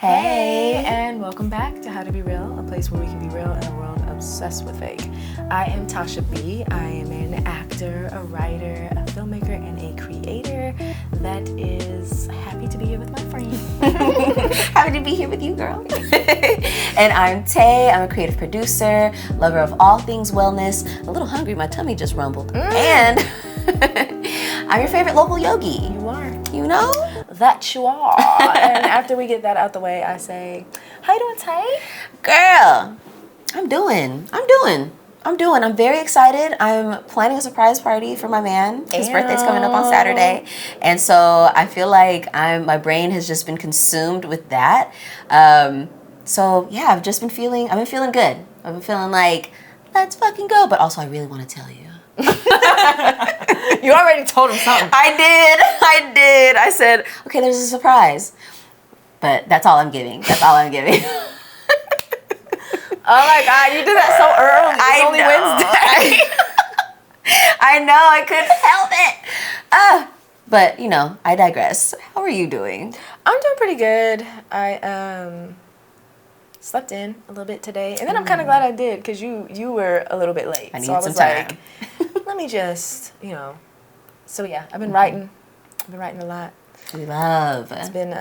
Hey, and welcome back to How to Be Real, a place where we can be real in a world obsessed with fake. I am Tasha B. I am an actor, a writer, a filmmaker, and a creator that is happy to be here with my friend. Happy to be here with you, girl. And I'm Tay. I'm a creative producer, lover of all things wellness, a little hungry, my tummy just rumbled. And I'm your favorite local yogi. You are. You know? That you are. And after we get that out the way, I say, how you doing, Tay? Girl, I'm doing. I'm very excited. I'm planning a surprise party for my man. His birthday's coming up on Saturday. And so I feel like my brain has just been consumed with that. So yeah, I've been feeling good. I've been feeling like, let's fucking go. But also I really want to tell you. You already told him something. I did. I said, okay, there's a surprise. But that's all I'm giving. Oh my God, you did that so early. It's only Wednesday. I know, I couldn't help it. But, you know, I digress. How are you doing? I'm doing pretty good. I slept in a little bit today. And then I'm kind of glad I did because you were a little bit late. I needed so I was some time. like, let me just, So yeah, I've been writing. I've been writing a lot. We love. It's been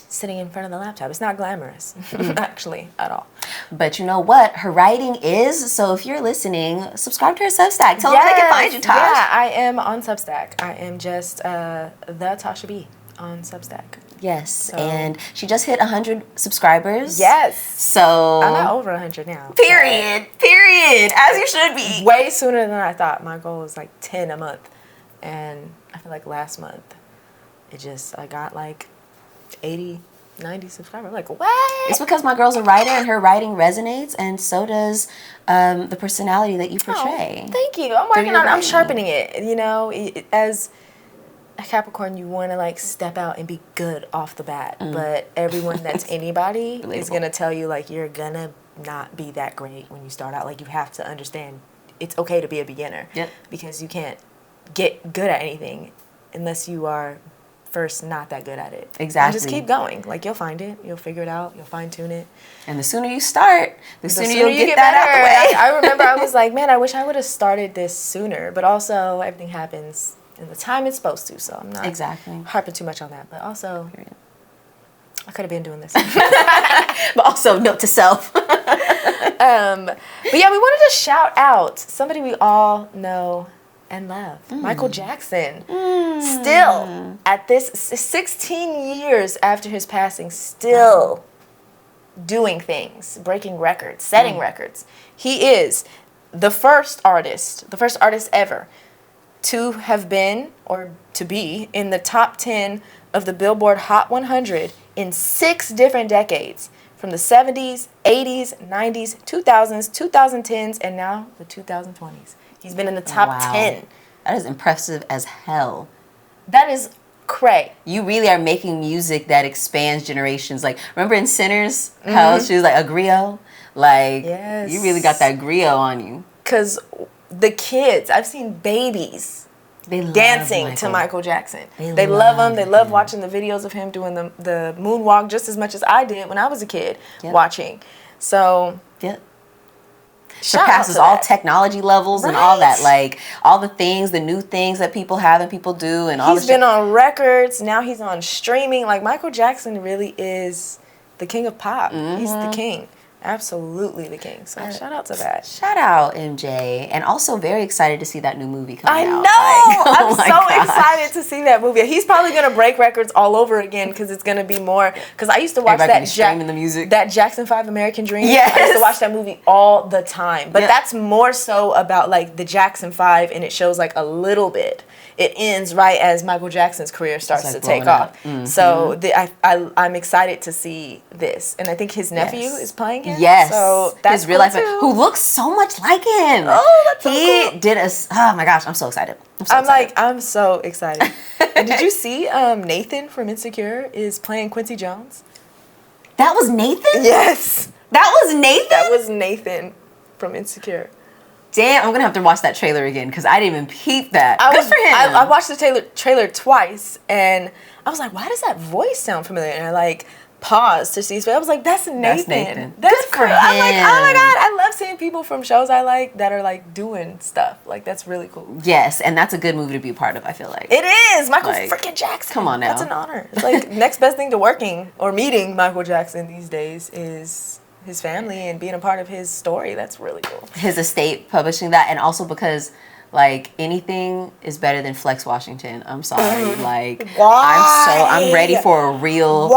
sitting in front of the laptop. It's not glamorous, actually, at all. But you know what? Her writing is. So if you're listening, subscribe to her Substack. Tell them they can find you, Tosh. Yeah, I am on Substack. I am just the Tasha B on Substack. Yes, So. and she just hit 100 subscribers. Yes. So I'm at over 100 now. Period. As you should be. Way sooner than I thought. My goal was like 10 a month. And I feel like last month, I got like 80, 90 subscribers. I'm like, what? It's because my girl's a writer and her writing resonates, and so does the personality that you portray. Oh, thank you. I'm sharpening it. As a Capricorn, you want to like step out and be good off the bat. But everyone that's anybody is going to tell you like you're going to not be that great when you start out. Like you have to understand it's okay to be a beginner. Yep. Because you can't get good at anything unless you are first not that good at it. Exactly. And just keep going. Like you'll find it. You'll figure it out. You'll fine tune it. And the sooner you start, the sooner you'll get that out the way. I remember I was like, man, I wish I would have started this sooner. But also everything happens in the time it's supposed to. So I'm not harping too much on that. But also, I could have been doing this. But also, note to self. But yeah, we wanted to shout out somebody we all know and love, Michael Jackson. Still, at this 16 years after his passing, still doing things, breaking records, setting records. He is the first artist ever to have been or to be in the top 10 of the Billboard Hot 100 in 6 different decades, from the 70s, 80s, 90s, 2000s, 2010s, and now the 2020s. He's been in the top 10. That is impressive as hell. That is cray. You really are making music that expands generations. Like, remember in Sinners, how she was like a griot? Like, you really got that griot on you. Because the kids, I've seen babies dancing to Michael Jackson. They love him. They love watching the videos of him doing the moonwalk just as much as I did when I was a kid watching. So, surpasses all technology levels and all that, like all the things, the new things that people have and people do, and all. He's been on records. Now he's on streaming. Like Michael Jackson really is the king of pop. He's the king. Absolutely the king. So shout out to that. Shout out MJ, and also very excited to see that new movie coming out. I know. I'm so excited to see that movie. He's probably gonna break records all over again because it's gonna be more. Because I used to watch that Jackson 5 American Dream. Yes. I used to watch that movie all the time. But that's more so about like the Jackson 5, and it shows like a little bit. It ends right as Michael Jackson's career starts to take off. So I'm excited to see this, and I think his nephew is playing him. Yes, so that's his real life, who looks so much like him. Oh, that's so cool. He did a. Oh my gosh, I'm so excited. I'm so excited. And did you see Nathan from Insecure is playing Quincy Jones? That was Nathan? Yes. That was Nathan? That was Nathan from Insecure. Damn, I'm gonna have to watch that trailer again because I didn't even peep that. Good for him. I watched the trailer twice, and I was like, why does that voice sound familiar? And I like paused to see his face. I was like, that's Nathan. That's good for him. I'm like, oh my God, I love seeing people from shows I like that are like doing stuff. Like, that's really cool. Yes, and that's a good movie to be a part of, I feel like. It is. Michael freaking Jackson. Come on now. That's an honor. It's like next best thing to working or meeting Michael Jackson these days is his family and being a part of his story. That's really cool. His estate publishing that, and also because like anything is better than Flex Washington. I'm sorry. Like why? I'm ready for a real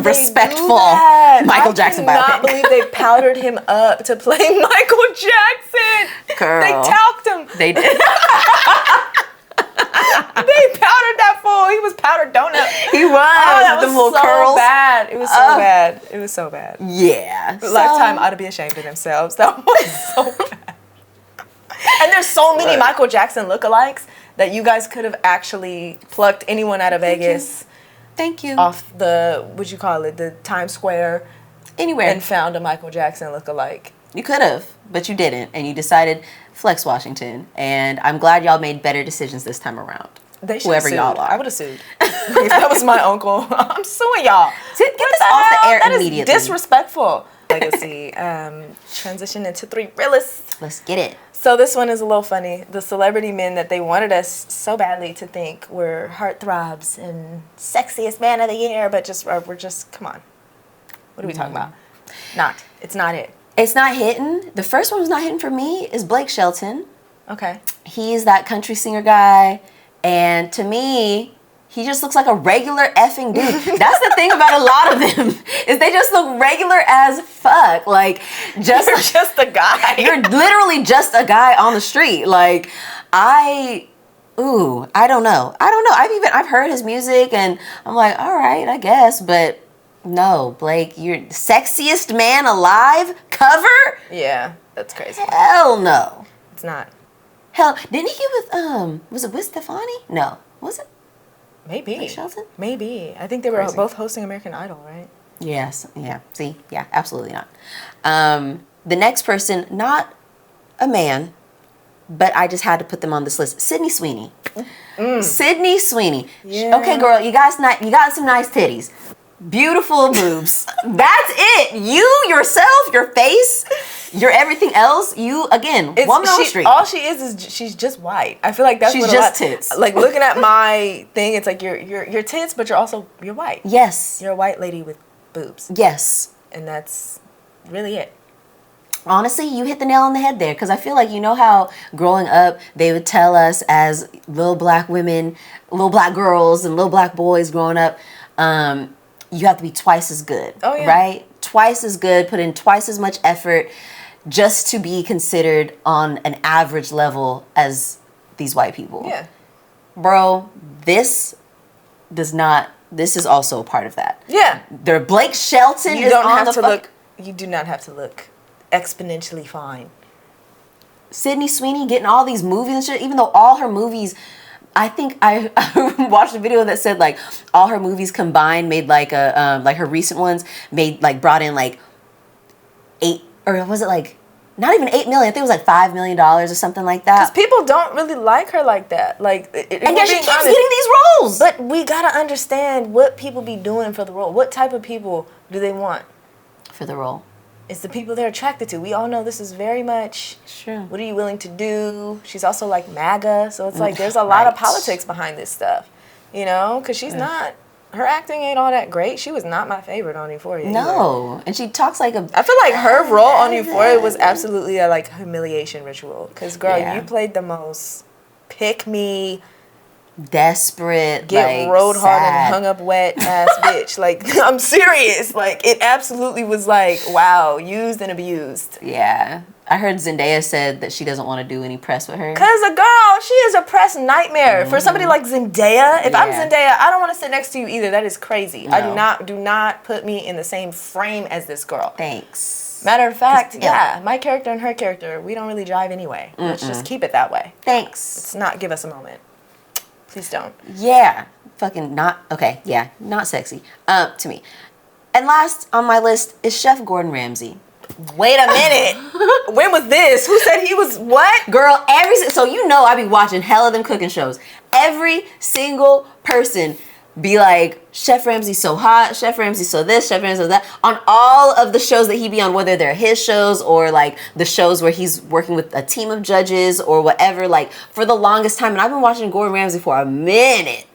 respectful Michael Jackson biopic. I cannot believe they powdered him up to play Michael Jackson. Girl. They talked him. They did. They powdered that fool. He was powdered donut. He was. That with was the little so curls. bad. It was so bad. It was so bad. Yeah. Lifetime ought to be ashamed of themselves. That was so bad. And there's so many Michael Jackson lookalikes that you guys could have actually plucked anyone out of Vegas. Thank you. Off the, what'd you call it, the Times Square. Anywhere. And found a Michael Jackson lookalike. You could have, but you didn't. And you decided Flex Washington. And I'm glad y'all made better decisions this time around. They should whoever sued. y'all are. I would have sued. If that was my uncle, I'm suing y'all. Get this off the air immediately. That is disrespectful. Legacy. Transition into 3 realists. Let's get it. So this one is a little funny. The celebrity men that they wanted us so badly to think were heartthrobs and sexiest man of the year, but we're just, come on. What are we talking about? It's not it. It's not hitting. The first one was not hitting for me is Blake Shelton. Okay. He's that country singer guy. And to me, he just looks like a regular effing dude. That's the thing about a lot of them, is they just look regular as fuck. Like, you're just a guy. You're literally just a guy on the street. Like, I don't know. I've heard his music and I'm like, all right, I guess. But no, Blake, you're sexiest man alive cover? Yeah, that's crazy. Hell no. It's not. Hell, didn't he get with, was it with Stefani? No. Was it? Maybe. Blake Shelton? Maybe. I think they were both hosting American Idol, right? Yes. Yeah. See? Yeah, absolutely not. The next person, not a man, but I just had to put them on this list. Sydney Sweeney. Sydney Sweeney. Yeah. Okay, girl, you got some nice titties. Beautiful boobs. That's it. You, yourself, your face, your everything else, you, again, woman on the street. All she is she's just white. I feel like that's she's what just tits. Like, looking at my thing, it's like you're tits, but you're white. Yes. You're a white lady with boobs. Yes. And that's really it. Honestly, you hit the nail on the head there, because I feel like, you know how growing up they would tell us as little black women, little black girls and little black boys growing up, you have to be twice as good, right? Twice as good, put in twice as much effort just to be considered on an average level as these white people. Yeah. Bro, this is also a part of that. Yeah. Their Blake Shelton You do not have to look exponentially fine. Sydney Sweeney getting all these movies and shit, even though all her movies, I think I watched a video that said like all her movies combined made like a like her recent ones made like brought in like 8, or was it like not even 8 million? I think it was like $5 million or something like that. Because people don't really like her like that. Like, and yet she keeps getting these roles. But we gotta understand what people be doing for the role. What type of people do they want for the role? It's the people they're attracted to. We all know this is very much, sure, what are you willing to do? She's also like MAGA, so it's like there's a lot of politics behind this stuff, you know? Because she's not, her acting ain't all that great. She was not my favorite on Euphoria. No, either. And she talks like I feel like her role on Euphoria was absolutely a like humiliation ritual. Because girl, you played the most pick-me, desperate, get like, rode hard sad, and hung up wet ass bitch. Like, I'm serious. Like, it absolutely was like, wow, used and abused. Yeah. I heard Zendaya said that she doesn't want to do any press with her. Because a girl, she is a press nightmare. For somebody like Zendaya, if I'm Zendaya, I don't want to sit next to you either. That is crazy. No. Do not put me in the same frame as this girl. Thanks. Matter of fact, my character and her character, we don't really jive anyway. Let's just keep it that way. Thanks. Let's not give us a moment. Please don't. Yeah. Fucking not, okay, yeah, not sexy to me. And last on my list is Chef Gordon Ramsay. Wait a minute. When was this? Who said he was what? Girl, so I be watching hella them cooking shows. Every single person be like, Chef Ramsay's so hot, Chef Ramsay's so this, Chef Ramsay's so that. On all of the shows that he be on, whether they're his shows or like the shows where he's working with a team of judges or whatever, like for the longest time. And I've been watching Gordon Ramsay for a minute.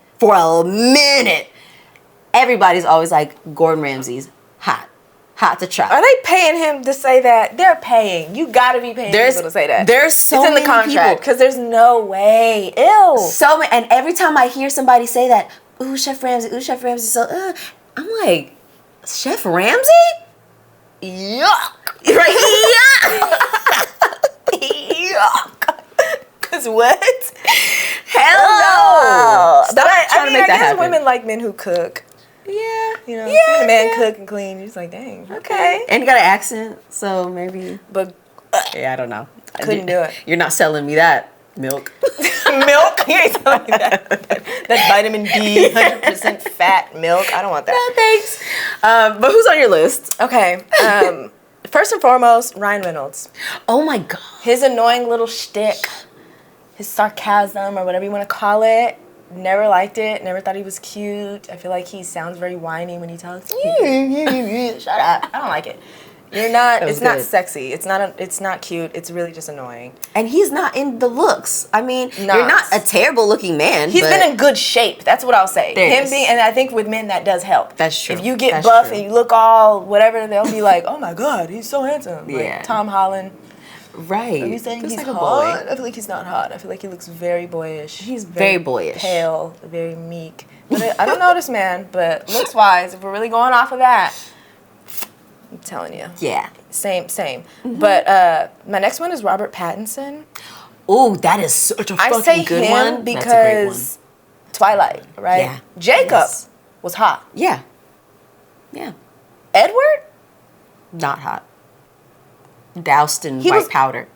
Everybody's always like, Gordon Ramsay's hot to try. Are they paying him to say that? They're paying. You gotta be paying people to say that. There's so it's in many the contract people. because there's no way. Ew. So many, and every time I hear somebody say that, ooh, Chef Ramsay, so I'm like, Chef Ramsay? Yuck. Right? Yuck. Cause what? Hell no. But I make that guess happen. women like men who cook. Yeah. You know, seeing a man cook and clean, you're just like, dang, okay. And he got an accent, so maybe. But Yeah, I don't know. couldn't do it. You're not selling me that milk. Milk? You ain't telling me that. That vitamin D, 100% fat milk. I don't want that. No, thanks. But who's on your list? Okay. First and foremost, Ryan Reynolds. Oh my God. His annoying little shtick, his sarcasm or whatever you want to call it, never liked it. Never thought he was cute. I feel like he sounds very whiny when he talks. Shut up. I don't like it. You're not. It's not sexy. It's not cute. It's really just annoying. And he's not in the looks. I mean, Not. you're not a terrible looking man. He's been in good shape. That's what I'll say. There it Him is. being, and I think with men that does help. That's true. If you get That's buff true. and you look all whatever, they'll be like, "Oh my God, he's so handsome." Yeah. Like Tom Holland. Right. Are you saying Looks he's like a hot? boy. I feel like he's not hot. I feel like he looks very boyish. He's very boyish. Pale, very meek. But I don't know this man, but looks wise, if we're really going off of that, I'm telling you. Yeah. Same. But my next one is Robert Pattinson. Ooh, that is such a I fucking say good him one. That's a great one. because Twilight, right? Yeah. Jacob Yes. was hot. Yeah. Yeah. Edward, Not hot. Doused in He white was- powder.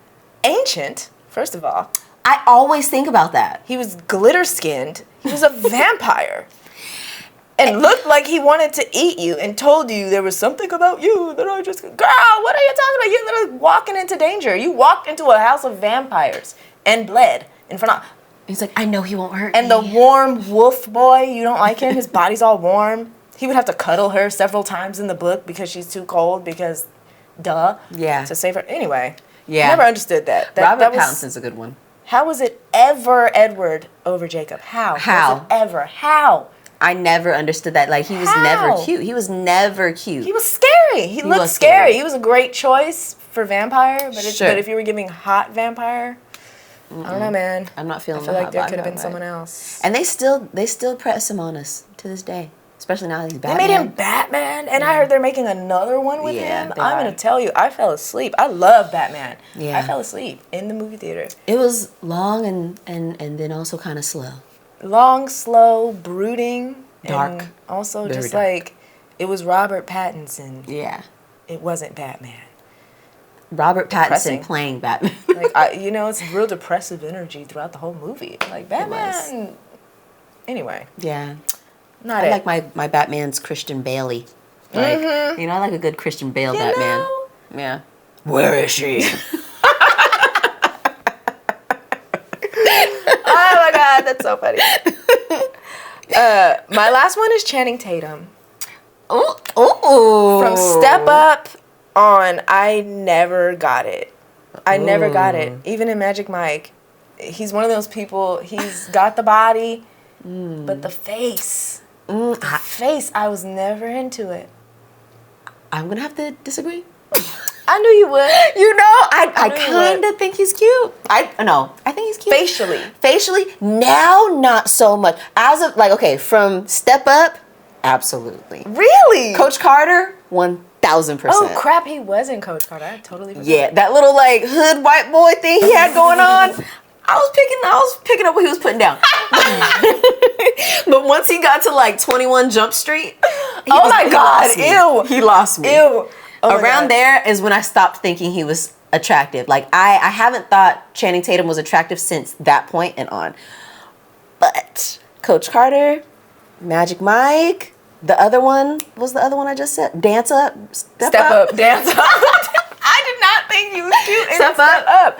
ancient, first of all. I always think about that. He was glitter skinned. He was a vampire. And looked like he wanted to eat you and told you there was something about you that I just... Girl, what are you talking about? You're literally walking into danger. You walked into a house of vampires and bled in front of... He's like, I know he won't hurt And me. the warm wolf boy, you don't like him? His body's all warm. He would have to cuddle her several times in the book because she's too cold because... Duh. Yeah. To save her. Anyway. Yeah. I never understood that. Robert that was, Pattinson's a good one. How was it ever Edward over Jacob? How? Was it ever? How? I never understood that. Like, he was How? never cute. He was never cute. He was scary. He looked was scary. scary. He was a great choice for vampire, but Sure. but if you were giving hot vampire, I don't know, man. I'm not feeling I feel the like hot there vibe could have been that someone way. else. And they still press him on us to this day. Especially now that he's They Batman. made him Batman, and I heard they're making another one with Yeah, him. they I'm are. gonna tell you, I fell asleep. I love Batman. Yeah. I fell asleep in the movie theater. It was long and then also kind of slow. Long, slow, brooding, Dark. and also Very just dark. like it was Robert Pattinson. Yeah. It wasn't Batman. Robert Pattinson Depressing. playing Batman. Like it's real depressive energy throughout the whole movie. Like Batman. Anyway, Yeah. not I it. like my Batman's Christian Bailey. Like, I like a good Christian Bale Batman. know? Yeah. Where is she? Oh my God, that's so funny. My last one is Channing Tatum. Ooh. From Step Up on, I never got it. I never got it. Even in Magic Mike, he's one of those people, he's got the body, but the face. The face, I was never into it. I'm going to have to disagree. I knew you would. I knew you kind would. of think he's cute. I think he's cute. Facially. Now, not so much. As of, from Step Up, absolutely. Really? Coach Carter, 1,000%. Oh crap, he was in Coach Carter. I totally forgot. Yeah, that little hood white boy thing he had going on. I was picking up what he was putting down. But once he got to 21 Jump Street, he lost me. Ew. He lost me. Ew. Oh my Around God. there is when I stopped thinking he was attractive. I haven't thought Channing Tatum was attractive since that point and on. But Coach Carter, Magic Mike, the other one I just said? Dance Up? Step up, dance up. think he was cute. Step up.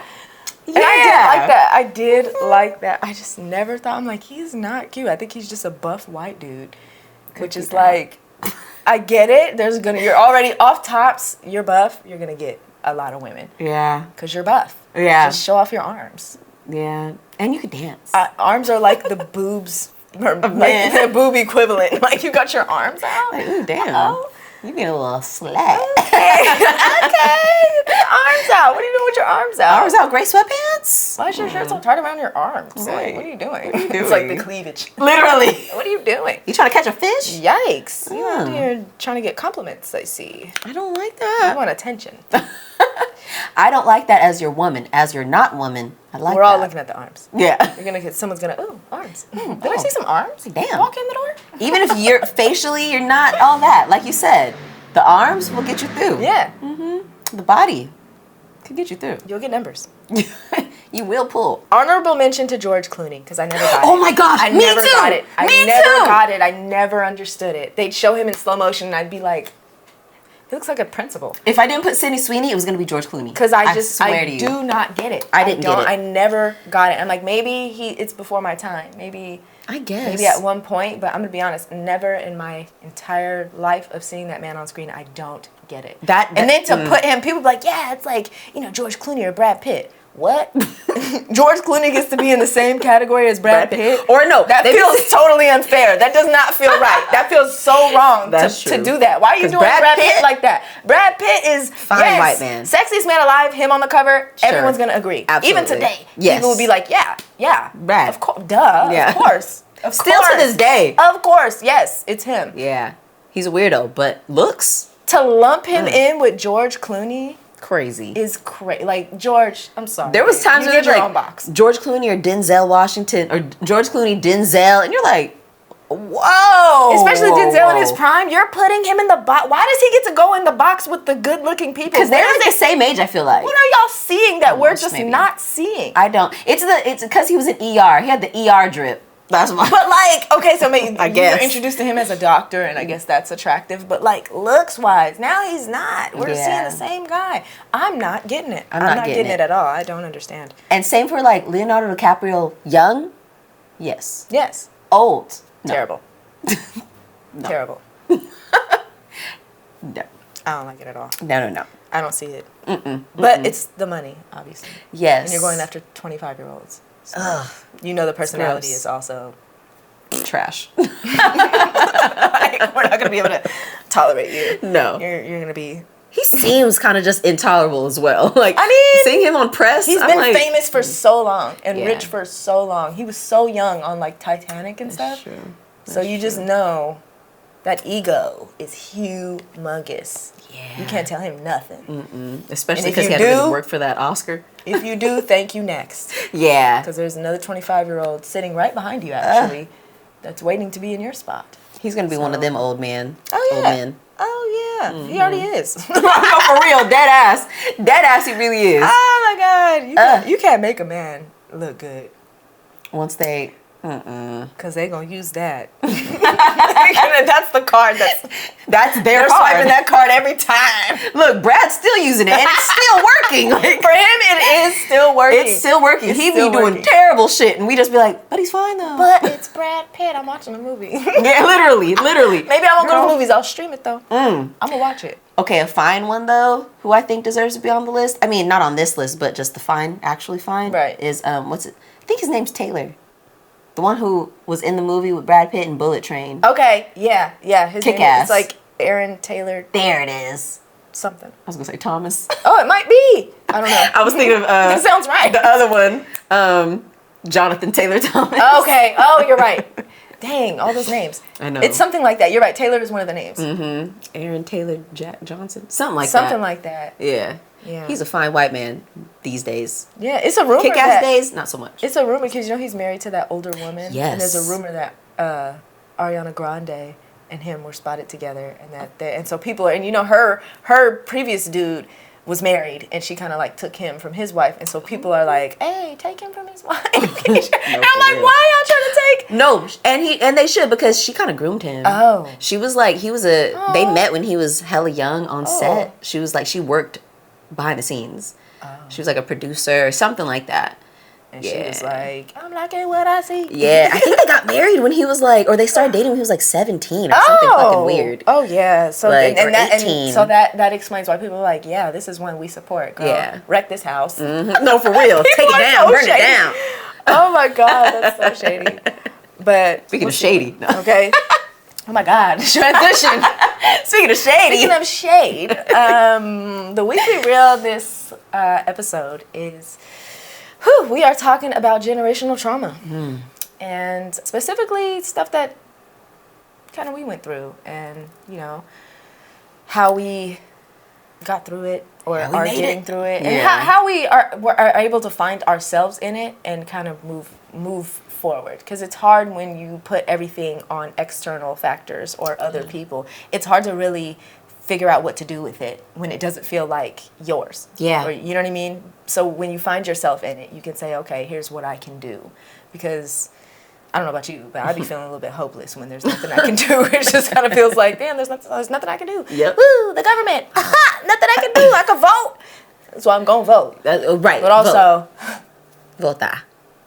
Yeah. And I did like that. I just never thought, I'm like, he's not cute. I think he's just a buff white dude. Which is like, I get it. You're already off tops, you're buff, you're going to get a lot of women. Yeah. Because you're buff. Yeah. Just show off your arms. Yeah. And you could dance. Arms are like the boobs, or like the boob equivalent. Like you got your arms out. Like, ooh, damn. Uh-oh. You get a little slack. Okay. You got your arms out. What are you doing with your arms out? Arms out, gray sweatpants? Why is your shirt so tight around your arms? Right. Like, what are you doing? What are you It's doing? like the cleavage. Literally. What are you doing? You trying to catch a fish? Yikes. You out here trying to get compliments, I see. I don't like I that. want attention. I don't like that as your woman. As your not woman, I like We're that. all looking at the arms. Yeah. You're gonna get, someone's gonna, ooh, arms. Did I see some arms? Damn. Walk in the door? Even if you're facially, you're not all that. Like you said, the arms will get you through. Yeah. The body could get you through. You'll get numbers. You will pull. Honorable mention to George Clooney, because I never got it. Oh my gosh, I me never too. got it. I Me never too. got it. I never understood it. They'd show him in slow motion, and I'd be like, he looks like a principal. If I didn't put Sydney Sweeney, it was going to be George Clooney. Because I swear to you. do not get it. I didn't get it. I never got it. I'm like, maybe it's before my time. Maybe I guess. Maybe at one point, but I'm going to be honest, never in my entire life of seeing that man on screen, I don't get it. And then to put him, people be like, yeah, it's like, George Clooney or Brad Pitt. What? George Clooney gets to be in the same category as Brad Pitt? Or no. That feels totally unfair. That does not feel right. That feels so wrong to do that. Why are you doing Brad Pitt like that? Brad Pitt is fine white man. Sexiest man alive, him on the cover, everyone's going to agree. Absolutely. Even today. Yes. People will be like, yeah. Brad. Of course. Duh. Yeah. Of course. Still to this day. Of course. Yes, it's him. Yeah. He's a weirdo, but looks. To lump him in with George Clooney crazy. Is crazy. Like, George, I'm sorry. There was times where you're like George Clooney or Denzel Washington or George Clooney, Denzel, and you're like, whoa. Especially Denzel in his prime, you're putting him in the box. Why does he get to go in the box with the good-looking people? Because they're like the same age, I feel like. What are y'all seeing that we're just not seeing? I don't. It's because he was in ER. He had the ER drip. That's why. But like, okay, so maybe I guess you're introduced to him as a doctor, and I guess that's attractive. But like, looks wise, now he's not. We're seeing the same guy. I'm not getting it. I'm not getting it at all. I don't understand. And same for like Leonardo DiCaprio, young. Yes. Yes. Old. Terrible. Terrible. No. I don't like it at all. No. I don't see it. But it's the money, obviously. Yes. And you're going after 25-year-olds. So you know the personality is also trash. Like, we're not gonna be able to tolerate you. No. You're gonna be. He seems kind of just intolerable as well. Like, I mean, seeing him on press, he's I'm been like, famous for so long and rich for so long. He was so young on like Titanic and stuff. True. So you just know that ego is humongous. Yeah. You can't tell him nothing. Especially because he had to really work for that Oscar. If you do, thank you next. Yeah. Because there's another 25-year-old sitting right behind you, actually, that's waiting to be in your spot. He's going to be one of them old men. Oh, yeah. Old men. Oh, yeah. He already is. No, for real. Dead ass. Dead ass he really is. Oh, my God. You can't make a man look good. Once they... Because they're going to use that. That's the card that's their they're card. swiping that card every time. Look, Brad's still using it, and it's still working. Like, for him, it is still working. It's still working. He be doing terrible shit, and we just be like, but he's fine, though. But it's Brad Pitt. I'm watching a movie. Yeah, literally. Maybe I won't go to the movies. I'll stream it, though. I'm going to watch it. Okay, a fine one, though, who I think deserves to be on the list. I mean, not on this list, but just the fine, actually fine. Right. Is, what's it? I think his name's Taylor. The one who was in the movie with Brad Pitt and Bullet Train. Okay, yeah. His name Kick-ass. is like Aaron Taylor. There it is. Something. I was going to say Thomas. Oh, it might be. I don't know. I was thinking of... that sounds right. The other one, Jonathan Taylor Thomas. Okay. Oh, you're right. Dang, all those names. I know. It's something like that. You're right. Taylor is one of the names. Aaron Taylor Johnson. Something like that. Yeah. He's a fine white man these days. Yeah, it's a rumor. Kick-ass days, not so much. It's a rumor because he's married to that older woman. Yes. And there's a rumor that Ariana Grande and him were spotted together, and so people are, and her previous dude was married, and she kind of like took him from his wife, and so people are like, hey, take him from his wife. And I'm like, why y'all trying to take? No, and they should, because she kind of groomed him. Oh. She was like, they met when he was hella young on set. She was like, she worked behind the scenes. She was like a producer or something like that. And she was like, I'm liking what I see. Yeah, I think they got married when he was like, or they started dating when he was like 17 or something fucking weird. Oh yeah, so like, and so that explains why people are like, yeah, this is one we support. Girl. Yeah, wreck this house. Mm-hmm. No, for real, take it down, burn it down. Oh my god, that's so shady. But speaking of shady, no. Okay. Oh my god, transition. Speaking of shady. Speaking of shade, the weekly reel this episode is. We are talking about generational trauma. And specifically stuff that kind of we went through and, you know, how we got through it or are getting through it. And how we are able to find ourselves in it and kind of move forward. Because it's hard when you put everything on external factors or other people. It's hard to really figure out what to do with it when it doesn't feel like yours. Yeah. Or, you know what I mean? So when you find yourself in it, you can say, okay, here's what I can do. Because I don't know about you, but I'd be feeling a little bit hopeless when there's nothing I can do. It just kind of feels like, damn, there's nothing I can do. Yep. Woo, the government. Nothing I can do. I can vote. So I'm going to vote. Right. But also, vota.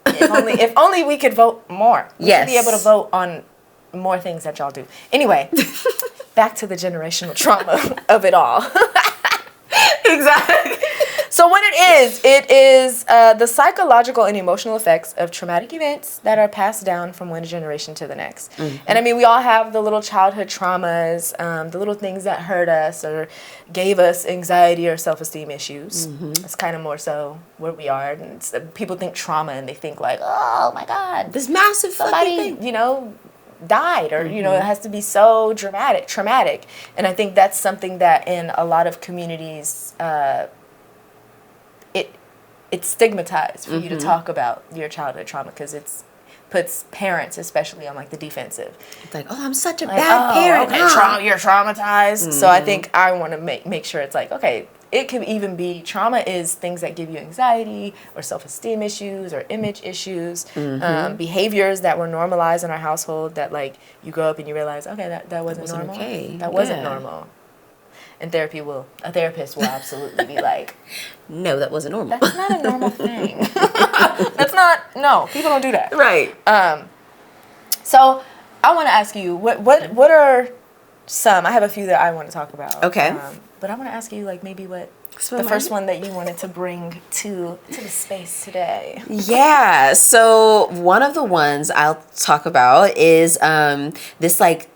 if only we could vote more. We yes. should be able to vote on more things that y'all do. Anyway, back to the generational trauma of it all. Exactly. So what it is the psychological and emotional effects of traumatic events that are passed down from one generation to the next. Mm-hmm. And I mean, we all have the little childhood traumas, the little things that hurt us or gave us anxiety or self-esteem issues. Mm-hmm. It's kind of more so where we are. And people think trauma and they think like, oh my God, this massive somebody, thing. You know, died or, you know, it has to be so traumatic. And I think that's something that in a lot of communities, it's stigmatized for you to talk about your childhood trauma because it puts parents especially on like the defensive. It's like, oh, I'm such a bad parent. Okay, you're traumatized. So I think I want to make sure it's like, okay, it could even be trauma is things that give you anxiety or self-esteem issues or image issues, behaviors that were normalized in our household that like you grow up and you realize, okay, that wasn't normal. Okay. That wasn't normal. And a therapist will absolutely be like, no, that wasn't normal. That's not a normal thing. No, people don't do that. Right. So I want to ask you, what are some, I have a few that I want to talk about. Okay. But I want to ask you like maybe what the first one that you wanted to bring to the space today. Yeah. So one of the ones I'll talk about is this like,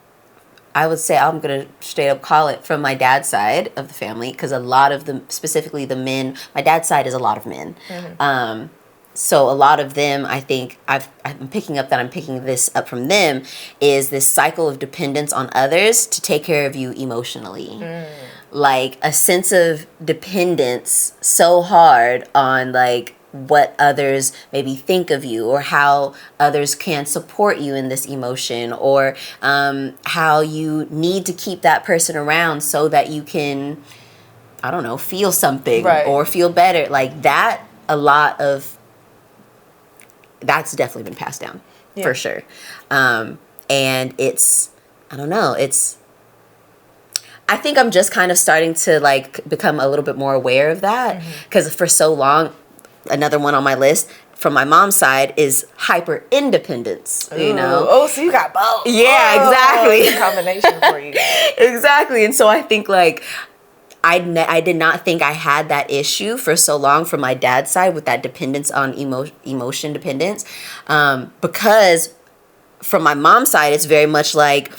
I would say I'm going to straight up call it from my dad's side of the family because a lot of them, specifically the men, my dad's side is a lot of men. Mm-hmm. So a lot of them, I think I'm picking this up from them is this cycle of dependence on others to take care of you emotionally. Like a sense of dependence so hard on like what others maybe think of you or how others can support you in this emotion or how you need to keep that person around so that you can, I don't know, feel something or feel better. Like that, that's definitely been passed down for sure. And it's, I don't know, I think I'm just kind of starting to like become a little bit more aware of that because for so long, another one on my list from my mom's side is hyper independence. You know? Oh, so you got both. Yeah, exactly. Combination for you. Exactly. And so I think like I did not think I had that issue for so long from my dad's side with that dependence on emotion dependence, because from my mom's side it's very much like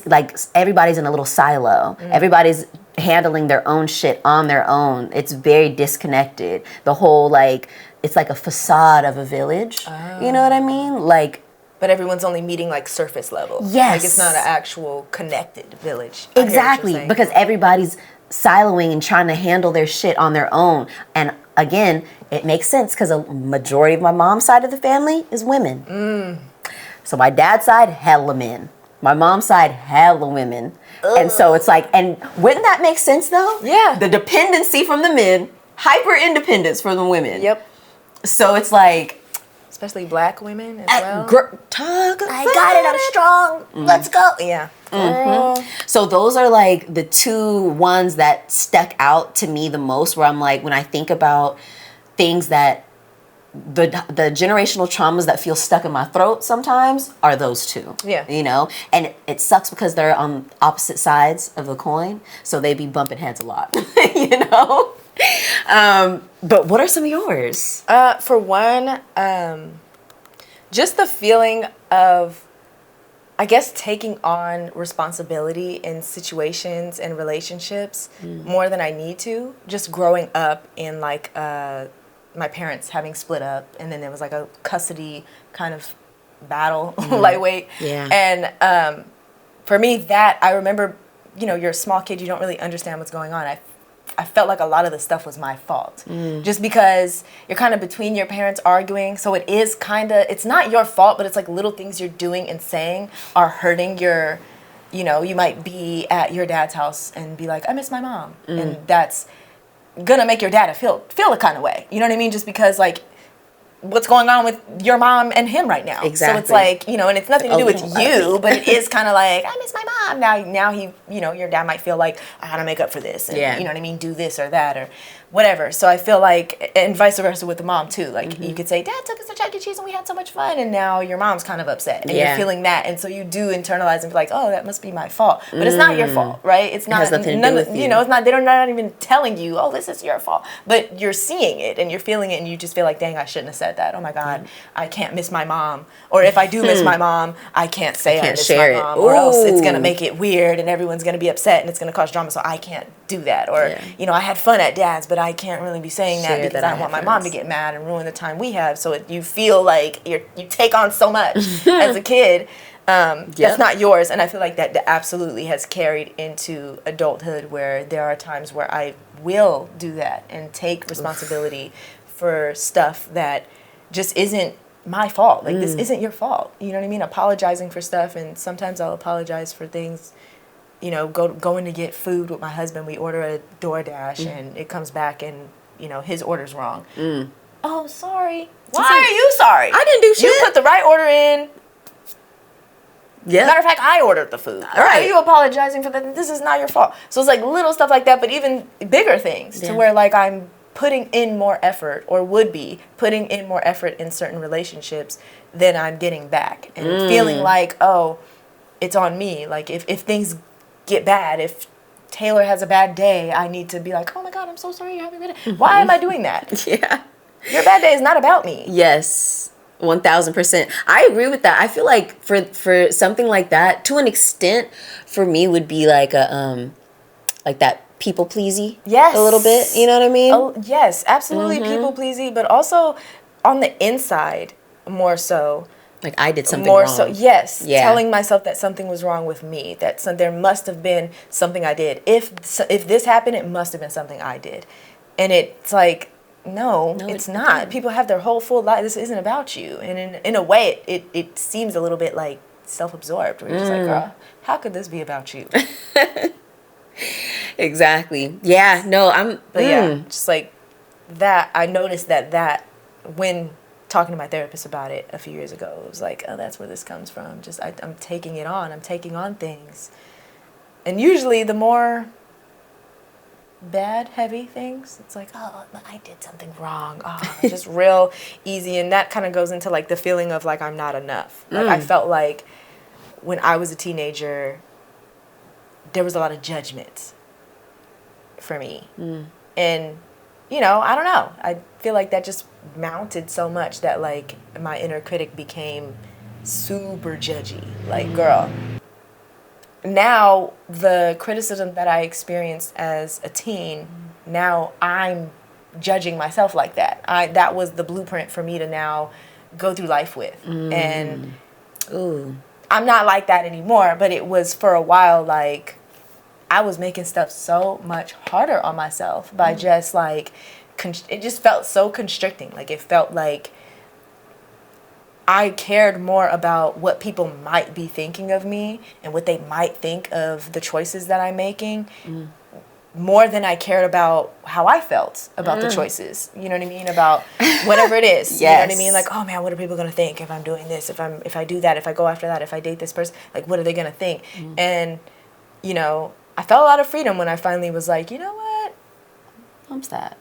like everybody's in a little silo. Everybody's handling their own shit on their own. It's very disconnected. The whole like it's like a facade of a village. You know what I mean? Like, but everyone's only meeting like surface level. Yes. Like it's not an actual connected village. Exactly, because everybody's siloing and trying to handle their shit on their own. And again, it makes sense because a majority of my mom's side of the family is women. So my dad's side, hella men. My mom's side, hella women. And so it's like, and wouldn't that make sense though? Yeah. The dependency from the men, hyper independence from the women. Yep. So it's like, especially Black women as well. I got it. I'm strong. Let's go. Yeah. Girl. So those are like the two ones that stuck out to me the most, where I'm like, when I think about things that the generational traumas that feel stuck in my throat sometimes are those two. Yeah. You know? And it sucks because they're on opposite sides of the coin, so they be bumping heads a lot. You know? But what are some of yours? For one, just the feeling of, I guess, taking on responsibility in situations and relationships more than I need to. Just growing up in like my parents having split up, and then there was like a custody kind of battle, lightweight. Yeah. And for me, that I remember, you know, you're a small kid, you don't really understand what's going on. I felt like a lot of the stuff was my fault. Just because you're kind of between your parents arguing, so it is kind of, it's not your fault, but it's like little things you're doing and saying are hurting your, you know, you might be at your dad's house and be like, I miss my mom. And that's gonna make your dad feel a kind of way. You know what I mean? Just because, like, what's going on with your mom and him right now. Exactly. So it's like, you know, and it's nothing to do with you, but it is kind of like, I miss my mom. Now he, you know, your dad might feel like, I gotta make up for this. And, you know what I mean? Do this or that or whatever. So I feel like, and vice versa with the mom too. Like, you could say, Dad took us to Chuck E. Cheese and we had so much fun. And now your mom's kind of upset. And you're feeling that. And so you do internalize and be like, oh, that must be my fault. But it's not your fault, right? It's not. It has nothing to do with you know, it's not, they're not even telling you, oh, this is your fault. But you're seeing it and you're feeling it and you just feel like, dang, I shouldn't have said that. Oh my God, I can't miss my mom. Or if I do miss my mom, I can't say I miss my mom. Or else it's going to make it weird and everyone's going to be upset and it's going to cause drama. So I can't do that. Or, you know, I had fun at dad's, but I can't really be saying that because I don't want my mom to get mad and ruin the time we have. So you feel like you take on so much as a kid that's not yours. And I feel like that absolutely has carried into adulthood, where there are times where I will do that and take responsibility for stuff that just isn't my fault. Like, this isn't your fault. You know what I mean? Apologizing for stuff. And sometimes I'll apologize for things. You know, going to get food with my husband, we order a DoorDash and it comes back and, you know, his order's wrong. Oh, sorry. Why are you sorry? I didn't do shit. You put the right order in. Matter of fact, I ordered the food. Why are you apologizing for that? This is not your fault. So it's like little stuff like that, but even bigger things to where, like, I'm putting in more effort, or would be putting in more effort in certain relationships than I'm getting back. And feeling like, oh, it's on me. Like, if things get bad, if Taylor has a bad day, I need to be like, oh my God, I'm so sorry you're having a bad day. Why am I doing that? Your bad day is not about me. Yes. 1000%. I agree with that. I feel like for something like that, to an extent, for me would be like a like that people pleasy. Yes. A little bit. You know what I mean? Oh yes, absolutely people pleasy, but also on the inside more so. Like I did something more wrong. So, yes. Yeah. Telling myself that something was wrong with me. That there must have been something I did. If this happened, it must have been something I did. And it's like, no, it's not. People have their whole full life. This isn't about you. And in a way, it seems a little bit like self-absorbed. Where you're just like, girl, how could this be about you? Exactly. Yeah. No, But yeah, just like that. I noticed that when talking to my therapist about it a few years ago, it was like, oh, that's where this comes from. Just I'm taking it on. I'm taking on things. And usually the more bad, heavy things, it's like, oh, I did something wrong. Oh, it's just real easy. And that kind of goes into like the feeling of like I'm not enough. Like I felt like when I was a teenager, there was a lot of judgment for me. And, you know, I don't know. I feel like that just mounted so much that like my inner critic became super judgy. Like, girl, now the criticism that I experienced as a teen, now I'm judging myself like that. That was the blueprint for me to now go through life with. And I'm not like that anymore, but it was for a while like I was making stuff so much harder on myself by just like, it just felt so constricting. Like it felt like I cared more about what people might be thinking of me and what they might think of the choices that I'm making more than I cared about how I felt about the choices. You know what I mean? About whatever it is. Yes. You know what I mean? Like, oh man, what are people gonna think if I'm doing this? If I do that, if I go after that, if I date this person, like what are they gonna think? And, you know, I felt a lot of freedom when I finally was like, you know what? What's that?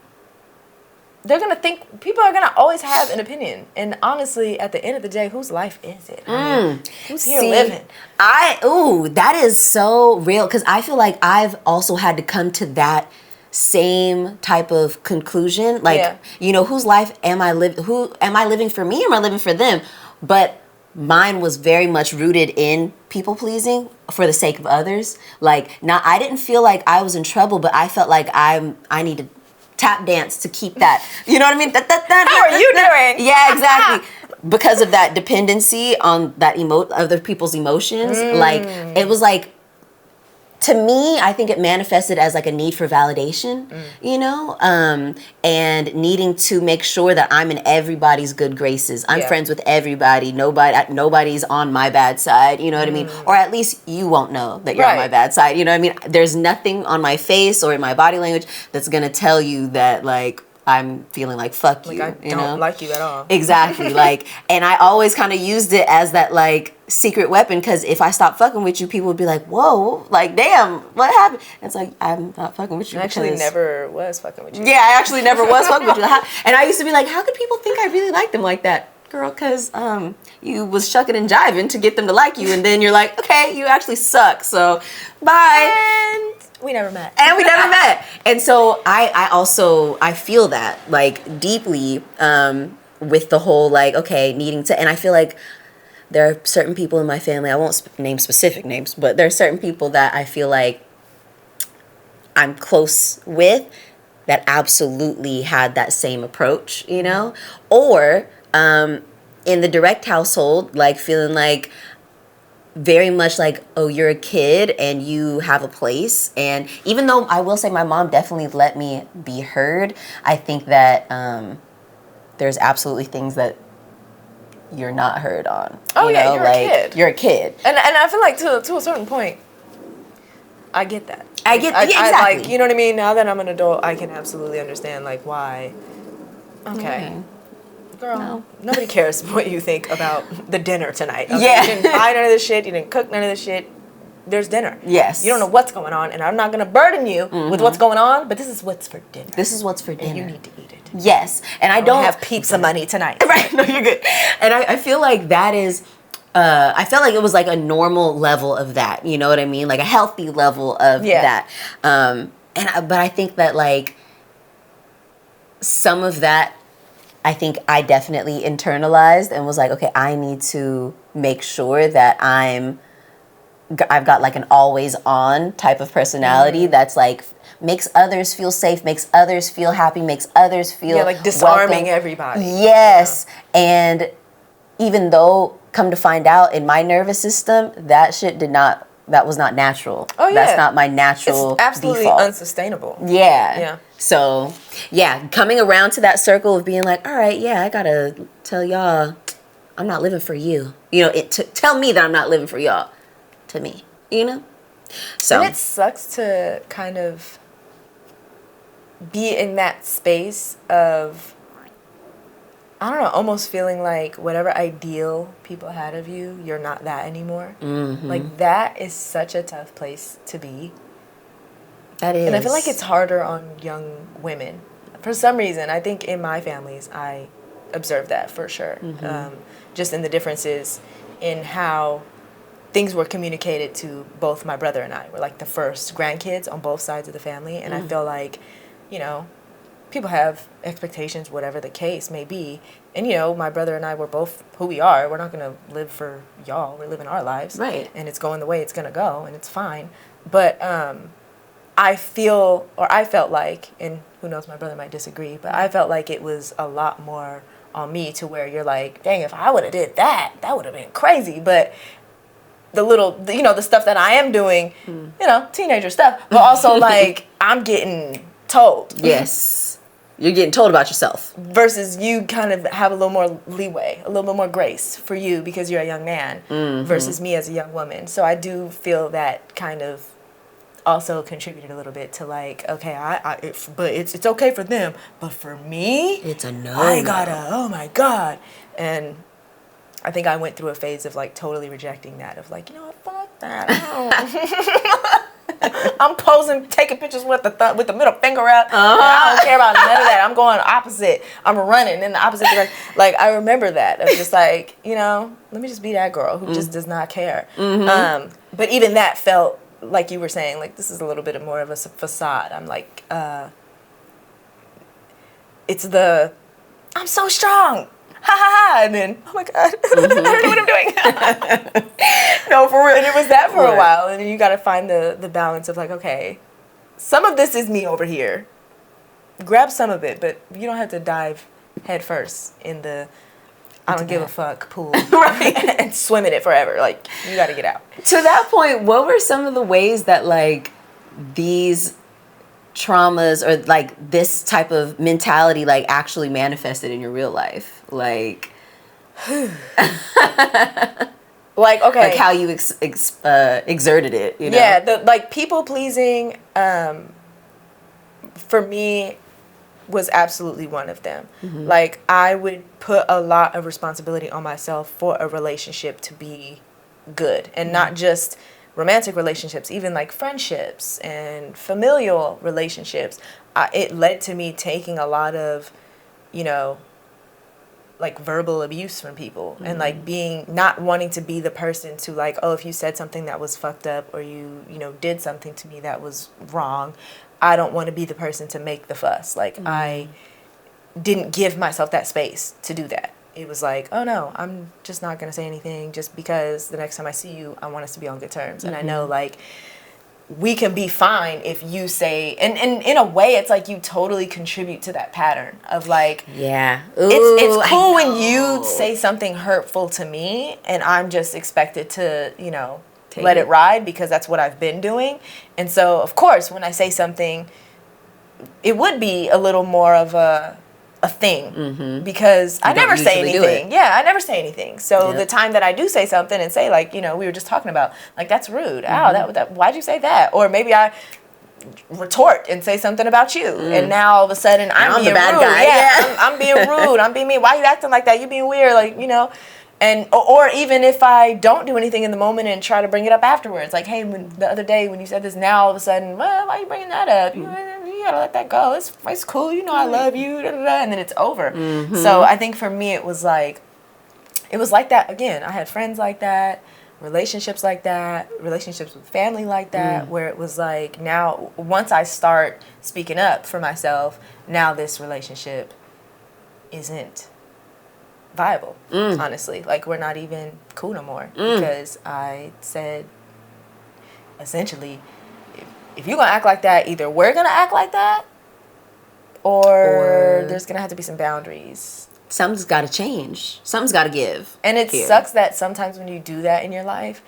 They're gonna think, people are gonna always have an opinion. And honestly, at the end of the day, whose life is it? I mean, who's here living? That is so real, because I feel like I've also had to come to that same type of conclusion. Like, you know, whose life am I living? Who am I living for me? Or am I living for them? But mine was very much rooted in people pleasing for the sake of others. Like, now I didn't feel like I was in trouble, but I felt like I needed tap dance to keep that. You know what I mean? How are you doing? Yeah, exactly. Because of that dependency on that other people's emotions, like it was like, to me, I think it manifested as like a need for validation, you know, and needing to make sure that I'm in everybody's good graces. I'm friends with everybody. Nobody's on my bad side. You know what I mean? Or at least you won't know that you're on my bad side. You know what I mean? There's nothing on my face or in my body language that's gonna tell you that like I'm feeling like fuck you. Like I don't like you at all. Exactly. Like, and I always kind of used it as that like secret weapon, because if I stop fucking with you, people would be like, whoa, like damn, what happened? It's like, I'm not fucking with you. I actually never was fucking with you. Yeah, I actually never was fucking with you. And I used to be like, how could people think I really liked them like that? Girl, because you was shucking and jiving to get them to like you, and then you're like, okay, you actually suck, so bye. And we never met. And so I feel that like deeply with the whole like, okay, needing to, and I feel like there are certain people in my family, I won't name specific names, but there are certain people that I feel like I'm close with that absolutely had that same approach, you know? Or in the direct household, like feeling like very much like, oh, you're a kid and you have a place. And even though I will say my mom definitely let me be heard, I think that there's absolutely things that you're not heard on. Oh, you yeah, know? you're like, a kid. You're a kid. And I feel like to a certain point, I get that. Exactly. I, like, you know what I mean? Now that I'm an adult, I can absolutely understand, like, why. Okay. Girl, nobody cares what you think about the dinner tonight. Okay? Yeah. You didn't buy none of this shit. You didn't cook none of this shit. There's dinner. Yes. You don't know what's going on, and I'm not going to burden you with what's going on, but this is what's for dinner. This is what's for dinner. And you need to eat it. Yes. And I don't have pizza money tonight. Right. No, you're good. And I feel like that is, I felt like it was like a normal level of that. You know what I mean? Like a healthy level of that. But I think that like some of that, I think I definitely internalized and was like, okay, I need to make sure that I've got like an always on type of personality that's like makes others feel safe, makes others feel happy, makes others feel like disarming welcome. everybody. Yes. Yeah. And even though, come to find out, in my nervous system, that was not natural. Oh, yeah. That's not my natural It's absolutely default. Unsustainable. Yeah. Yeah. So, yeah, coming around to that circle of being like, all right, yeah, I gotta tell y'all, I'm not living for you. You know, tell me that I'm not living for y'all. To me, you know? So. And it sucks to kind of be in that space of, I don't know, almost feeling like whatever ideal people had of you, you're not that anymore. Mm-hmm. Like, that is such a tough place to be. That is. And I feel like it's harder on young women. For some reason, I think in my families, I observed that for sure. Mm-hmm. Just in the differences in how things were communicated to both my brother and I. We're like the first grandkids on both sides of the family. And I feel like, you know, people have expectations, whatever the case may be. And, you know, my brother and I were both who we are. We're not going to live for y'all. We're living our lives. Right. And it's going the way it's going to go, and it's fine. But I felt like, and who knows, my brother might disagree, but I felt like it was a lot more on me to where you're like, dang, if I would have did that, that would have been crazy. But the stuff that I am doing, you know, teenager stuff, but also like I'm getting told. Yes. You're getting told about yourself. Versus you kind of have a little more leeway, a little bit more grace for you because you're a young man versus me as a young woman. So I do feel that kind of also contributed a little bit to like, okay, but it's okay for them, but for me, it's a no. I gotta, oh my God. And I think I went through a phase of like totally rejecting that, of like, you know what, fuck that. I'm posing, taking pictures with the middle finger up. I don't care about none of that. I'm going opposite. I'm running in the opposite direction. Like, I remember that of just like, you know, let me just be that girl who just does not care. But even that felt like you were saying, like, this is a little bit more of a facade. I'm like, it's the, I'm so strong. Ha ha ha, and then, oh my God, I don't know what I'm doing. No, for real. And it was that for a while. And then you got to find the balance of like, okay, some of this is me over here. Grab some of it, but you don't have to dive head first in the I don't give a fuck pool right? And swim in it forever. Like, you got to get out. To that point, what were some of the ways that like these traumas or like this type of mentality like actually manifested in your real life? Like like, okay, like how you exerted it, you know? Yeah, the like people pleasing for me was absolutely one of them. Like, I would put a lot of responsibility on myself for a relationship to be good, and not just romantic relationships, even like friendships and familial relationships. It led to me taking a lot of, you know, like verbal abuse from people, and like not wanting to be the person to like, oh, if you said something that was fucked up, or you know, did something to me that was wrong, I don't want to be the person to make the fuss. Like, I didn't give myself that space to do that. It was like, oh no, I'm just not going to say anything, just because the next time I see you, I want us to be on good terms. And I know, like, we can be fine if you say, and in a way, it's like you totally contribute to that pattern of like, yeah, it's cool when you say something hurtful to me, and I'm just expected to, you know, let it ride because that's what I've been doing. And so, of course, when I say something, it would be a little more of a thing, because I never say anything. Yeah, I never say anything. So the time that I do say something and say, like, you know, we were just talking about, like, that's rude. Ow, that why'd you say that? Or maybe I retort and say something about you, and now all of a sudden I'm being the bad rude. Guy. Yeah, I'm being rude. I'm being mean. Why you acting like that? You being weird, like, you know. And or even if I don't do anything in the moment and try to bring it up afterwards, like, hey, the other day when you said this, now all of a sudden, well, why are you bringing that up? You gotta let that go. It's cool. You know, I love you. Da, da, da, and then it's over. So I think for me, it was like that again. I had friends like that, relationships like that, relationships with family like that, where it was like, now once I start speaking up for myself, now this relationship isn't viable, honestly. Like, we're not even cool no more, because I said, essentially, if you're gonna act like that, either we're gonna act like that, or there's gonna have to be some boundaries. Something's gotta change. Something's gotta give. And it sucks that sometimes when you do that in your life,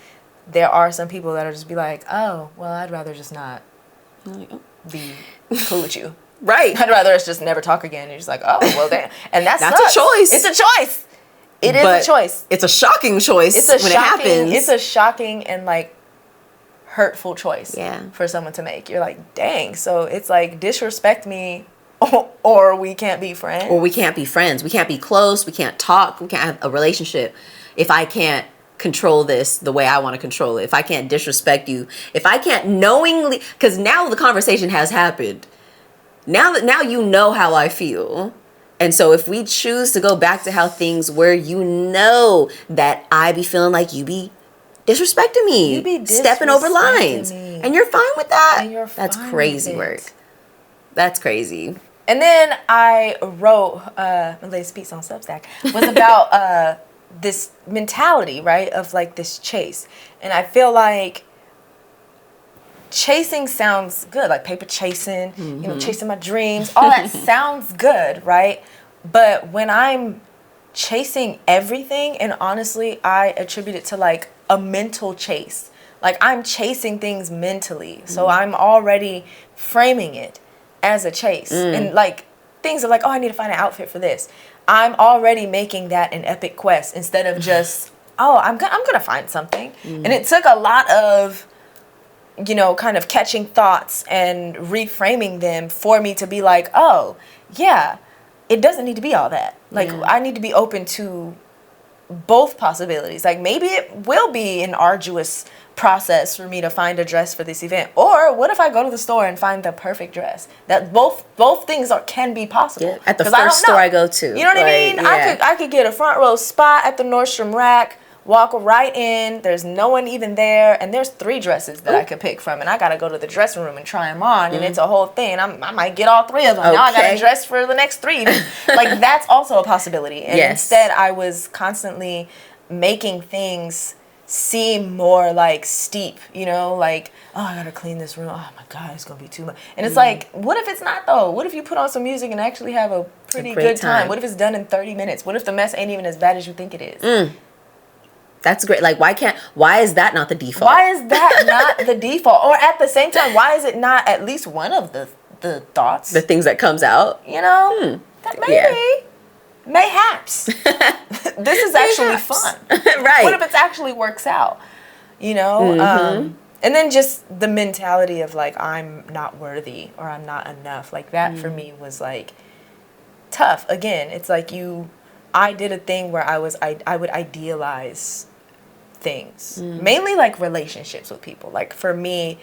there are some people that'll just be like, oh, well, I'd rather just not be cool with you. Right. I'd rather us just never talk again. And you're just like, oh, well, damn. And that's a choice. It's a choice. It is a choice. It's a shocking choice when it happens. It's a shocking and, like, hurtful choice for someone to make. You're like, dang. So it's like, disrespect me, or we can't be friends. Or we can't be friends. We can't be close. We can't talk. We can't have a relationship if I can't control this the way I want to control it. If I can't disrespect you. If I can't knowingly... Because now the conversation has happened. Now you know how I feel. And so if we choose to go back to how things were, you know that I be feeling like you be disrespecting me. You be stepping over lines. And you're fine with that? That's crazy work. That's crazy. And then I wrote, my latest piece on Substack was about this mentality, right, of like this chase. And I feel like chasing sounds good, like paper chasing, you know, chasing my dreams, all that sounds good, right? But when I'm chasing everything, and honestly, I attribute it to like a mental chase. Like, I'm chasing things mentally. So I'm already framing it as a chase. And like, things are like, oh, I need to find an outfit for this. I'm already making that an epic quest instead of just, oh, I'm gonna find something. And it took a lot of kind of catching thoughts and reframing them for me to be like, oh, yeah, it doesn't need to be all that. Like, I need to be open to both possibilities. Like, maybe it will be an arduous process for me to find a dress for this event. Or what if I go to the store and find the perfect dress? That both things can be possible. Yeah, at the first store I go to. You know what I mean? Yeah. I could get a front row spot at the Nordstrom Rack, walk right in, there's no one even there, and there's 3 dresses that I could pick from, and I gotta go to the dressing room and try them on, and it's a whole thing. I might get all 3 of them. Now I gotta dress for the next 3. Like, that's also a possibility. And instead, I was constantly making things seem more like steep, like, oh, I gotta clean this room. Oh my God, it's gonna be too much. And it's like, what if it's not though? What if you put on some music and actually have a pretty good time? What if it's done in 30 minutes? What if the mess ain't even as bad as you think it is? That's great. Like, why is that not the default? Why is that not the default? Or at the same time, why is it not at least one of the thoughts? The things that comes out? That maybe, mayhaps, this is actually fun. Right. What if it actually works out? And then just the mentality of like, I'm not worthy or I'm not enough. Like that for me was like tough. Again, it's like I did a thing where I would idealize things, mainly like relationships with people. Like for me,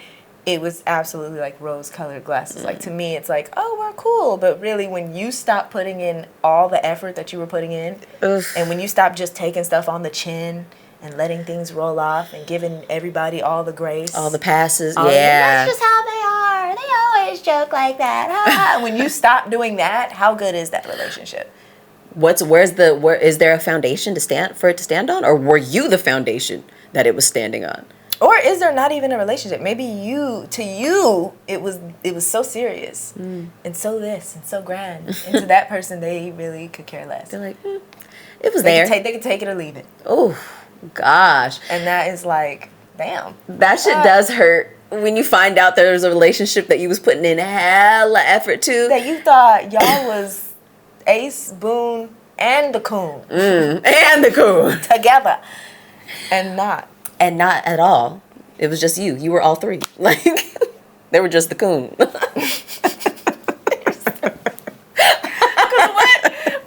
it was absolutely like rose-colored glasses. Like to me, it's like, oh, we're cool. But really, when you stop putting in all the effort that you were putting in, and when you stop just taking stuff on the chin and letting things roll off and giving everybody all the grace, all the passes, that's just how they are. They always joke like that. When you stop doing that, how good is that relationship? Where is there a foundation to stand on, or were you the foundation that it was standing on? Or is there not even a relationship? Maybe to you it was so serious and so this and so grand, and to that person they really could care less. They're like, it was there. They could take it or leave it. Oh gosh, and that is like, damn. That shit does hurt. When you find out there's a relationship that you was putting in hella effort to, that you thought y'all was Ace, Boone, and the Coon. And the Coon. Together. And not at all. It was just you. You were all 3. Like, they were just the Coon.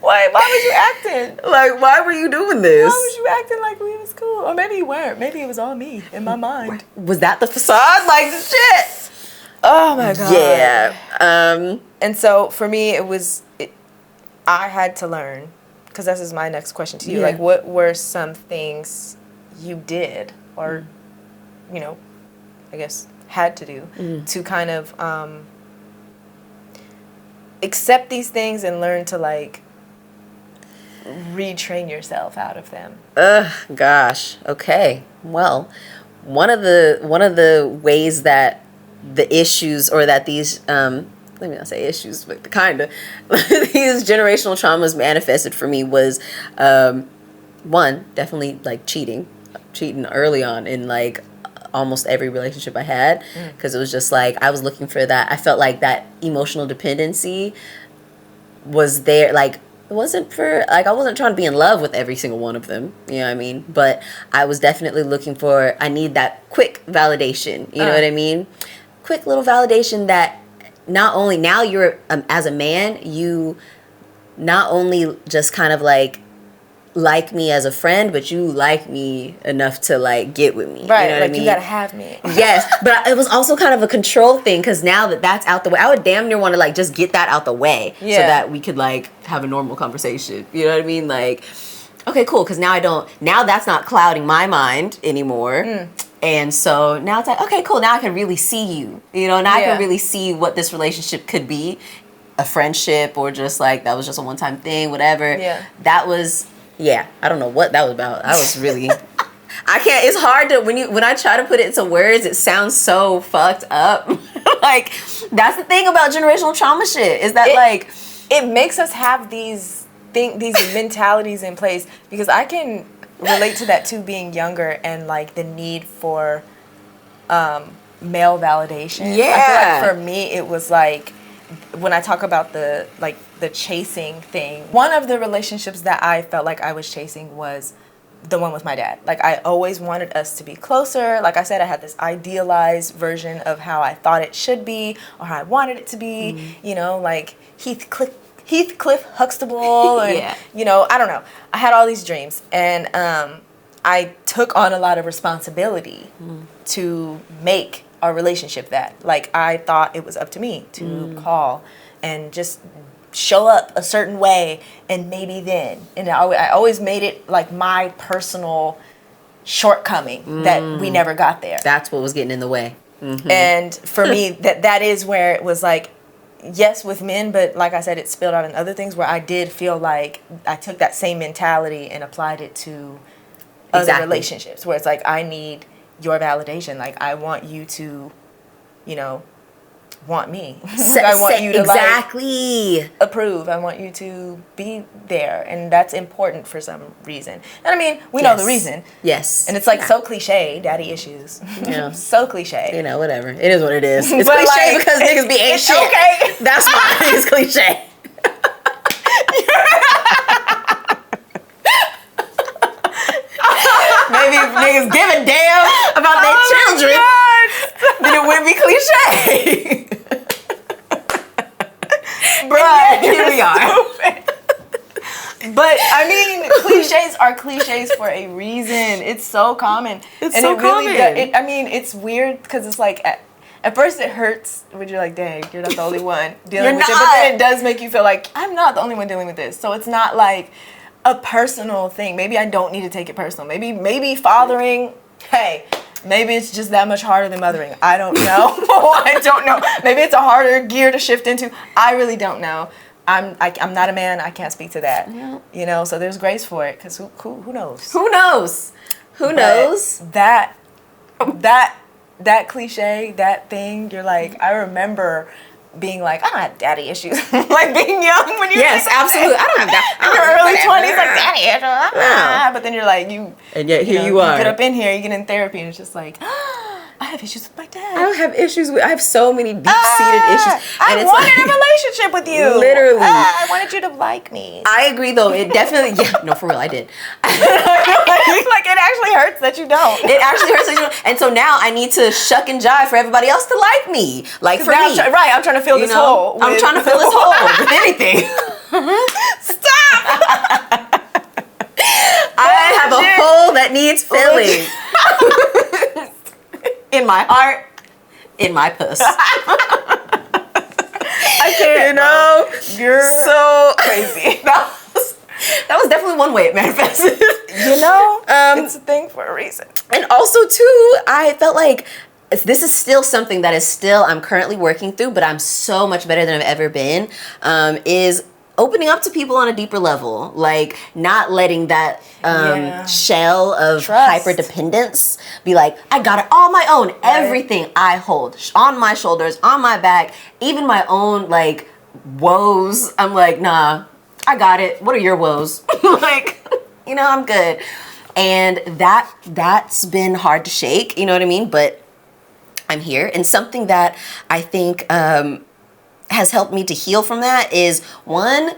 Why was you acting? Like, why were you doing this? Why was you acting like we was cool? Or maybe you weren't. Maybe it was all me in my mind. Was that the facade? Like, shit. Oh, my God. Yeah. And so, for me, I had to learn, because this is my next question to you. Like, what were some things you did or, I guess had to do to kind of accept these things and learn to, like, retrain yourself out of them? Gosh. Okay. Well, one of the ways that the issues, or that these let me not say issues, but the kind of these generational traumas manifested for me was one, definitely like cheating early on in like almost every relationship I had, because it was just like I was looking for that. I felt like that emotional dependency was there. Like, it wasn't for, like, I wasn't trying to be in love with every single one of them, you know what I mean? But I was definitely looking for, I need that quick validation, you know what I mean? Quick little validation that not only now you're, as a man, you not only just kind of like me as a friend, but you like me enough to like get with me. Right, you know what I mean? You gotta have me. Yes, but it was also kind of a control thing, because now that that's out the way, I would damn near want to like just get that out the way so that we could like have a normal conversation. You know what I mean? Like, okay, cool, because now that's not clouding my mind anymore. And so now it's like, okay, cool, now I can really see you. You know, now I can really see what this relationship could be. A friendship, or just like, that was just a one-time thing, whatever. Yeah. That was, I don't know what that was about. I was really, I can't, it's hard to, when I try to put it into words, it sounds so fucked up. Like, that's the thing about generational trauma shit, is that like, it makes us have these mentalities in place, because I can relate to that too, being younger, and like the need for male validation. Yeah. I feel like for me it was like, when I talk about the chasing thing, one of the relationships that I felt like I was chasing was the one with my dad. Like, I always wanted us to be closer. Like I said, I had this idealized version of how I thought it should be or how I wanted it to be, you know, like Heathcliff Huxtable, and, you know, I don't know. I had all these dreams, and I took on a lot of responsibility to make our relationship that. Like, I thought it was up to me to call and just show up a certain way, and maybe then. And I always made it like my personal shortcoming that we never got there. That's what was getting in the way. And for me, that is where it was like, yes, with men, but like I said, it spilled out in other things where I did feel like I took that same mentality and applied it to other relationships, where it's like, I need your validation. Like, I want you to, you know, want me. I want you to like approve. I want you to be there, and that's important for some reason. And I mean, we know the reason. Yes. And it's like so cliche, daddy issues. Yeah. So cliche. You know, whatever. It is what it is. It's But cliche like, because niggas be ain't shit. Okay. That's why it's cliche. Maybe if niggas give a damn about their children, then it wouldn't be cliche. But here we are. But I mean, cliches are cliches for a reason. It's so common. It's so common. I mean, it's weird because it's like at first it hurts when you're like, dang, you're not the only one dealing with it. But then it does make you feel like I'm not the only one dealing with this. So it's not like a personal thing. Maybe I don't need to take it personal. Maybe fathering, hey, maybe it's just that much harder than mothering. I don't know. I don't know. Maybe it's a harder gear to shift into. I really don't know. I'm not a man. I can't speak to that. Yeah. You know, so there's grace for it, because who knows? Who knows? Who knows? That cliche, that thing, you're like, I remember being like, I don't have daddy issues. Like being young when you're absolutely. I don't have that. In your early 20s, like daddy issues. But then you're like, and yet here you are. You get up in here, you get in therapy, and it's just like, I have issues with my dad. I don't have issues with. I have so many deep-seated issues. And I wanted a relationship with you. Literally, I wanted you to like me. I agree, though. It definitely. Yeah, no, for real, I did. Like it actually hurts that you don't. It actually hurts that you don't. And so now I need to shuck and jive for everybody else to like me. Like for me, I'm trying to fill this hole. I'm trying to fill this hole with anything. Stop. I have a hole that needs filling. In my heart, in my puss. I can't. You know, you're so crazy. That was definitely one way it manifested. You know, it's a thing for a reason. And also, too, I felt like this is still something that is I'm currently working through, but I'm so much better than I've ever been, is opening up to people on a deeper level, like not letting that shell of hyper dependence be like, I got it all my own. Right. Everything I hold on my shoulders, on my back, even my own like woes. I'm like, nah, I got it. What are your woes? Like, you know, I'm good. And that's been hard to shake. You know what I mean? But I'm here, and something that I think has helped me to heal from that is one,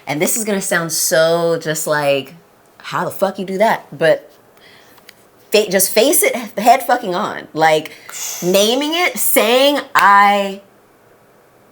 and this is gonna sound so just like, how the fuck you do that? But just face it head fucking on. Like naming it, saying I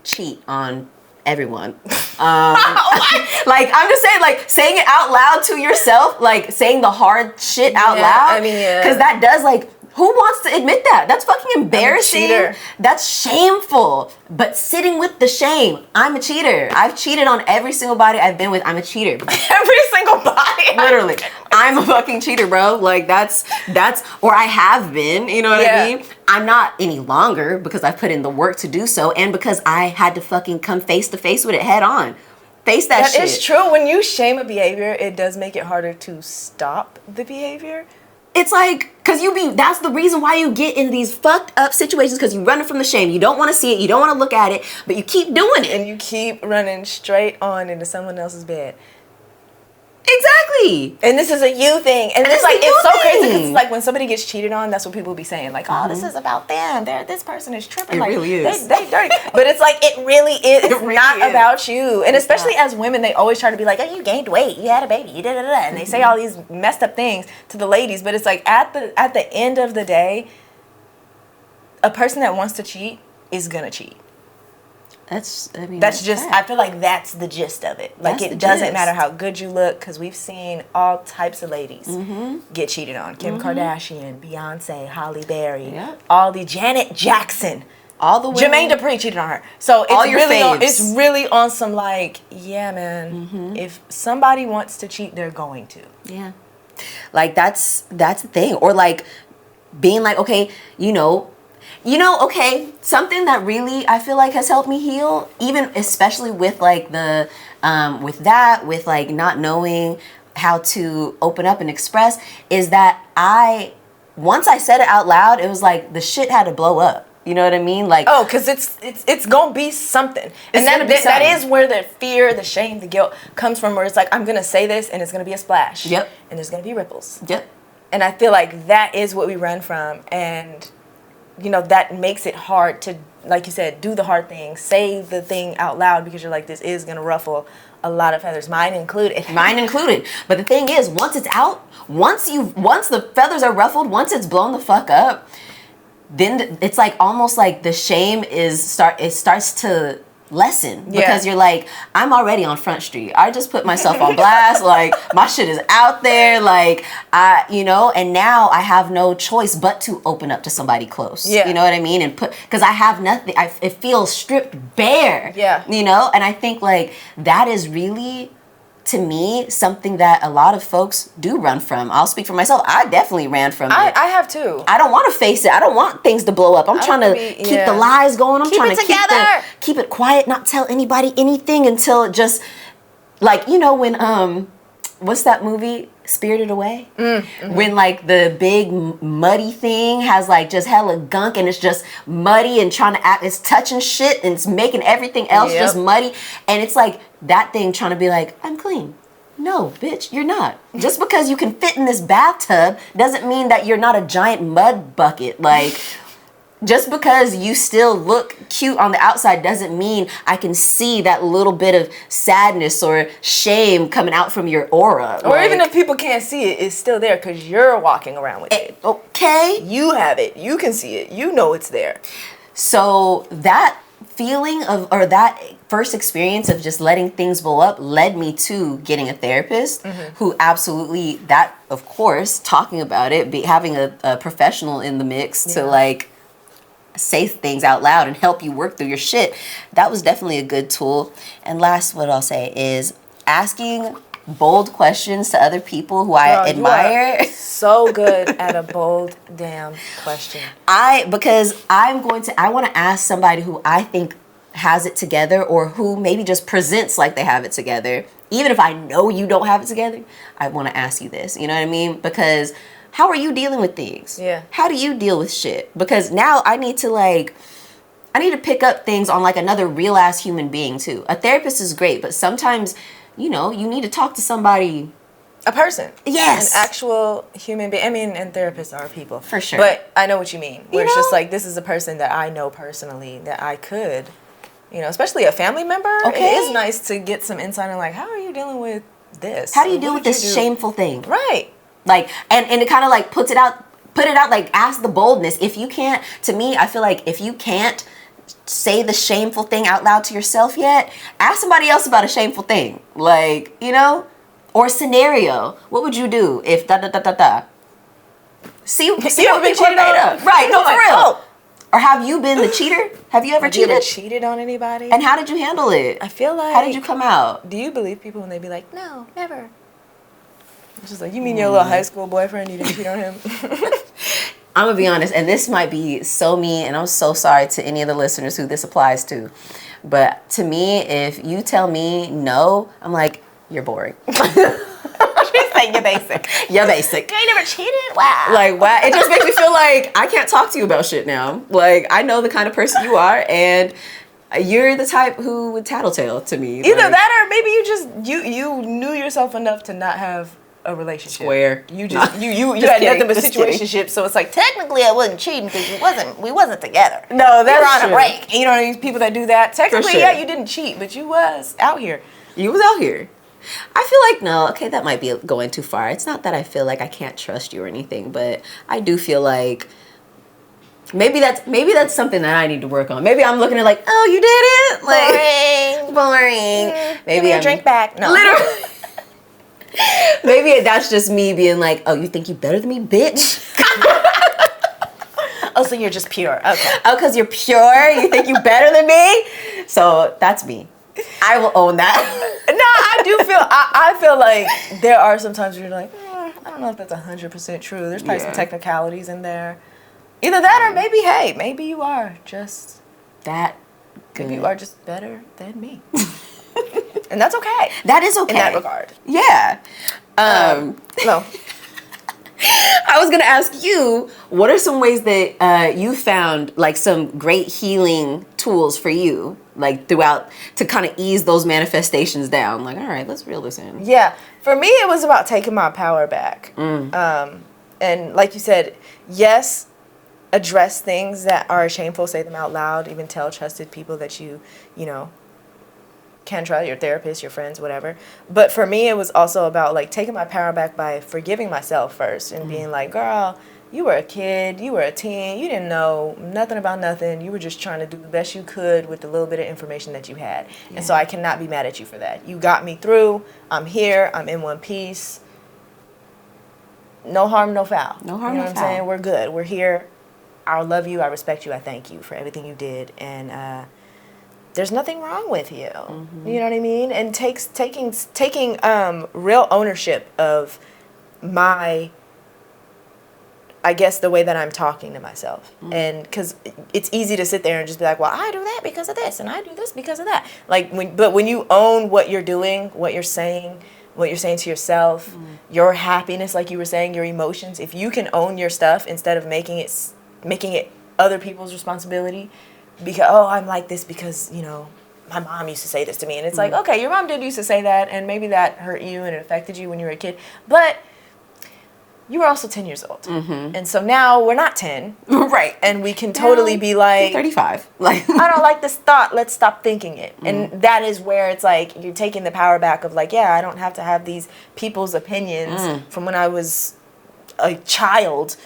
cheat on everyone. Like I'm just saying, like saying it out loud to yourself, like saying the hard shit out loud. I mean, because that does like. Who wants to admit that? That's fucking embarrassing. That's shameful. But sitting with the shame, I'm a cheater. I've cheated on every single body I've been with. I'm a cheater. Every single body. Literally. I'm a fucking cheater, bro. Like that's, or I have been, you know what I mean? I'm not any longer because I put in the work to do so, and because I had to fucking come face to face with it head on. Face that shit. That is true. When you shame a behavior, it does make it harder to stop the behavior. It's like, that's the reason why you get in these fucked up situations, because you're running from the shame. You don't want to see it. You don't want to look at it, but you keep doing it. And you keep running straight on into someone else's bed. Exactly. And this is a you thing. And it's it's like, a you it's so crazy because thing. it's like when somebody gets cheated on, that's what people be saying. Like, oh, this is about them. This person is tripping. It like, really is. They dirty. But it's like, it really is. It's really not is. about you. And especially as women, they always try to be like, oh, you gained weight. You had a baby. You da-da-da. And they say all these messed up things to the ladies. But it's like, at the end of the day, a person that wants to cheat is going to cheat. That's Just, I feel like that's the gist of it. Like, That's it the doesn't gist. matter how good you look, because we've seen all types of ladies get cheated on. Kim Kardashian, Beyonce, Halle Berry, Yep. all the Janet Jackson, all the women. Jermaine Dupri cheated on her. So it's All your really on, faves. it's really on some like, yeah, man, if somebody wants to cheat, they're going to. Yeah. Like that's the thing. Or like being like, okay, okay, something that really I feel like has helped me heal, even especially with like the with like not knowing how to open up and express, is that once I said it out loud, it was like the shit had to blow up. You know what I mean? Like, oh, because it's gonna be something, and gonna be that something. is where the fear, the shame, the guilt comes from. Where it's like, I'm gonna say this, and it's gonna be a splash. Yep. And there's gonna be ripples. Yep. And I feel like that is what we run from, and that makes it hard to, like you said, do the hard thing, say the thing out loud, because you're like, this is gonna ruffle a lot of feathers, mine included. But the thing is, once it's out, once the feathers are ruffled, once it's blown the fuck up, then it's like almost like the shame starts to lessen, because you're like, I'm already on Front Street. I just put myself on blast. Like, my shit is out there. Like, and now I have no choice but to open up to somebody close. Yeah. You know what I mean? And because I have nothing, it feels stripped bare. Yeah. And I think like that is really, to me, something that a lot of folks do run from. I'll speak for myself. I definitely ran from it. I have too. I don't want to face it. I don't want things to blow up. I'm trying to keep the lies going. I'm trying to keep it quiet, not tell anybody anything until it just, like, when, what's that movie? Spirited Away? When like the big muddy thing has like just hella gunk and it's just muddy and trying to act, it's touching shit and it's making everything else just muddy. And it's like that thing trying to be like, I'm clean. No, bitch, you're not. Just because you can fit in this bathtub doesn't mean that you're not a giant mud bucket. Like, just because you still look cute on the outside doesn't mean I can see that little bit of sadness or shame coming out from your aura. Or even if people can't see it, it's still there because you're walking around with it. Okay. You have it. You can see it. You know it's there. So that feeling or that first experience of just letting things blow up led me to getting a therapist who absolutely, that of course, talking about it, having a professional in the mix to like say things out loud and help you work through your shit. That was definitely a good tool. And last, what I'll say is asking bold questions to other people who I admire. So good at a bold damn question. Because I want to ask somebody who I think has it together, or who maybe just presents like they have it together. Even if I know you don't have it together, I want to ask you this. You know what I mean? Because how are you dealing with things? Yeah. How do you deal with shit? Because now I need to pick up things on like another real ass human being too. A therapist is great, but sometimes, you need to talk to somebody. A person. Yes. An actual human being. I mean, and therapists are people. For sure. But I know what you mean. Where it's just like, this is a person that I know personally that I could, especially a family member. Okay. It is nice to get some insight on like, how are you dealing with this? How do you deal with this shameful thing? Right. Like, and it kind of like put it out, like, ask the boldness. If you can't, to me, I feel like if you can't say the shameful thing out loud to yourself yet, ask somebody else about a shameful thing. Like, or scenario. What would you do if da da da da da? See You what ever been people cheated made on? up. Right, no, for real. Oh. Or have you been the cheater? Have you ever Have you cheated? ever cheated on anybody? And how did you handle it? I feel like... How did you come out? Do you believe people when they be like, no, never? It's just like, you mean your little high school boyfriend, you didn't cheat on him? I'm going to be honest, and this might be so mean, and I'm so sorry to any of the listeners who this applies to. But to me, if you tell me no, I'm like, you're boring. She's saying you're basic. You're basic. You ain't never cheated? Wow. Like, wow. It just makes me feel like I can't talk to you about shit now. Like, I know the kind of person you are, and You're the type who would tattletale to me. Either that or maybe you just you knew yourself enough to not have a relationship. Square. You just you Just had kidding, nothing but just kidding. situationship, so it's like technically I wasn't cheating because we wasn't together. No, We were that's on a true. break. You know what I mean? People that do that. Technically, sure. yeah, you didn't cheat, but you was out here. You was out here. I feel like, no, okay, that might be going too far. It's not that I feel like I can't trust you or anything, but I do feel like maybe that's something that I need to work on. Maybe I'm looking at like, oh, you did it? Like, boring. Maybe Give me a drink back. No. Literally. Maybe that's just me being like, oh, you think you better than me, bitch? Oh, so you're just pure. Okay. Oh, because you're pure? You think you better than me? So that's me. I will own that. No, I do feel. I feel like there are some times where you're like, I don't know if that's 100% true. There's probably some technicalities in there. Either that or maybe, hey, maybe you are just that good. Maybe you are just better than me. And that's okay. That is okay. In that regard. Yeah. No. I was going to ask you, what are some ways that you found like some great healing tools for you, like throughout, to kind of ease those manifestations down? Like, all right, let's reel this in. Yeah. For me, it was about taking my power back. And like you said, yes, address things that are shameful, say them out loud, even tell trusted people that you know, can trust, your therapist, your friends, whatever. But for me, it was also about like taking my power back by forgiving myself first and being like, girl, you were a kid, you were a teen, you didn't know nothing about nothing. You were just trying to do the best you could with the little bit of information that you had. Yeah. And so I cannot be mad at you for that. You got me through. I'm here. I'm in one piece. No harm, no foul. No harm, you know no what foul. I'm saying? We're good. We're here. I love you. I respect you. I thank you for everything you did. And there's nothing wrong with you. You know what I mean? And taking real ownership of my, I guess, the way that I'm talking to myself. And because it's easy to sit there and just be like, well, I do that because of this, and I do this because of that. Like, when you own what you're doing, what you're saying to yourself, your happiness, like you were saying, your emotions, if you can own your stuff instead of making it other people's responsibility, because, oh, I'm like this because, you know, my mom used to say this to me. And it's like, okay, your mom did used to say that, and maybe that hurt you and it affected you when you were a kid. But you were also 10 years old. And so now we're not 10. Right. And we can totally be like, 35. Like, I don't like this thought. Let's stop thinking it. And that is where it's like you're taking the power back of like, yeah, I don't have to have these people's opinions from when I was a child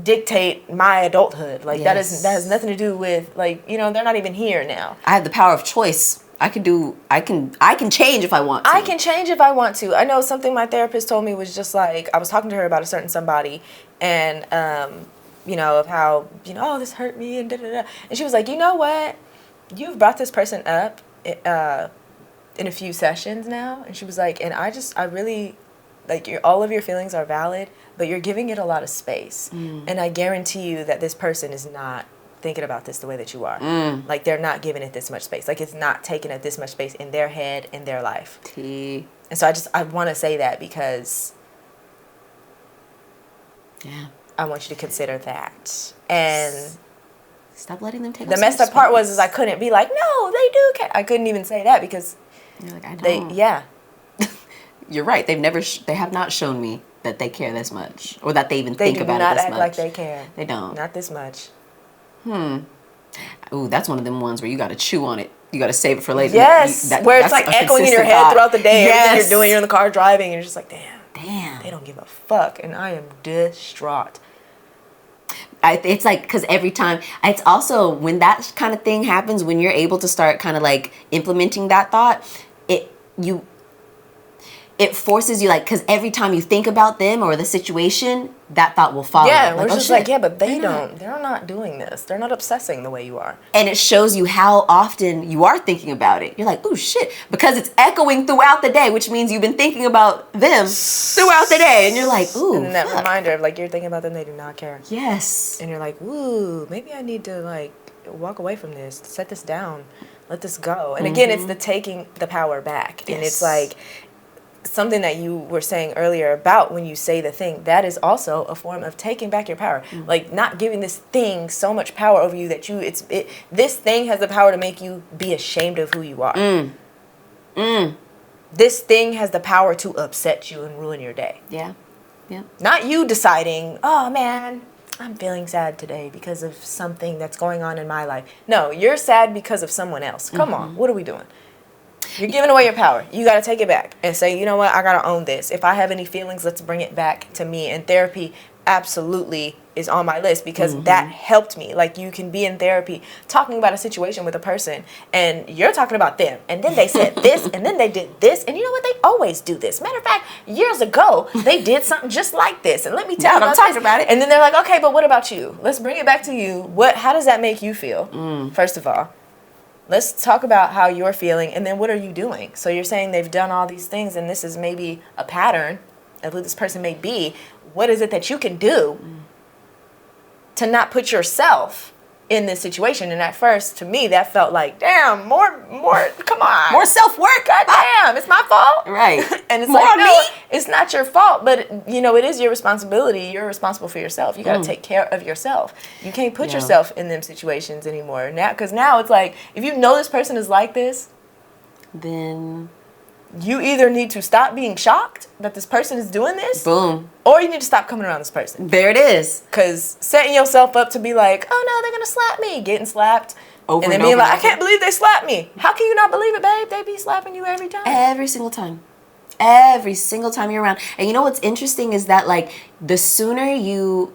dictate my adulthood. Like that has nothing to do with, like, you know, they're not even here now. I have the power of choice. I can change if I want to. I can change if I want to. I know something my therapist told me was just like, I was talking to her about a certain somebody, and you know, of how, you know, oh, this hurt me and da da da. And she was like, you know what? You've brought this person up in a few sessions now. And she was like, and I really, like, all of your feelings are valid, but you're giving it a lot of space. And I guarantee you that this person is not thinking about this the way that you are. Like, they're not giving it this much space. Like, it's not taking up this much space in their head, in their life. And so I want to say that because I want you to consider that. And stop letting them take the messed up part was I couldn't be like, no, they do care. I couldn't even say that because you're like, I don't. You're right. They have not shown me that they care this much, or that they even think about it this much. They do not act like they care. They don't. Not this much. Ooh, that's one of them ones where you got to chew on it. You got to save it for later. Yes, where it's like echoing in your head throughout the day. Yes. Everything you're doing, you're in the car driving, and you're just like, damn. They don't give a fuck, and I am distraught. It's like, because every time, it's also when that kind of thing happens, when you're able to start kind of like implementing that thought, it forces you, like, because every time you think about them or the situation, that thought will follow. Yeah, like, we're just like, yeah, but they're not doing this. They're not obsessing the way you are. And it shows you how often you are thinking about it. You're like, oh shit, because it's echoing throughout the day, which means you've been thinking about them throughout the day. And you're like, ooh, and then that reminder of like, you're thinking about them, they do not care. Yes. And you're like, ooh, maybe I need to like walk away from this, set this down, let this go. And again, it's the taking the power back. And it's like, something that you were saying earlier about when you say the thing, that is also a form of taking back your power. Like not giving this thing so much power over you that this thing has the power to make you be ashamed of who you are. This thing has the power to upset you and ruin your day. Yeah. Yeah. Not you deciding, oh man, I'm feeling sad today because of something that's going on in my life. No, you're sad because of someone else. Come on, what are we doing? You're giving away your power. You got to take it back and say, you know what, I got to own this. If I have any feelings, let's bring it back to me. And therapy absolutely is on my list because that helped me. Like you can be in therapy talking about a situation with a person and you're talking about them. And then they said this and then they did this. And you know what? They always do this. Matter of fact, years ago, they did something just like this. And let me tell you I'm talking about it. And then they're like, okay, but what about you? Let's bring it back to you. How does that make you feel? First of all. Let's talk about how you're feeling, and then what are you doing? So you're saying they've done all these things, and this is maybe a pattern of who this person may be. What is it that you can do to not put yourself in this situation? And at first, to me, that felt like, damn, more, come on. More self-work. God damn, it's my fault. Right. And it's More like, on no, me? it's not your fault, but, it is your responsibility. You're responsible for yourself. You got to take care of yourself. You can't put yourself in them situations anymore. Because now it's like, if you know this person is like this, Then you either need to stop being shocked that this person is doing this, boom. or you need to stop coming around this person. There it is. Because setting yourself up to be like, oh no, they're going to slap me, getting slapped, Over and then and being over like, and I can't believe they slapped me. How can you not believe it, babe? They be slapping you every time. Every single time. Every single time you're around. And you know what's interesting is that, like, the sooner you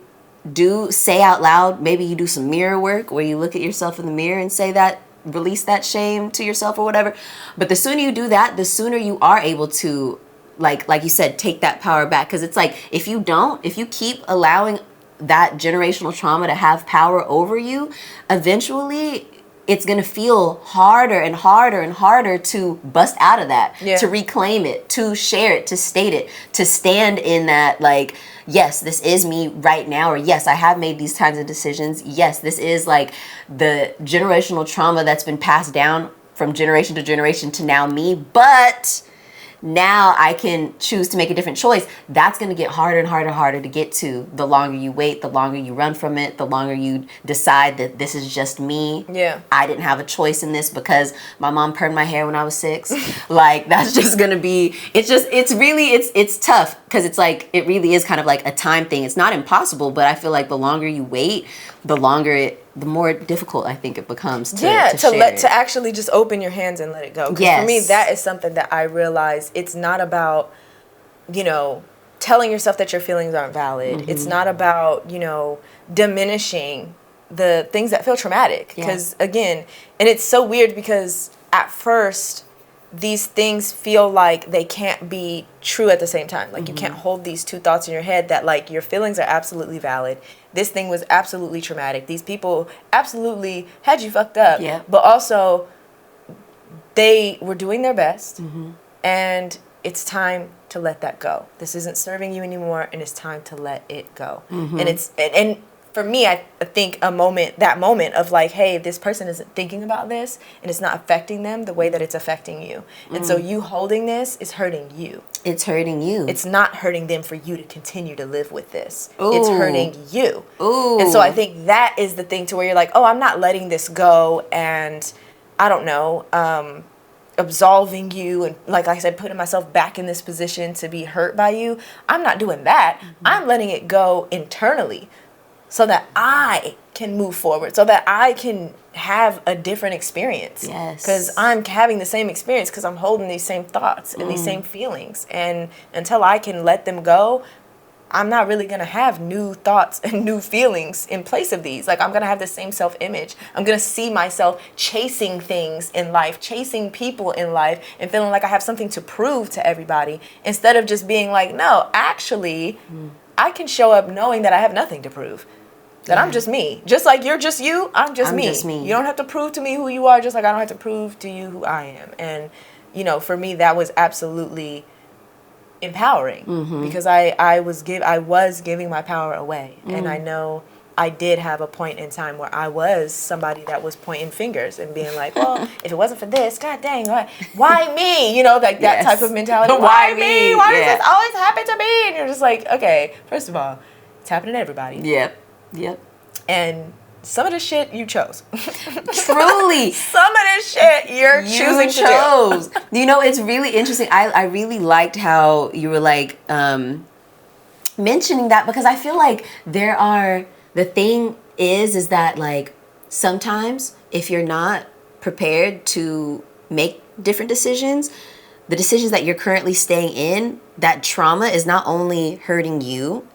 do say out loud, maybe you do some mirror work where you look at yourself in the mirror and say that, release that shame to yourself or whatever. But the sooner you do that, the sooner you are able to, like you said, take that power back. Because it's like, if you keep allowing that generational trauma to have power over you, eventually it's going to feel harder and harder and harder to bust out of that, to reclaim it, to share it, to state it, to stand in that, like, yes, this is me right now, or yes, I have made these kinds of decisions. Yes, this is like the generational trauma that's been passed down from generation to generation to now me, but now I can choose to make a different choice. That's going to get harder and harder and harder to get to. The longer you wait, the longer you run from it, the longer you decide that this is just me. Yeah. I didn't have a choice in this because my mom permed my hair when I was 6. Like, that's just going to be, it's tough because it's like, it really is kind of like a time thing. It's not impossible, but I feel like the longer you wait, the more difficult I think it becomes to actually just open your hands and let it go. 'Cause for me, that is something that I realize it's not about, telling yourself that your feelings aren't valid. It's not about, diminishing the things that feel traumatic. Because again, and it's so weird because at first these things feel like they can't be true at the same time. Like you can't hold these two thoughts in your head that like your feelings are absolutely valid. This thing was absolutely traumatic. These people absolutely had you fucked up. Yeah. But also they were doing their best and it's time to let that go. This isn't serving you anymore and it's time to let it go. And for me, I think that moment of like, hey, this person isn't thinking about this and it's not affecting them the way that it's affecting you. And so you holding this is hurting you. It's hurting you. It's not hurting them for you to continue to live with this. Ooh. It's hurting you. Ooh. And so I think that is the thing to where you're like, oh, I'm not letting this go and I don't know, absolving you and like I said, putting myself back in this position to be hurt by you. I'm not doing that. I'm letting it go internally so that I can move forward, so that I can have a different experience. Yes. Because I'm having the same experience because I'm holding these same thoughts and these same feelings. And until I can let them go, I'm not really going to have new thoughts and new feelings in place of these. Like, I'm going to have the same self-image. I'm going to see myself chasing things in life, chasing people in life, and feeling like I have something to prove to everybody instead of just being like, no, actually, I can show up knowing that I have nothing to prove. That I'm just me. Just like you're just you, I'm just me. You don't have to prove to me who you are, just like I don't have to prove to you who I am. And, for me, that was absolutely empowering because I was giving my power away. And I know I did have a point in time where I was somebody that was pointing fingers and being like, well, if it wasn't for this, god dang, why me? You know, like that type of mentality. Why me? Why does this always happen to me? And you're just like, okay, first of all, it's happening to everybody. Yep. And some of the shit you chose. Truly. Some of this shit you're choosing to do. You know, it's really interesting. I really liked how you were like mentioning that, because I feel like the thing is that like sometimes if you're not prepared to make different decisions, the decisions that you're currently staying in, that trauma is not only hurting you,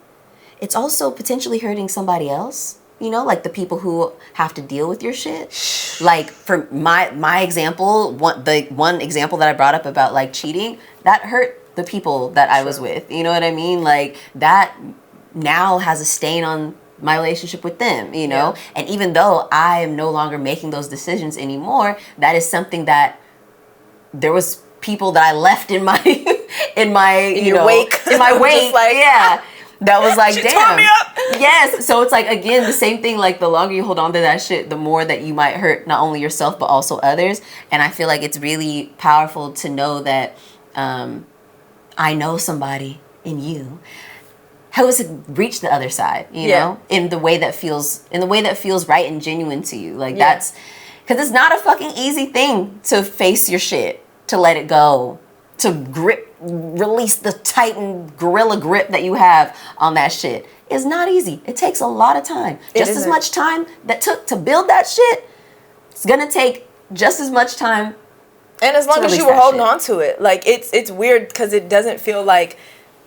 it's also potentially hurting somebody else. You know, like the people who have to deal with your shit. Like for my example, the one example that I brought up about like cheating, that hurt the people that I was with. You know what I mean? Like that now has a stain on my relationship with them, you know? And even though I am no longer making those decisions anymore, that is something that there was people that I left in my in my wake. Like, yeah. That was like, damn. Tore me up. Yes. So it's like, again, the same thing. Like, the longer you hold on to that shit, the more that you might hurt not only yourself, but also others. And I feel like it's really powerful to know that I know somebody in you who has reached the other side, you know, in the way that feels right and genuine to you. Like, that's, because it's not a fucking easy thing to face your shit, to let it go, to release the tightened gorilla grip that you have on that shit. It's not easy. It takes a lot of time. Just as much time that took to build that shit, it's gonna take just as much time. And as long as you were holding on to it, like it's weird because it doesn't feel like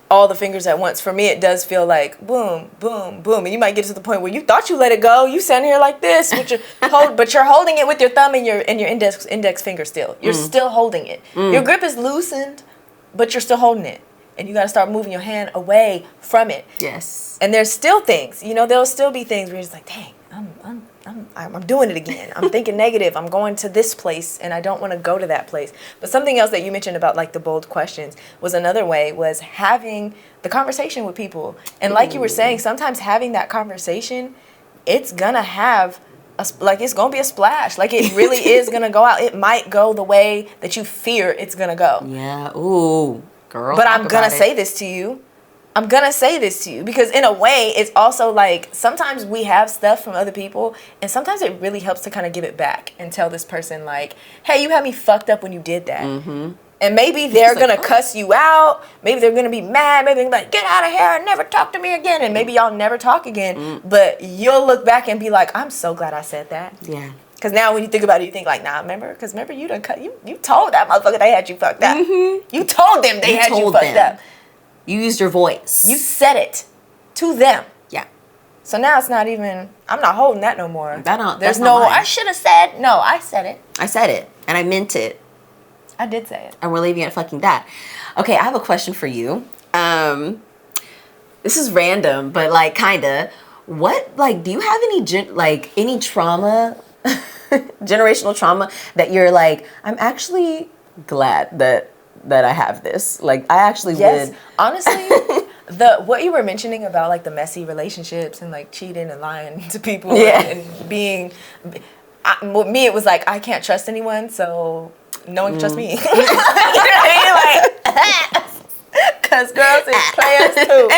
all the fingers at once. For me, it does feel like boom, boom, boom, and you might get to the point where you thought you let it go. You stand here like this, but you're holding it with your thumb and your index finger still. You're still holding it. Your grip is loosened, but you're still holding it, and you got to start moving your hand away from it. Yes. And there's still things, you know, there'll still be things where you're just like, dang, I'm doing it again. I'm thinking negative. I'm going to this place, and I don't want to go to that place. But something else that you mentioned about like the bold questions was another way, was having the conversation with people. And like you were saying, sometimes having that conversation, it's gonna have it's gonna be a splash. Like it really is gonna go out. It might go the way that you fear it's gonna go. Yeah. Ooh, girl. But I'm gonna say this to you. I'm gonna say this to you because in a way it's also like sometimes we have stuff from other people and sometimes it really helps to kind of give it back and tell this person like, hey, you had me fucked up when you did that. And maybe they're gonna cuss you out, maybe they're gonna be mad, maybe they're gonna be like, get out of here and never talk to me again, and maybe y'all never talk again, but you'll look back and be like, I'm so glad I said that. Yeah. Because now when you think about it, you think like, nah, remember you done you told that motherfucker they had you fucked up. You told them they had you fucked up. You used your voice. You said it to them. Yeah. So now it's not even, I'm not holding that no more. There's no, I should have said, no, I said it. I said it. And I meant it. I did say it. And we're leaving it fucking that. Okay, I have a question for you. This is random, but like kinda. What, like, do you have any trauma, generational trauma that you're like, I'm actually glad that I have this. Like, I actually would. Honestly, what you were mentioning about like the messy relationships and like cheating and lying to people and being, with me it was like I can't trust anyone, so no one can trust me. You know what I mean? Like, because girls is players too.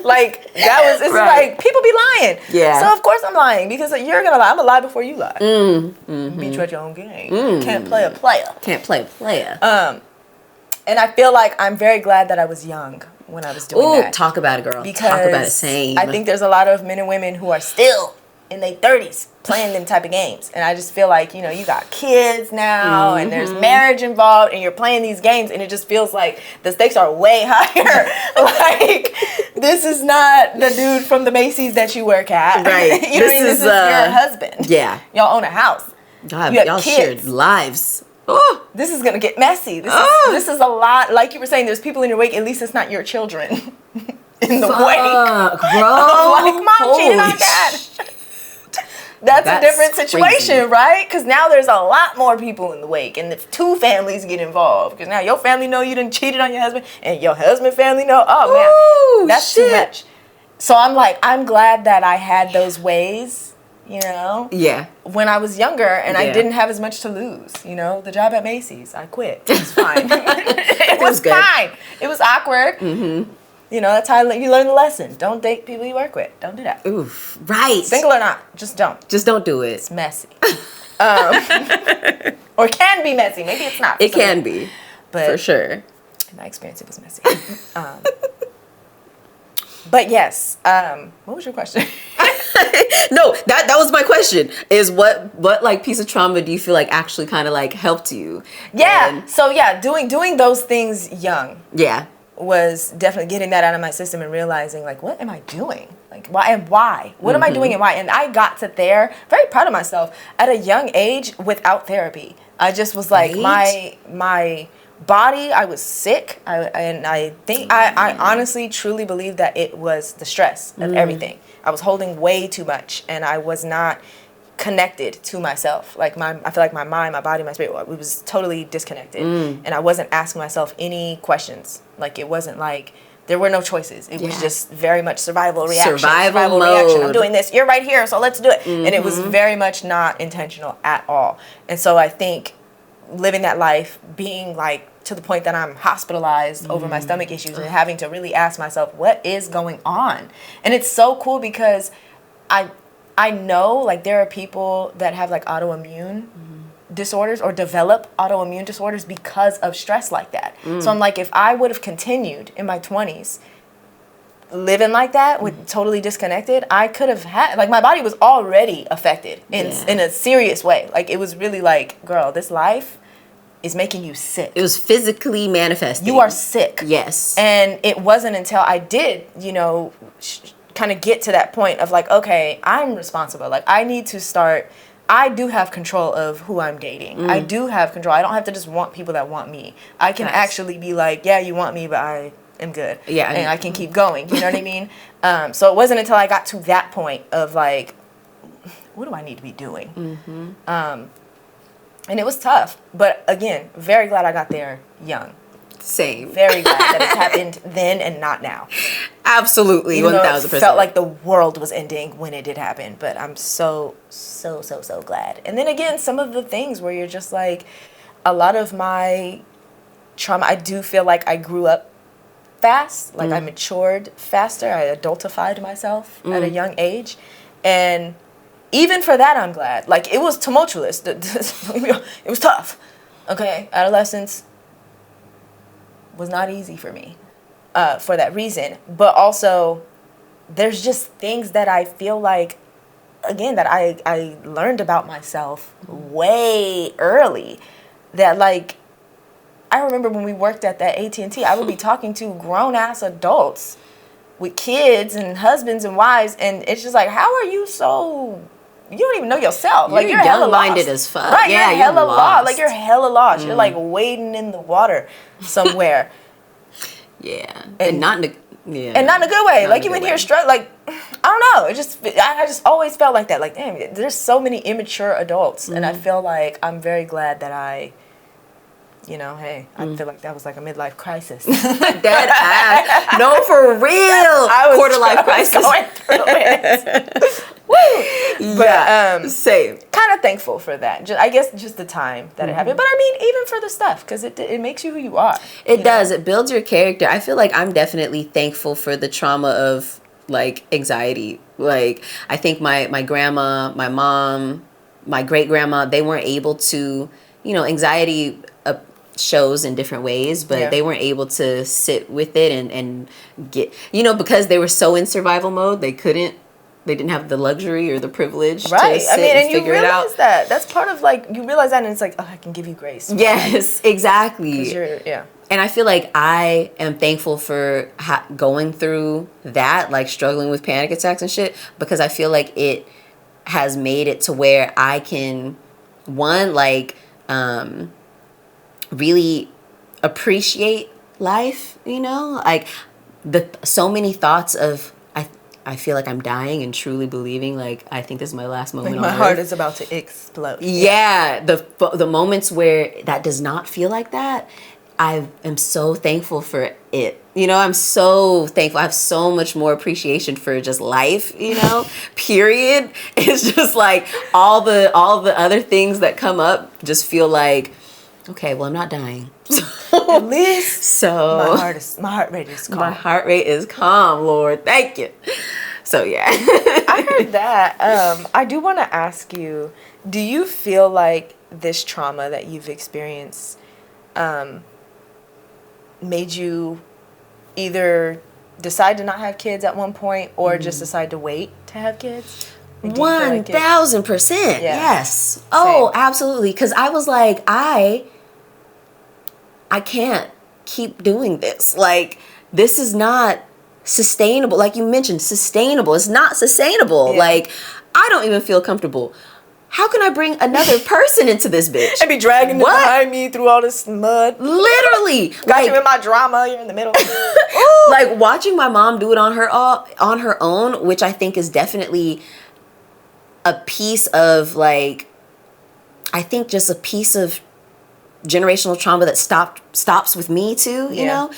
Like that was, it's like people be lying. Yeah. So of course I'm lying because you're gonna lie. I'm gonna lie before you lie. Beat you at your own game. Can't play a player. Can't play a player. And I feel like I'm very glad that I was young when I was doing that. Talk about it, girl. Because talk about it. Same. I think there's a lot of men and women who are still in their 30s playing them type of games. And I just feel like, you know, you got kids now and there's marriage involved and you're playing these games and it just feels like the stakes are way higher. Like, this is not the dude from the Macy's that you work at. Right. You know, this is your husband. Yeah. Y'all own a house. God, y'all shared lives. Oh, this is gonna get messy. This is a lot. Like you were saying, there's people in your wake. At least it's not your children in the wake. Bro. Like, mom cheated on dad. That's a different situation, right? Because now there's a lot more people in the wake, and if two families get involved, because now your family know you done cheated on your husband, and your husband family know. Oh man, that's too much. So I'm glad that I had those ways, Yeah. when I was younger and I Yeah. didn't have as much to lose. The job at Macy's, I quit. It was fine. It was was good. fine. It was awkward. Mm-hmm. That's how you learn the lesson. Don't date people you work with. Don't do that. Oof. Right. Single or not, just don't. Just don't do it. It's messy. Or can be messy. Maybe it's not. It can be. But for sure. In my experience, it was messy. But yes, what was your question? No, that was my question. Is what like piece of trauma do you feel like actually kind of like helped you? Yeah. So yeah, doing those things young. Yeah. Was definitely getting that out of my system and realizing like, what am I doing? Like why and why? What am I doing and why? And I got to there, very proud of myself, at a young age without therapy. I just was like, Right. my body, I was sick. I think I honestly truly believe that it was the stress of everything. I was holding way too much and I was not connected to myself. Like I feel like my mind, my body, my spirit, it was totally disconnected. And I wasn't asking myself any questions. Like it wasn't like there were no choices. It was just very much survival reaction. Survival reaction. mode. I'm doing this. You're right here, so let's do it. And it was very much not intentional at all. And so I think living that life, being like to the point that I'm hospitalized over my stomach issues and having to really ask myself, what is going on? And it's so cool because I know like there are people that have like autoimmune disorders or develop autoimmune disorders because of stress like that. So I'm like, if I would have continued in my 20s living like that with totally disconnected, I could have had like my body was already affected in a serious way. Like it was really like, girl, this life is making you sick. It was physically manifesting. You are sick. Yes. And it wasn't until I did, kind of get to that point of like, okay, I'm responsible. Like I need to start, I do have control of who I'm dating. I do have control. I don't have to just want people that want me. I can actually be like, yeah, you want me, but I am good. Yeah. And I can keep going. You know what I mean? So it wasn't until I got to that point of like, what do I need to be doing? And it was tough. But again, very glad I got there young. Same. Very glad that it happened then and not now. Absolutely, 1000%. It felt like the world was ending when it did happen, but I'm so glad. And then again, some of the things where you're just like, a lot of my trauma, I do feel like I grew up fast, like I matured faster, I adultified myself at a young age, and even for that, I'm glad. Like, it was tumultuous. It was tough. Okay, adolescence was not easy for me for that reason. But also, there's just things that I feel like, again, that I learned about myself way early. That, like, I remember when we worked at that AT&T, I would be talking to grown-ass adults with kids and husbands and wives, and it's just like, how are you so... You don't even know yourself. Like you're hella young-minded lost. as fuck. Right, yeah, you're hella lost. Like you're hella lost. You're like wading in the water somewhere. Yeah, and not in a and not in a good way. Like you in here like I don't know. It just I just always felt like that. Like damn, there's so many immature adults, and I feel like I'm very glad that I. Hey, I feel like that was like a midlife crisis. Dead ass. No, for real. I was quarter-life crisis. Going through it. Woo! But, same. Kind of thankful for that. I guess just the time that it happened. But I mean, even for the stuff, because it makes you who you are. It does. It builds your character. I feel like I'm definitely thankful for the trauma of, like, anxiety. Like, I think my grandma, my mom, my great-grandma, they weren't able to, anxiety shows in different ways, but they weren't able to sit with it and get, because they were so in survival mode, they didn't have the luxury or the privilege to sit and figure it out. That's part of, like, you realize that, and it's like, oh, I can give you grace. Yes, exactly. And I feel like I am thankful for going through that, like struggling with panic attacks and shit, because I feel like it has made it to where I can, one, like, really appreciate life, like so many thoughts of I feel like I'm dying and truly believing like I think this is my last moment on my earth. heart is about to explode. Yeah, the moments where that does not feel like that, I am so thankful for it. You know, I'm so thankful. I have so much more appreciation for just life, you know, period. It's just like all the other things that come up just feel like, okay, well, I'm not dying. At least so my heart rate is calm. My heart rate is calm, Lord. Thank you. So yeah. I heard that. I do want to ask you, do you feel like this trauma that you've experienced made you either decide to not have kids at one point or just decide to wait to have kids? 1,000%. Yeah. Yes. Oh, Same. absolutely. Because I was like, I can't keep doing this. Like, this is not sustainable. Like you mentioned, sustainable. It's not sustainable. Yeah. Like, I don't even feel comfortable. How can I bring another person into this bitch? And be dragging them behind me through all this mud. Literally. Got you in my drama. You're in the middle. Like watching my mom do it on her own, which I think is definitely a piece of like, I think just a piece of generational trauma that stops with me too, you know,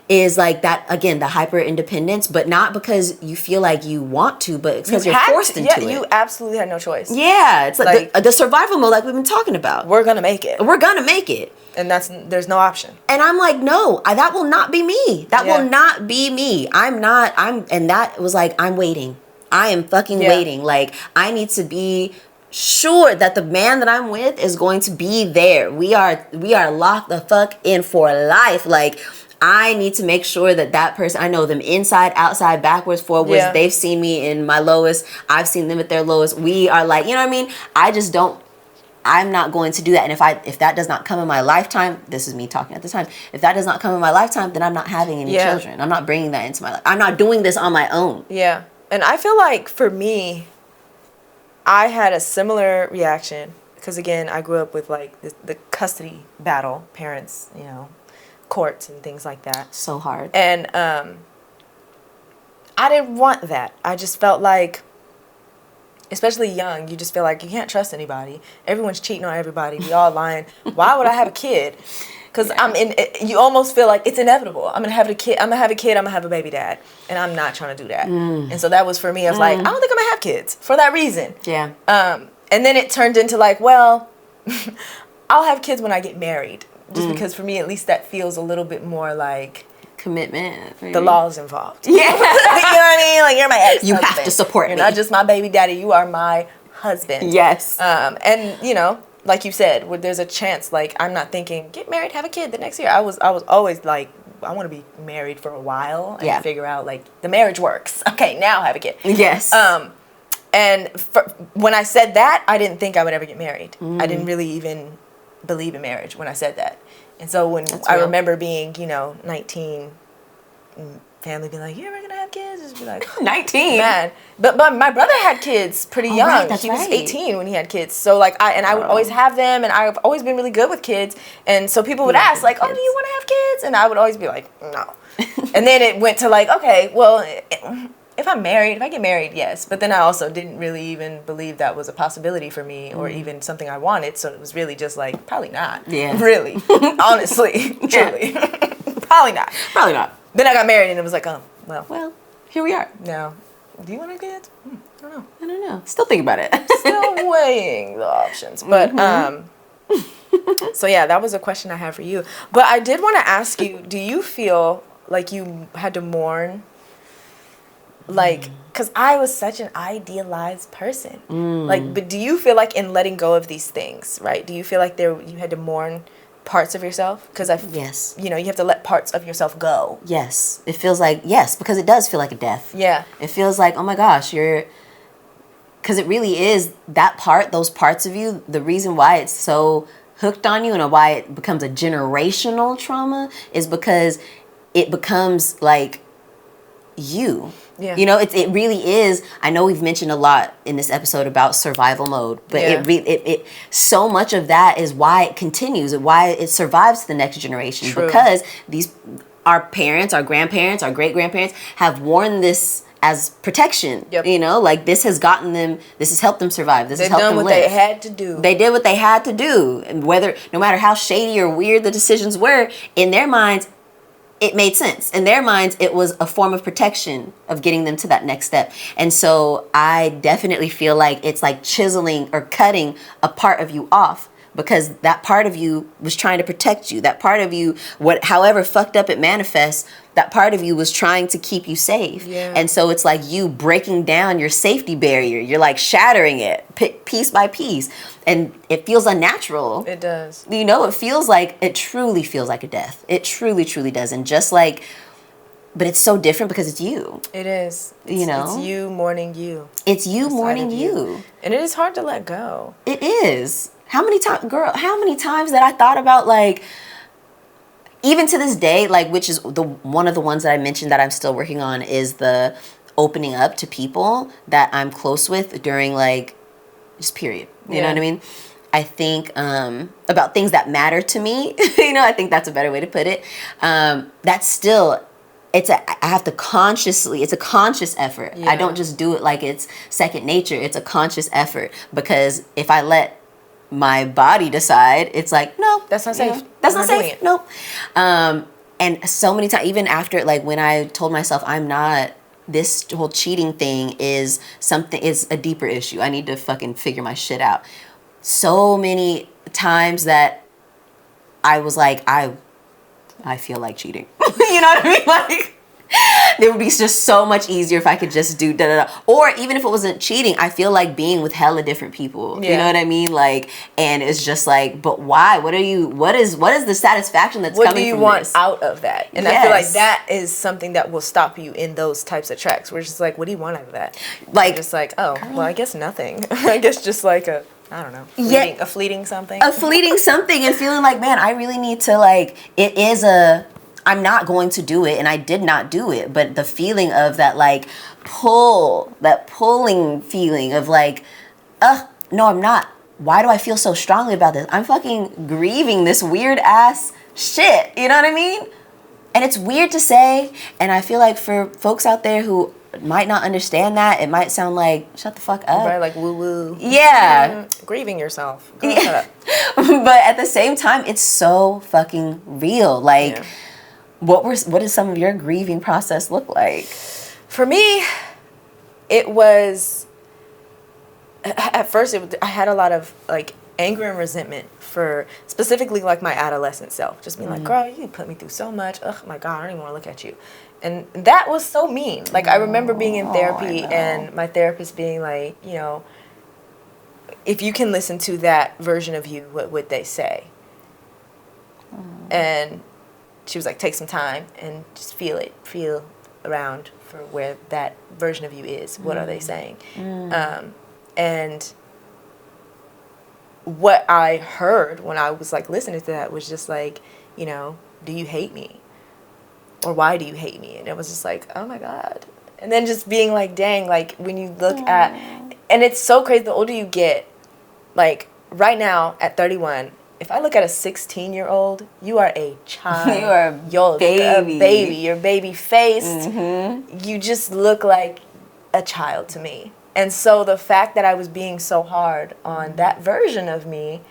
is like that, again, the hyper independence, but not because you feel like you want to, but because you're forced into it. Yeah, you absolutely had no choice. Yeah, it's like the survival mode like we've been talking about. We're gonna make it. We're gonna make it. And there's no option. And I'm like, no, that will not be me. That will not be me. And that was like, I'm waiting. I am fucking waiting. Like, I need to be sure that the man that I'm with is going to be there. We are locked the fuck in for life. Like, I need to make sure that person, I know them inside, outside, backwards, forwards. Yeah. They've seen me in my lowest. I've seen them at their lowest. We are like, you know what I mean? I'm not going to do that. And if that does not come in my lifetime, this is me talking at the time. If that does not come in my lifetime, then I'm not having any children. I'm not bringing that into my life. I'm not doing this on my own. Yeah. And I feel like for me, I had a similar reaction because, again, I grew up with like the custody battle, parents, you know, courts and things like that. So hard. And I didn't want that. I just felt like, especially young, you just feel like you can't trust anybody. Everyone's cheating on everybody. We all lying. Why would I have a kid? Because you almost feel like it's inevitable. I'm gonna have a kid. I'm gonna have a baby dad, and I'm not trying to do that. And so that was for me. I was like, I don't think I'm gonna have kids for that reason. Yeah. And then it turned into like, well, I'll have kids when I get married, just because for me at least that feels a little bit more like commitment. The law's involved. Yeah. You know what I mean? Like, you're my ex-husband. You have to support me. You're not just my baby daddy. You are my husband. Yes. And you know, like you said, where there's a chance, like I'm not thinking get married, have a kid the next year. I was always like, I want to be married for a while and figure out like the marriage works. Okay, now have a kid. Yes. And when I said that, I didn't think I would ever get married. I didn't really even believe in marriage when I said that. And so when I remember being, 19, and family being like, "You ever gonna have kids?" Just be like, 19. Man. But my brother had kids pretty young. Right, that's he was right. 18 when he had kids. So like I would always have them, and I've always been really good with kids. And so people would ask like, "Oh, do you want to have kids?" And I would always be like, "No." And then it went to like, okay, well, if I get married, yes. But then I also didn't really even believe that was a possibility for me or even something I wanted. So it was really just like, probably not. Yeah. Really. Honestly. Truly. Probably not. Probably not. Then I got married and it was like, oh, well, here we are. now, do you want to get kids? I don't know. Still think about it. Still weighing the options. But, so yeah, that was a question I had for you. But I did want to ask you, do you feel like you had to mourn? Like, because I was such an idealized person. Like, but do you feel like in letting go of these things, right? Do you feel like you had to mourn parts of yourself? Because yes. You have to let parts of yourself go. Yes. It feels like, yes, because it does feel like a death. Yeah. It feels like, oh my gosh, because it really is that part, those parts of you, the reason why it's so hooked on you and why it becomes a generational trauma is because it becomes like you. Yeah. It really is. I know we've mentioned a lot in this episode about survival mode, but it so much of that is why it continues and why it survives to the next generation. True. Because our parents, our grandparents, our great grandparents have worn this as protection. Yep. You know, like this has helped them survive. This has They've helped done them what live. they had to do. They did what they had to do. And no matter how shady or weird the decisions were, in their minds, it made sense. In their minds, it was a form of protection of getting them to that next step. And so I definitely feel like it's like chiseling or cutting a part of you off, because that part of you was trying to protect you. That part of you, however fucked up it manifests, that part of you was trying to keep you safe. Yeah. And so it's like you breaking down your safety barrier. You're like shattering it piece by piece. And it feels unnatural. It does. You know, it truly feels like a death. It truly, truly does. And but it's so different because it's you. It is. It's you mourning you. It's you mourning you. And it is hard to let go. It is. How many times that I thought about, like, even to this day, like, which is one of the ones that I mentioned that I'm still working on, is the opening up to people that I'm close with during, like, just period. You know what I mean? I think about things that matter to me. I think that's a better way to put it. That's still, it's a conscious effort. Yeah. I don't just do it like it's second nature. It's a conscious effort, because if I let my body decide, it's like, no, that's not safe. That's not safe. Nope. And so many times, even after, like, when I told myself I'm not, this whole cheating thing is a deeper issue. I need to fucking figure my shit out. So many times that I was like, I feel like cheating. You know what I mean? Like, it would be just so much easier if I could just do da-da-da. Or even if it wasn't cheating, I feel like being with hella different people. Yeah. You know what I mean? Like, and it's just like, but why? What is the satisfaction that's coming from this? What do you want out of that? And I feel like that is something that will stop you in those types of tracks. We're just like, what do you want out of that? Like, you're just like, oh, well, I guess nothing. I guess just like I don't know. A fleeting something. A fleeting something, and feeling like, man, I really need to, like, I'm not going to do it, and I did not do it, but the feeling of that, like, pulling feeling of like, no, I'm not. Why do I feel so strongly about this? I'm fucking grieving this weird ass shit. You know what I mean? And it's weird to say, and I feel like for folks out there who might not understand that, it might sound like, shut the fuck up. Right, like woo-woo. Yeah. Grieving yourself. Shut up. But at the same time, it's so fucking real. Like, yeah. What does some of your grieving process look like? For me, it was, at first, I had a lot of, like, anger and resentment for specifically, like, my adolescent self. Just being like, girl, you put me through so much. Ugh, my God, I don't even want to look at you. And that was so mean. Like, I remember being in therapy and my therapist being like, if you can listen to that version of you, what would they say? And she was like, take some time and just feel around for where that version of you is. What are they saying? And what I heard when I was, like, listening to that was just like, do you hate me? Or why do you hate me? And it was just like, oh my God. And then just being like, dang, like, when you look at, and it's so crazy, the older you get, like, right now at 31, if I look at a 16-year-old, you are a child. You are a baby. You're baby-faced. Mm-hmm. You just look like a child to me. And so the fact that I was being so hard on that version of me,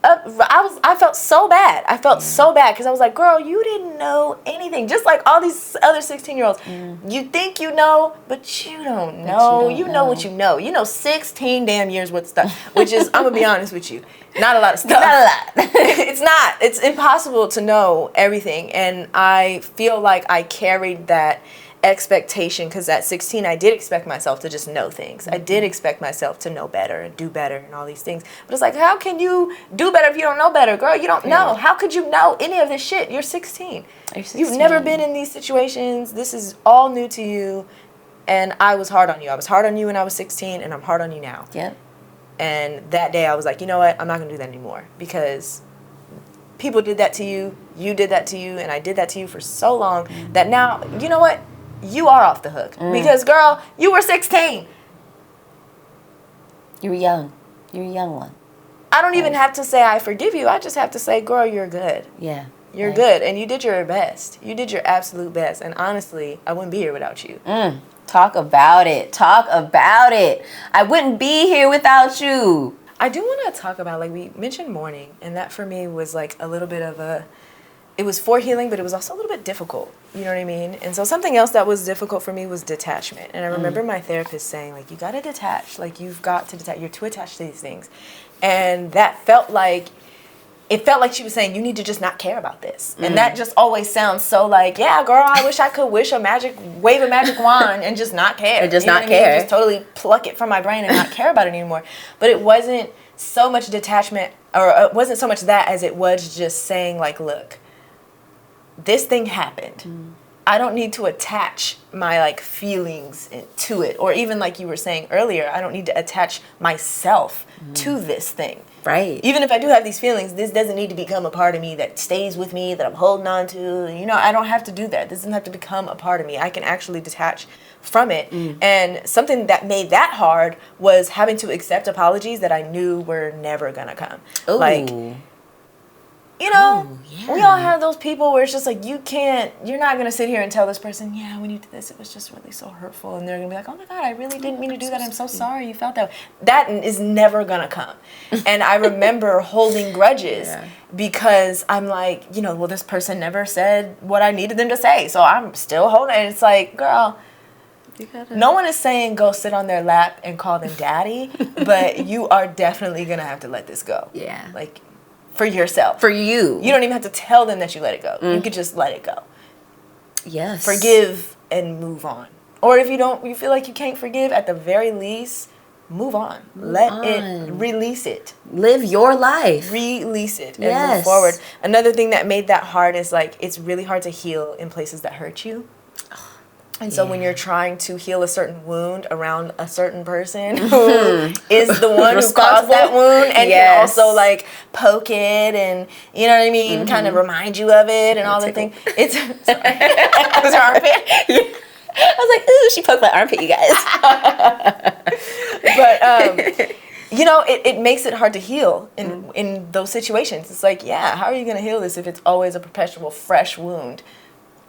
I felt so bad. I felt so bad because I was like, girl, you didn't know anything. Just like all these other 16-year-olds. You think you know, but you don't know. You know what you know. You know 16 damn years worth of stuff, which is, I'm going to be honest with you, not a lot of stuff. Not a lot. It's not. It's impossible to know everything. And I feel like I carried that expectation because at 16 I did expect myself to just know things. I did expect myself to know better and do better and all these things. But it's like, how can you do better if you don't know better? Girl, you don't know. How could you know any of this shit? You're 16. You've never been in these situations. This is all new to you. And I was hard on you. I was hard on you when I was 16 and I'm hard on you now. Yep. And that day I was like, you know what? I'm not going to do that anymore because people did that to you. You did that to you. And I did that to you for so long that now, you know what? You are off the hook. Because, girl, you were 16. You were young. You were a young one. I don't even have to say I forgive you. I just have to say, girl, you're good. Yeah. You're good. And you did your best. You did your absolute best. And honestly, I wouldn't be here without you. Talk about it. Talk about it. I wouldn't be here without you. I do want to talk about, like, we mentioned mourning, and that for me was like a little bit of it was for healing, but it was also a little bit difficult. You know what I mean? And so something else that was difficult for me was detachment. And I remember my therapist saying, like, you got to detach. Like, you've got to detach. You're too attached to these things. And that felt like she was saying, you need to just not care about this. And that just always sounds so like, yeah, girl, I wish I could wave a magic wand and just not care. And just you know not what I mean? care. Just totally pluck it from my brain and not care about it anymore. But it wasn't so much detachment, or it wasn't so much that as it was just saying, like, look, this thing happened. I don't need to attach my, like, feelings to it. Or even like you were saying earlier, I don't need to attach myself to this thing. Right. Even if I do have these feelings, this doesn't need to become a part of me that stays with me, that I'm holding on to. You know, I don't have to do that. This doesn't have to become a part of me. I can actually detach from it. And something that made that hard was having to accept apologies that I knew were never going to come. Ooh. Like, you know, we all have those people where it's just like, you're not going to sit here and tell this person, yeah, when you did this, it was just really so hurtful. And they're going to be like, oh my God, I really didn't mean to do that. I'm so sorry you felt that way. That is never going to come. And I remember holding grudges because I'm like, you know, well, this person never said what I needed them to say. So I'm still holding it. And it's like, girl, no one is saying go sit on their lap and call them daddy, but you are definitely going to have to let this go. Yeah. Like, for yourself. For you. You don't even have to tell them that you let it go. You could just let it go. Yes. Forgive and move on. Or if you feel like you can't forgive, at the very least, move on. Release it. Live your life. Release it and move forward. Another thing that made that hard is, like, it's really hard to heal in places that hurt you. And so when you're trying to heal a certain wound around a certain person who is the one who caused that wound and can also, like, poke it and, you know what I mean, kind of remind you of it and all the things. It's, sorry. Was her armpit? I was like, ooh, she poked my armpit, you guys. But, you know, it makes it hard to heal in those situations. It's like, yeah, how are you going to heal this if it's always a perpetual fresh wound?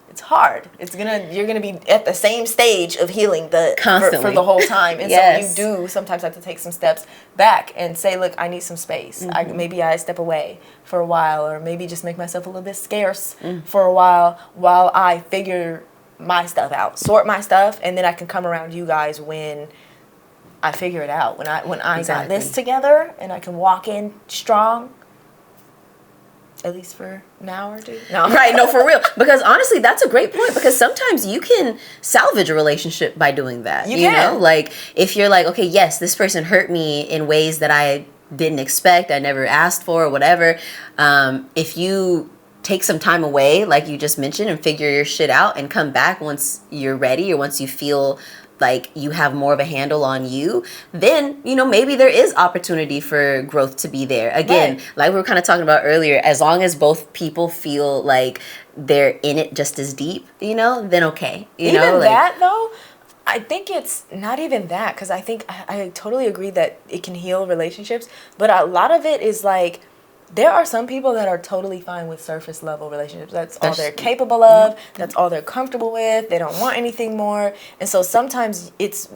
It's hard. You're gonna be at the same stage of healing for the whole time, and so you do sometimes have to take some steps back and say, look, I need some space. Maybe I step away for a while, or maybe just make myself a little bit scarce for a while I figure my stuff out, sort my stuff, and then I can come around you guys when I figure it out. When I got this together, and I can walk in strong. At least for an hour or two. No. Right, no, for real. Because honestly, that's a great point. Because sometimes you can salvage a relationship by doing that. You know? Like, if you're like, okay, yes, this person hurt me in ways that I didn't expect, I never asked for, or whatever. If you take some time away, like you just mentioned, and figure your shit out and come back once you're ready, or once you feel like you have more of a handle on you, then, you know, maybe there is opportunity for growth to be there. Again, like we were kind of talking about earlier, as long as both people feel like they're in it just as deep, you know, then okay. You know, like, that, though, I think it's not even that, because I think I totally agree that it can heal relationships, but a lot of it is like, there are some people that are totally fine with surface level relationships. That's all they're capable of. That's all they're comfortable with. They don't want anything more. And so sometimes it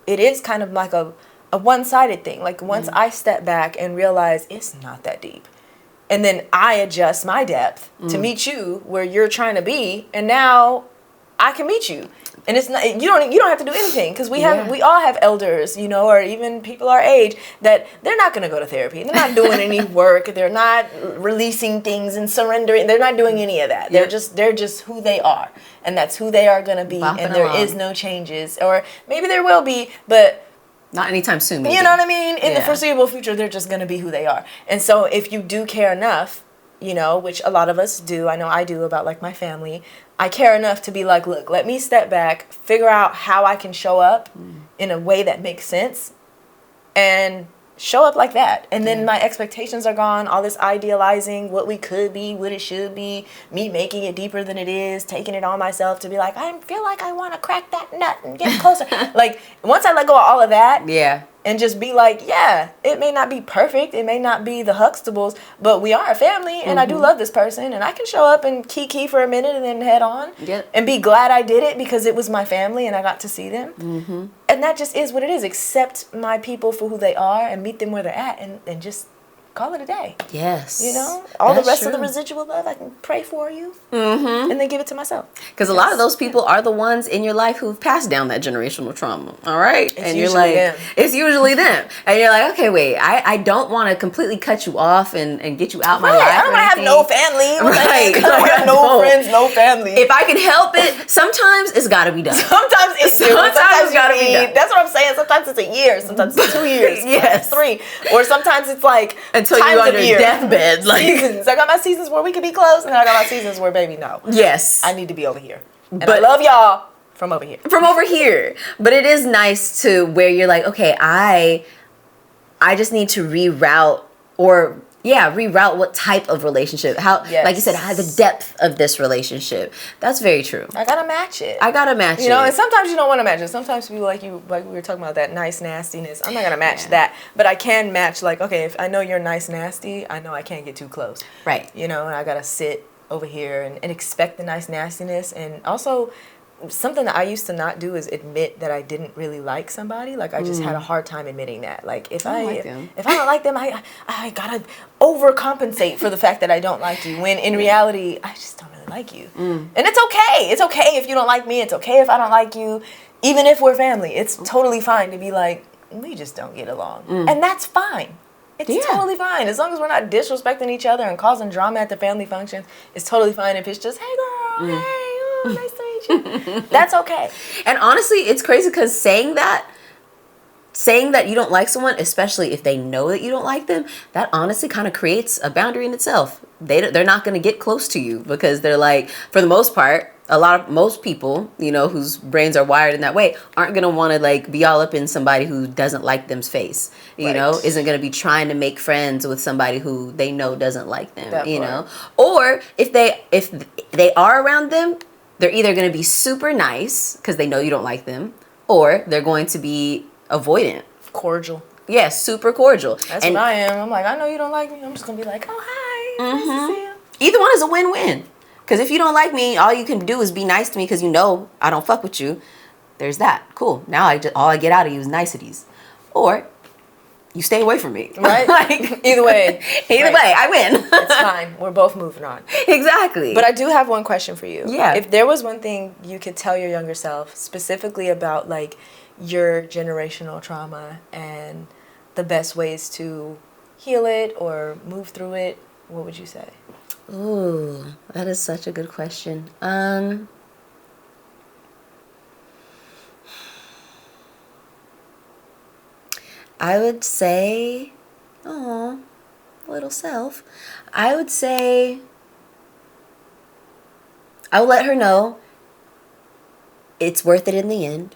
is kind of like a one-sided thing. Like, once I step back and realize it's not that deep, and then I adjust my depth to meet you where you're trying to be, and now I can meet you. And it's not, you don't have to do anything, because we all have elders, you know, or even people our age, that they're not going to go to therapy. They're not doing any work. They're not releasing things and surrendering. They're not doing any of that. They're just who they are, and that's who they are going to be. And there is no changes, or maybe there will be, but not anytime soon. Maybe. You know what I mean? In the foreseeable future, they're just going to be who they are. And so if you do care enough, you know, which a lot of us do, I know I do, about, like, my family, I care enough to be like, look, let me step back, figure out how I can show up in a way that makes sense, and show up like that. And then my expectations are gone, all this idealizing what we could be, what it should be, me making it deeper than it is, taking it on myself to be like, I feel like I want to crack that nut and get closer. Like, once I let go of all of that, and just be like, yeah, it may not be perfect, it may not be the Huxtables, but we are a family, and I do love this person, and I can show up and kiki for a minute and then head on, and be glad I did it because it was my family and I got to see them. And that just is what it is. Accept my people for who they are and meet them where they're at, and just call it a day. Yes. You know? All the rest of the residual love, I can pray for you. And then give it to myself. Because a lot of those people are the ones in your life who've passed down that generational trauma. All right? It's usually them. It's usually them. And you're like, okay, wait, I don't want to completely cut you off and get you out my life. I don't want to have no family. Right. I don't have no friends, no family. If I can help it, sometimes it's got to be done. Sometimes it's got to be done. That's what I'm saying. Sometimes it's a year. Sometimes it's 2 years. Yes. 3. Or sometimes it's like until you're on your deathbed. Like seasons. I got my seasons where we can be close, and I got my seasons where, baby, no. Yes. I need to be over here. And I love y'all from over here. From over here. But it is nice to where you're like, okay, I just need to reroute what type of relationship. How, like you said, the depth of this relationship. That's very true. I gotta match it. You know, and sometimes you don't want to match it. Sometimes people like we were talking about that nice nastiness. I'm not gonna match that, but I can match, like, okay, if I know you're nice nasty, I know I can't get too close. Right. You know, and I gotta sit over here and expect the nice nastiness. And also, something that I used to not do is admit that I didn't really like somebody. Like, I just had a hard time admitting that. Like, if I don't like them, I gotta overcompensate for the fact that I don't like you. When in reality, I just don't really like you. And it's okay. It's okay if you don't like me. It's okay if I don't like you. Even if we're family, it's totally fine to be like, we just don't get along. And that's fine. It's totally fine. As long as we're not disrespecting each other and causing drama at the family functions, it's totally fine if it's just, hey, girl, hey, oh, nice to meet you. That's okay. And honestly, it's crazy because saying that you don't like someone, especially if they know that you don't like them, that honestly kind of creates a boundary in itself. They're not going to get close to you because they're like, for the most part, most people, you know, whose brains are wired in that way, aren't going to want to like be all up in somebody who doesn't like them's face, you know, isn't going to be trying to make friends with somebody who they know doesn't like them, you know, or if they are around them, they're either going to be super nice because they know you don't like them, or they're going to be avoidant. Cordial. Yes, super cordial. That's what I am. I'm like, I know you don't like me. I'm just going to be like, oh, hi. Nice to see you. Either one is a win-win. Because if you don't like me, all you can do is be nice to me because you know I don't fuck with you. There's that. Cool. Now all I get out of you is niceties. Or you stay away from me. Right? Like, either way. Either way, I win. It's fine. We're both moving on. Exactly. But I do have one question for you. Yeah. If there was one thing you could tell your younger self, specifically about like your generational trauma and the best ways to heal it or move through it, what would you say? Ooh, that is such a good question. I would say, little self, I would say I would let her know it's worth it in the end.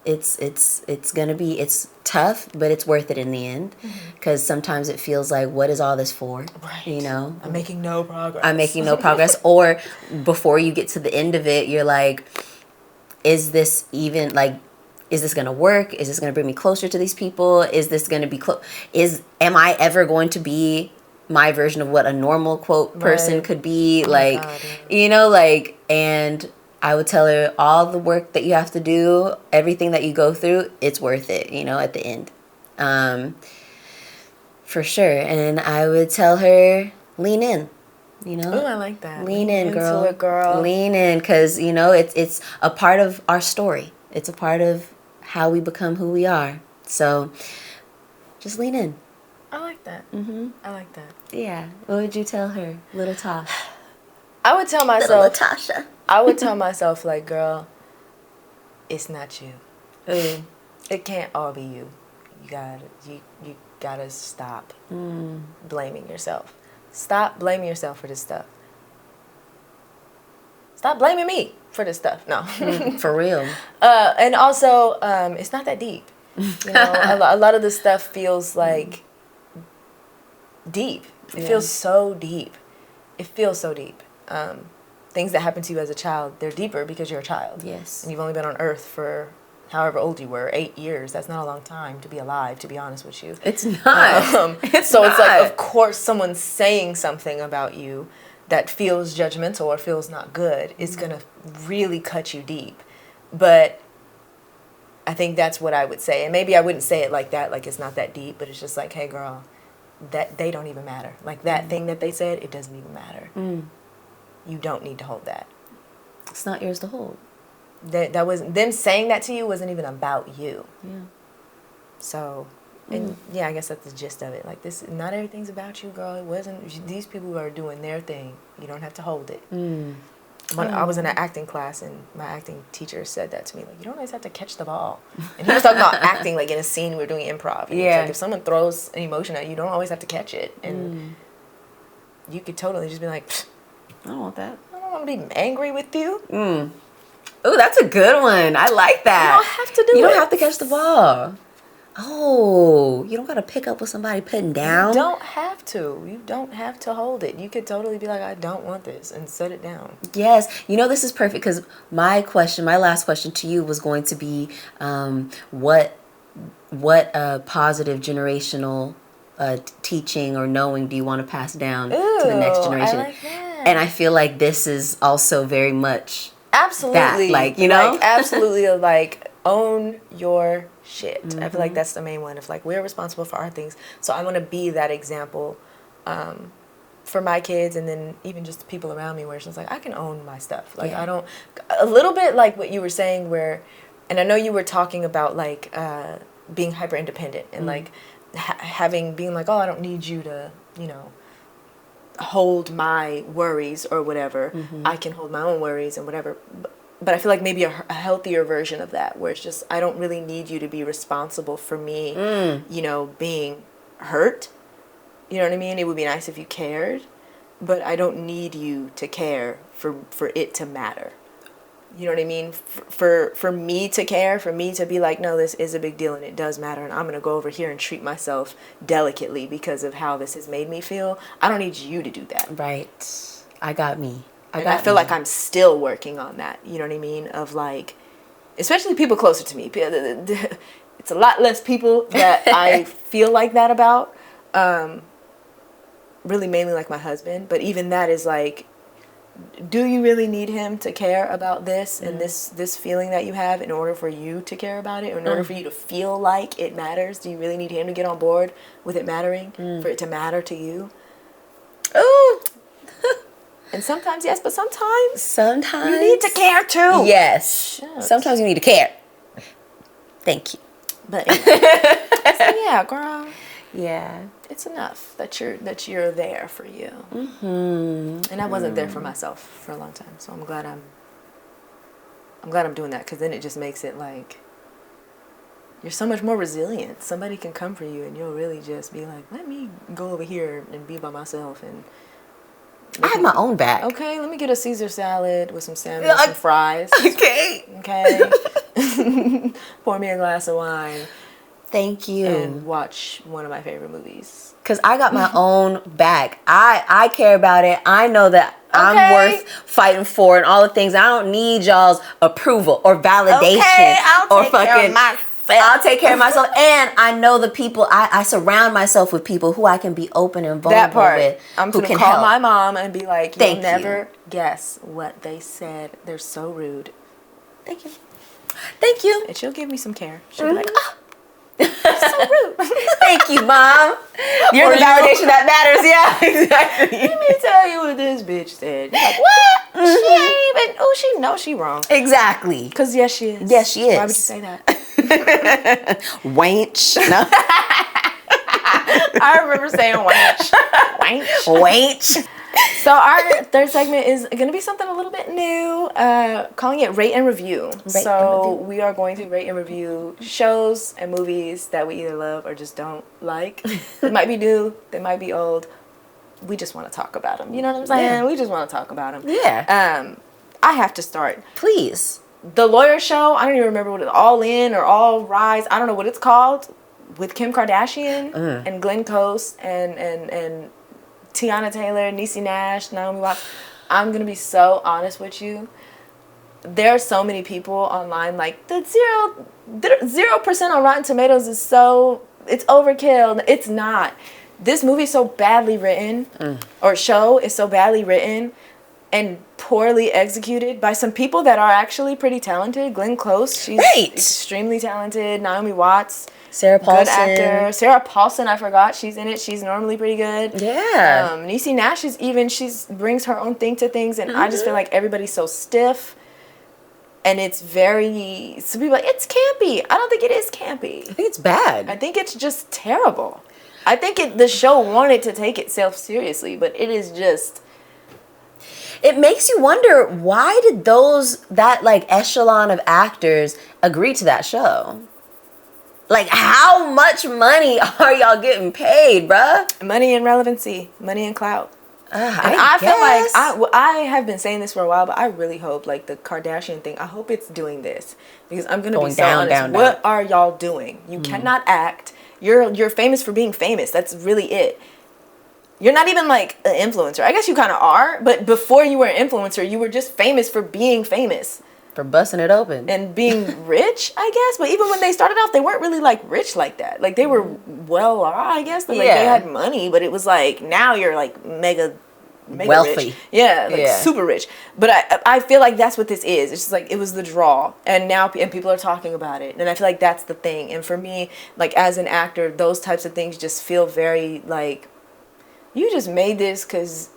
It's gonna be, it's tough, but it's worth it in the end. Because sometimes it feels like, what is all this for? Right. You know? I'm making no progress. Or before you get to the end of it, you're like, is this even, like, is this gonna work? Is this gonna bring me closer to these people? Is this gonna be am I ever going to be my version of what a normal, quote, person could be? Like, God, you know, like, and I would tell her all the work that you have to do, everything that you go through, it's worth it, you know, at the end. For sure. And I would tell her, lean in, you know. Oh, I like that. Lean in, girl. Into it, girl. Lean in, because, you know, it's a part of our story. It's a part of how we become who we are. So just lean in. I like that. I like that. Yeah. What would you tell her, little Tosh? I would tell myself, little Latasha. I would tell myself, like, girl, it's not you. It can't all be you. You gotta stop blaming yourself. Stop blaming yourself for this stuff. Stop blaming me for this stuff. No. For real. And also, it's not that deep. You know, a lot of this stuff feels like deep. It feels so deep. It feels so deep. Things that happen to you as a child, they're deeper because you're a child. Yes. And you've only been on earth for however old you were, 8 years. That's not a long time to be alive, to be honest with you. It's not. It's like, of course, someone saying something about you that feels judgmental or feels not good is going to really cut you deep. But I think that's what I would say. And maybe I wouldn't say it like that, like it's not that deep, but it's just like, hey, girl, that they don't even matter. Like that thing that they said, it doesn't even matter. You don't need to hold that. It's not yours to hold. That wasn't, them saying that to you wasn't even about you. Yeah. So, and yeah, I guess that's the gist of it. Like this, not everything's about you, girl. It wasn't. These people are doing their thing. You don't have to hold it. When I was in an acting class, and my acting teacher said that to me, like, you don't always have to catch the ball. And he was talking about acting, like in a scene we were doing improv. And it's like if someone throws an emotion at you, you don't always have to catch it. And you could totally just be like, I don't want that. I don't want to be angry with you. Oh, that's a good one. I like that. You don't have to do it. You don't have to catch the ball. Oh, you don't got to pick up what somebody putting down? You don't have to. You don't have to hold it. You could totally be like, I don't want this, and set it down. Yes. You know, this is perfect because my last question to you was going to be what positive generational teaching or knowing do you want to pass down to the next generation? I like that. And I feel like this is also very much absolutely that, like, you know? Like, absolutely, like, own your shit. I feel like that's the main one. Of like, we're responsible for our things. So I want to be that example for my kids, and then even just the people around me, where it's just like, I can own my stuff. Like, I don't, a little bit like what you were saying where, and I know you were talking about like being hyper independent and like being like, oh, I don't need you to, you know, hold my worries or whatever. I can hold my own worries and whatever. But I feel like maybe a healthier version of that, where it's just, I don't really need you to be responsible for me, you know, being hurt. You know what I mean? It would be nice if you cared, but I don't need you to care for it to matter. You know what I mean? For me to care, for me to be like, no, this is a big deal and it does matter, and I'm going to go over here and treat myself delicately because of how this has made me feel. I don't need you to do that. Right. I got me. I feel like I'm still working on that. You know what I mean? Of like, especially people closer to me. It's a lot less people that I feel like that about. Really mainly like my husband. But even that is like, do you really need him to care about this and this feeling that you have in order for you to care about it, or in order for you to feel like it matters? Do you really need him to get on board with it mattering, for it to matter to you? Ooh. And sometimes yes, but sometimes you need to care too. Yes. Shucks. Sometimes you need to care. Thank you. But anyway. So yeah, girl. Yeah. It's enough that you're there for you. And I wasn't there for myself for a long time, so I'm glad I'm doing that, because then it just makes it like you're so much more resilient. Somebody can come for you, and you'll really just be like, let me go over here and be by myself and. I have my own back. Okay, let me get a Caesar salad with some salmon and some fries. Okay. Pour me a glass of wine. Thank you. And watch one of my favorite movies. Because I got my own back. I care about it. I know that I'm worth fighting for and all the things. I don't need y'all's approval or validation. Okay, I'll take care of myself. I'll take care of myself. And I know the people, I surround myself with people who I can be open and vulnerable with. I'm going to call my mom and be like, you'll never guess what they said. They're so rude. Thank you. Thank you. And she'll give me some care. She'll be like, oh, you're so rude. Thank you, Mom. You're the validation that matters. Yeah, exactly. Let me tell you what this bitch said. You're like, what? She ain't even, oh, she knows she wrong. Exactly. Because yes, she is. Yes, she is. Why would you say that? Wench. No. I remember saying wench. Wench. Wench. So our third segment is going to be something a little bit new, calling it Rate and Review. We are going to rate and review shows and movies that we either love or just don't like. They might be new, they might be old. We just want to talk about them. You know what I'm saying? Yeah. We just want to talk about them. Yeah. I have to start. Please. The Lawyer Show, I don't even remember what it's, All In or All Rise, I don't know what it's called, with Kim Kardashian and Glenn Close and Tiana Taylor, Niecy Nash, Naomi Watts. I'm going to be so honest with you. there are so many people online like the 0% on Rotten Tomatoes is so, it's overkill. It's not. This movie is so badly written, or show is so badly written and poorly executed by some people that are actually pretty talented. Glenn Close, she's extremely talented. Naomi Watts, Sarah Paulson. good actor. Sarah Paulson, I forgot she's in it. She's normally pretty good. Yeah. Niecy Nash is even, brings her own thing to things, and I just feel like everybody's so stiff. And it's very, some people are like, it's campy. I don't think it is campy. I think it's bad. I think it's just terrible. I think the show wanted to take itself seriously, but it is just... It makes you wonder, why did that like echelon of actors agree to that show? Like, how much money are y'all getting paid, bruh? Money and relevancy. Money and clout. I feel like I have been saying this for a while, but I really hope, like, the Kardashian thing, I hope it's doing this, because I'm gonna be so honest. What are y'all doing? You cannot act. You're famous for being famous. That's really it. You're not even like an influencer. I guess you kind of are, but before you were an influencer, you were just famous for being famous. For busting it open. And being rich, I guess. But even when they started off, they weren't really like rich like that. Like, they were well off, I guess. Like, they had money, but it was like, now you're like mega wealthy. Rich. Yeah, like super rich. But I feel like that's what this is. It's just like, it was the draw. And now people are talking about it. And I feel like that's the thing. And for me, like, as an actor, those types of things just feel very like, you just made this because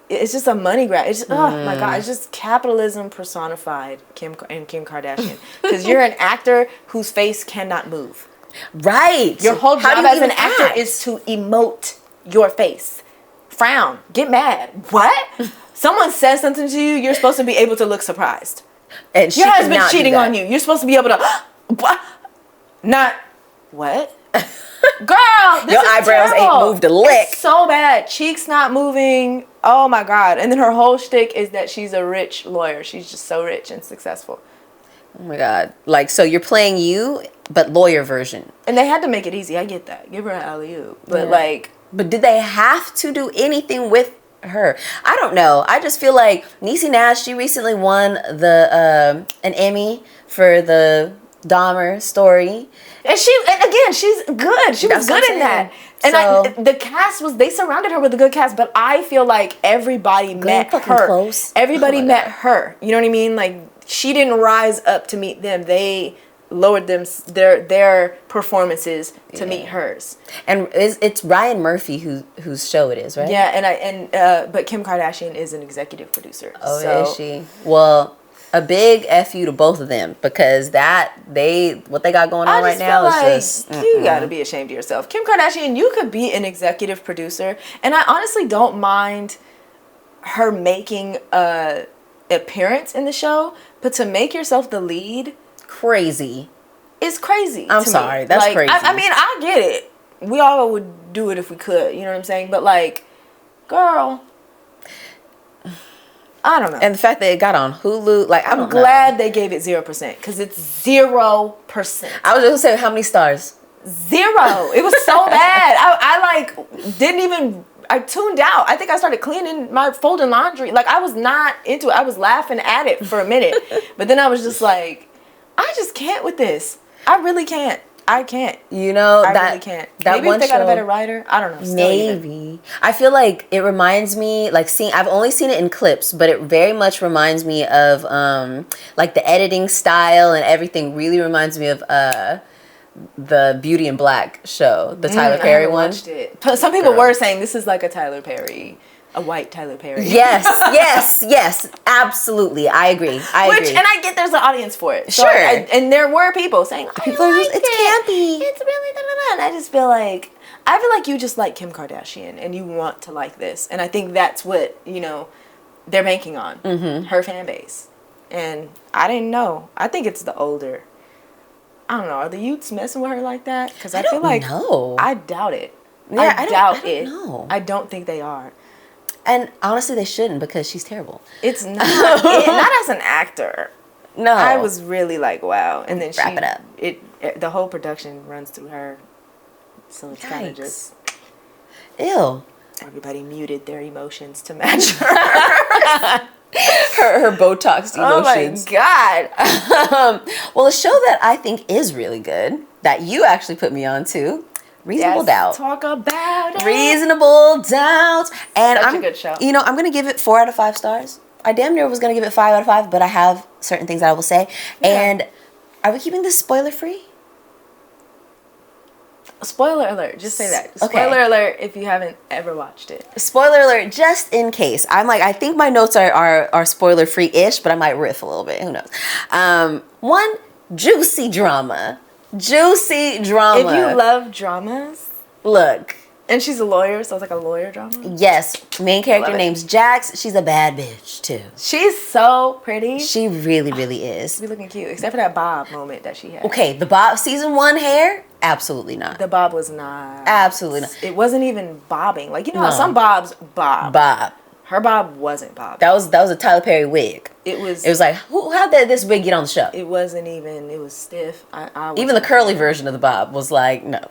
it's just a money grab. It's just, oh my God, it's just capitalism personified, Kim Kardashian. Because you're an actor whose face cannot move. Right. Your whole job as an actor is to emote your face. Frown. Get mad. What? Someone says something to you, you're supposed to be able to look surprised. And your husband's cheating on you. You're supposed to be able to, what? Not, what? Girl, this your is eyebrows terrible. ain't moved a lick. It's so bad. Cheeks not moving. Oh my God. And then her whole shtick is that she's a rich lawyer. She's just so rich and successful. Oh my God. Like, so you're playing you, but lawyer version. And they had to make it easy. I get that. Give her an alley-oop. But like... But did they have to do anything with her? I don't know. I just feel like Niecy Nash, she recently won an Emmy for the Dahmer story. And again, she's good. She was good in that. And the cast they surrounded her with a good cast, but I feel like everybody met her. Close. Everybody met her. You know what I mean? Like, she didn't rise up to meet them. They lowered their performances to meet hers. And it's Ryan Murphy whose show it is, right? Yeah, but Kim Kardashian is an executive producer. Oh, so. Is she? Well, a big F you to both of them, because what they got going on right now is just... You gotta be ashamed of yourself. Kim Kardashian, you could be an executive producer, and I honestly don't mind her making a appearance in the show, but to make yourself the lead... Crazy. It's crazy. I'm sorry. That's like, crazy. I mean, I get it. We all would do it if we could. You know what I'm saying? But like, girl... I don't know. And the fact that it got on Hulu, like, I'm glad they gave it 0%, because it's 0%. I was just gonna say, how many stars? 0. It was so bad. I like didn't even. I tuned out. I think I started cleaning my folding laundry. Like, I was not into it. I was laughing at it for a minute, but then I was just like, I just can't with this. I really can't. I can't. You know, I really can't. Maybe if they got a better writer. I don't know. Maybe. I feel like it reminds me, like, I've only seen it in clips, but it very much reminds me of, like, the editing style and everything really reminds me of the Beauty in Black show, the Tyler Perry one. Watched it. Some people were saying this is like a Tyler Perry. A white Tyler Perry. Yes, absolutely. I agree. I agree. And I get there's an audience for it. So sure. And there were people saying, people are just, it's campy. It's really da-da-da. And I just feel like you just like Kim Kardashian and you want to like this. And I think that's what, they're banking on. Her fan base. And I didn't know. I think it's the older. I don't know. Are the youths messing with her like that? Because I feel like know. I doubt it. Yeah, I doubt it. Know. I don't think they are. And honestly, they shouldn't, because she's terrible. It's not not as an actor. No, I was really like, wow. And then wrap it up. The whole production runs through her, so it's kind of just ew. Everybody muted their emotions to match her. her Botox emotions. Oh my God. Well, a show that I think is really good that you actually put me on to, Reasonable Doubt. Talk about it. Reasonable Doubt. And Such a good show. You know, I'm going to give it 4 out of 5 stars. I damn near was going to give it 5 out of 5, but I have certain things that I will say. Yeah. And are we keeping this spoiler free? Spoiler alert. Just say that. Okay. Spoiler alert if you haven't ever watched it. Spoiler alert, just in case. I think my notes are spoiler free-ish, but I might riff a little bit. Who knows? One, juicy drama. Juicy drama. If you love dramas. Look. And she's a lawyer, so it's like a lawyer drama. Yes. Main character Love it. name's Jax. She's a bad bitch, too. She's so pretty. She really, really is. She's looking cute, except for that bob moment that she had. Okay, the Bob season 1 hair? Absolutely not. The bob was not. Absolutely not. It wasn't even bobbing. Like, you know how No. some bobs bob. Bob. Her bob wasn't bobbing. That was a Tyler Perry wig. It was like, how did this wig get on the show? It wasn't even. It was stiff. I Even the curly version of the bob was like, no.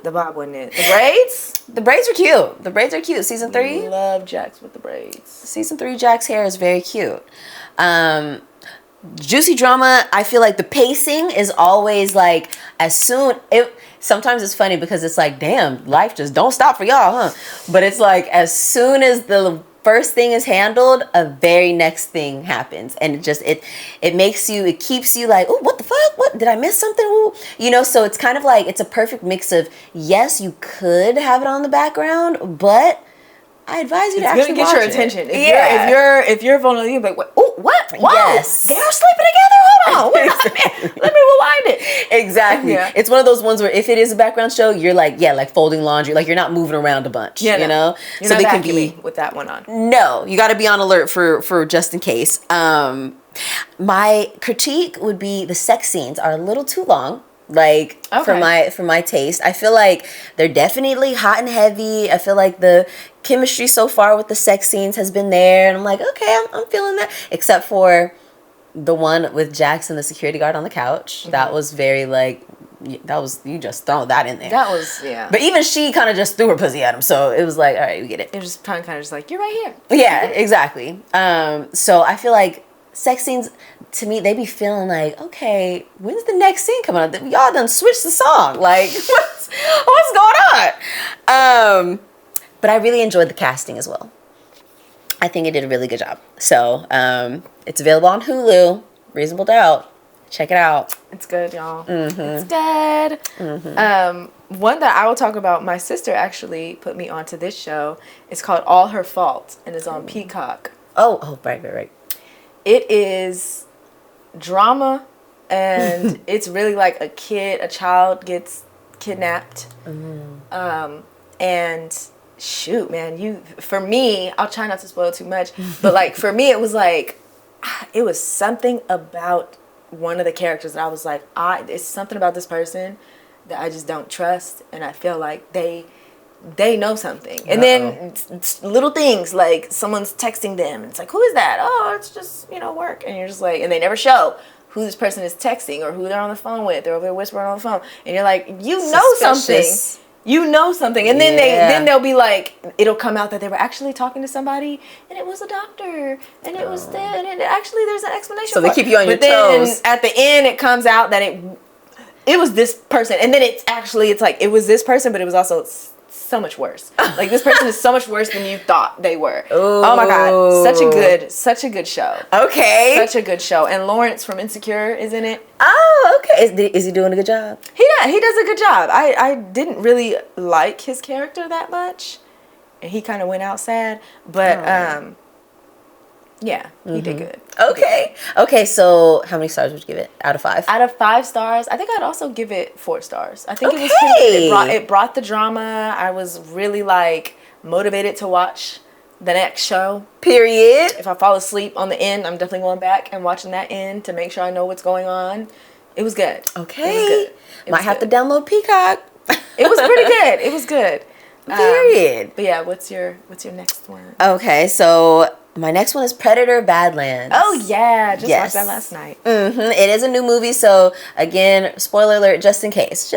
The bob wasn't it. The braids. The braids are cute. The braids are cute. Season 3? Love Jax with the braids. Season 3, Jack's hair is very cute. Juicy drama, I feel like the pacing is always like sometimes it's funny because it's like, damn, life just don't stop for y'all, huh? But it's like as soon as the first thing is handled, a very next thing happens. And it keeps you like, oh, what the fuck? What, did I miss something? Ooh. You know, so it's kind of like, it's a perfect mix of, yes, you could have it on the background, but I advise you to actually get watch your it. attention. Yeah. If you're vulnerable, you're like, oh, what? Whoa, Yes. they're sleeping together. Hold on, let me rewind it. Exactly. Yeah. It's one of those ones where if it is a background show, you're like, yeah, like folding laundry. Like you're not moving around a bunch. Yeah, you know? You're so not they can be vacuuming with that one on. No, you got to be on alert for just in case. My critique would be the sex scenes are a little too long. Like for my taste, I feel like they're definitely hot and heavy. I feel like the chemistry so far with the sex scenes has been there, and I'm like, okay, I'm feeling that. Except for the one with Jax and the security guard on the couch. Mm-hmm. That was very like, you just throw that in there. That was, yeah. But even she kind of just threw her pussy at him, so it was like, all right, we get it. It was just kind of just like, you're right here. Yeah, exactly. So I feel like sex scenes, to me, they be feeling like, okay, when's the next scene coming up? Y'all done switched the song. Like, what's going on? But I really enjoyed the casting as well. I think it did a really good job. So it's available on Hulu. Reasonable Doubt. Check it out. It's good, y'all. Mm-hmm. It's good. Mm-hmm. One that I will talk about, my sister actually put me onto this show. It's called All Her Fault, and it's on Peacock. Oh, right. It is drama, and it's really like a child gets kidnapped. And shoot, man, for me, I'll try not to spoil too much, but like for me, it was something about one of the characters that I was like, it's something about this person that I just don't trust, and I feel like they know something. And then it's little things like someone's texting them, and it's like, who is that? Oh, it's just, work. And you're just like, and they never show who this person is texting or who they're on the phone with. They're over there whispering on the phone, and you're like, know something. You know something. And then they'll be like, it'll come out that they were actually talking to somebody, and it was a doctor, and it was that, and actually there's an explanation. So they keep you on your toes. But then at the end, it comes out that it was this person, and then it's like it was this person, but it was also so much worse. Like, this person is so much worse than you thought they were. Ooh. Oh my God, such a good show. Okay, such a good show. And Lawrence from Insecure is in it. Oh, okay. Is he doing a good job? He does a good job. I didn't really like his character that much, and he kind of went out sad. But yeah, he did good. Okay. So how many stars would you give it out of 5? Out of 5 stars, I think I'd also give it 4 stars. I think it was pretty good. It brought the drama. I was really like motivated to watch the next show. Period. If I fall asleep on the end, I'm definitely going back and watching that end to make sure I know what's going on. It was good. Okay. It was good. Might have to download Peacock. It was pretty good. It was good. Period. But yeah, what's your next one? Okay, so my next one is Predator Badlands. Oh yeah, just watched that last night. It is a new movie, so again, spoiler alert, just in case.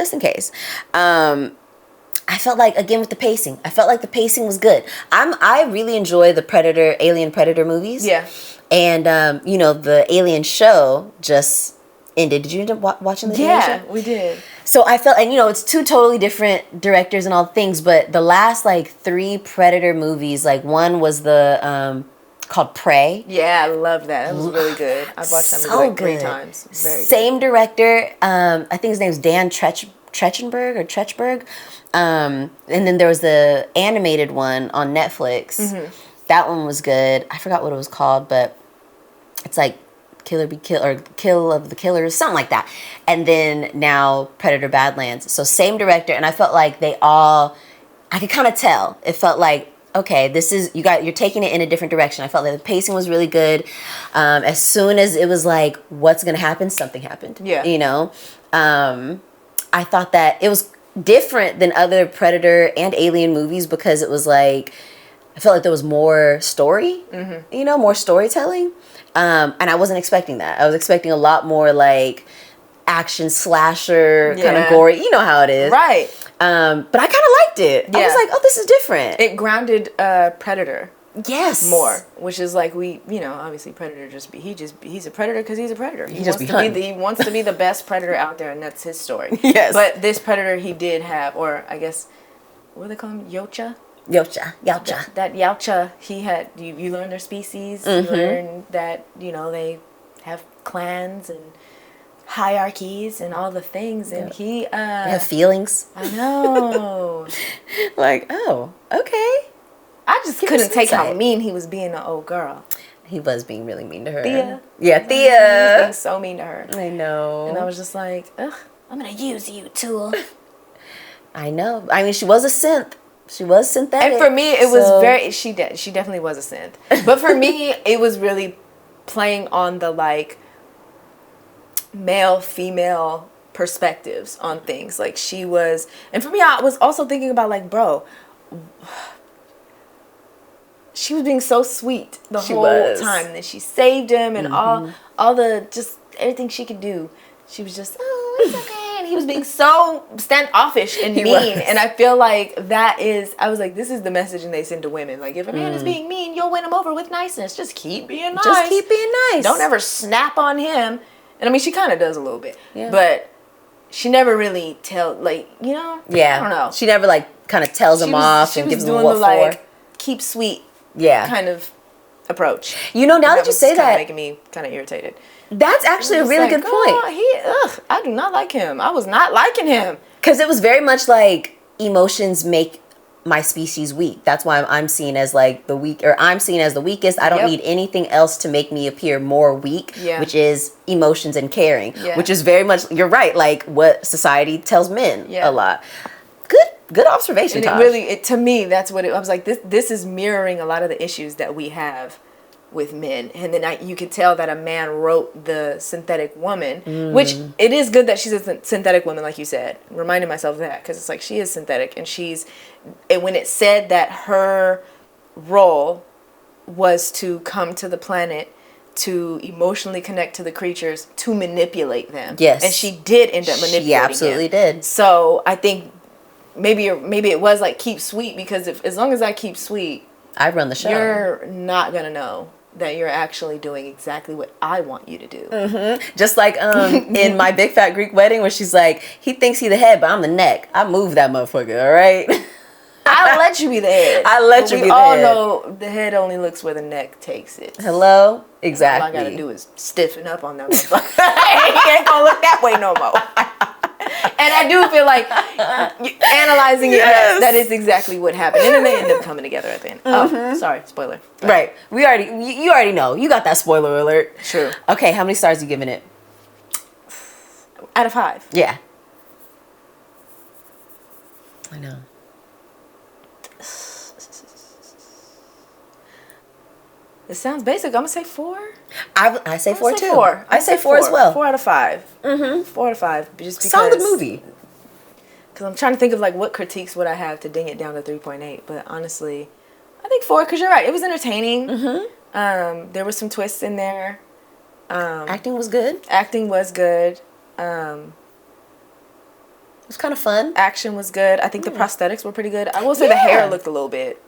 I felt like, again, with the pacing, I felt like the pacing was good. I really enjoy the Alien Predator movies. Yeah. And, the Alien show just ended. Did you end up watching the Alien show? Yeah, we did. So I felt, and it's two totally different directors and all things, but the last, like, 3 Predator movies, like, one was the, called Prey. Yeah, I loved that. That was really good. I've watched that movie like 3 times. Very Same director. I think his name's Dan Trechberg. And then there was the animated one on Netflix. Mm-hmm. That one was good. I forgot what it was called, but it's like Killer Be Kill or Kill of the Killers, something like that. And then now Predator Badlands. So same director, and I felt like I could kind of tell. It felt like, okay, you're taking it in a different direction. I felt like the pacing was really good. As soon as it was like, what's gonna happen, something happened. Yeah. I thought that it was different than other Predator and Alien movies because it was like, I felt like there was more story, more storytelling. And I wasn't expecting that. I was expecting a lot more like action slasher, kind of gory. You know how it is. Right. But I kind of liked it. Yeah. I was like, oh, this is different. It grounded Predator. Yes. More, which is like obviously Predator he's a predator because he's a predator. He wants to be the best predator out there, and that's his story. Yes. But this predator he did have, or I guess, what do they call him? Yautja. That Yautja, he had, you learn their species, you learn that, they have clans and hierarchies and all the things, and they have feelings. I know. Like, oh, okay. I just couldn't take how mean he was being to old girl. He was being really mean to her. Thea. Yeah, Thea. He was being so mean to her. I know. And I was just like, ugh, I'm going to use you, tool. I know. I mean, she was a synth. She was synthetic. And for me, it was she definitely was a synth. But for me, it was really playing on the, like, male, female perspectives on things. Like, she was, and for me, I was also thinking about, like, bro, she was being so sweet the whole time. And then she saved him and all the, just everything she could do. She was just, oh, it's okay. And he was being so standoffish and mean. And I feel like I was like, this is the message they send to women. Like, if a man is being mean, you'll win him over with niceness. Just keep being nice. Just keep being nice. Don't ever snap on him. And I mean, she kind of does a little bit. Yeah. But she never really Yeah. I don't know. She never, like, kind of tells him off and gives him what for. Like, keep sweet. Yeah. Kind of approach. Now that you say that, making me kind of irritated. That's actually a really good point. I do not like him. I was not liking him. Because it was very much like emotions make my species weak. That's why I'm seen as like the weak, or I'm seen as the weakest. I don't need anything else to make me appear more weak, which is emotions and caring, which is very much, you're right, like what society tells men a lot. Good observation, and Taj. to me, that's what I was like, this is mirroring a lot of the issues that we have with men. And then you could tell that a man wrote the synthetic woman, which it is good that she's a synthetic woman, like you said. Reminding myself of that, because it's like she is synthetic, and when it said that her role was to come to the planet to emotionally connect to the creatures, to manipulate them. Yes. And she did end up manipulating them. She absolutely did. So I think maybe it was like keep sweet, because as long as I keep sweet, I run the show. You're not gonna know that you're actually doing exactly what I want you to do. Mm-hmm. Just like in My Big Fat Greek Wedding, where she's like, he thinks he's the head, but I'm the neck. I move that motherfucker, all right? I'll let you be the head. We all know the head only looks where the neck takes it. Hello? Exactly. All I gotta do is stiffen up on that motherfucker. He ain't gonna look that way no more. And I do feel like analyzing it, that is exactly what happened. And then they end up coming together at the end. Oh, sorry, spoiler. Right. You already know. You got that spoiler alert. True. Okay, how many stars are you giving it? Out of 5. Yeah. I know. It sounds basic. I'm gonna say 4. I say 4 too. 4. I say 4 as well. 4 out of 5. 4 out of 5. Just because. Solid movie. Because I'm trying to think of like what critiques would I have to ding it down to 3.8. But honestly, I think 4. Because you're right. It was entertaining. There were some twists in there. Acting was good. Acting was good. was kind of fun. Action was good. I think the prosthetics were pretty good. I will say the hair looked a little bit.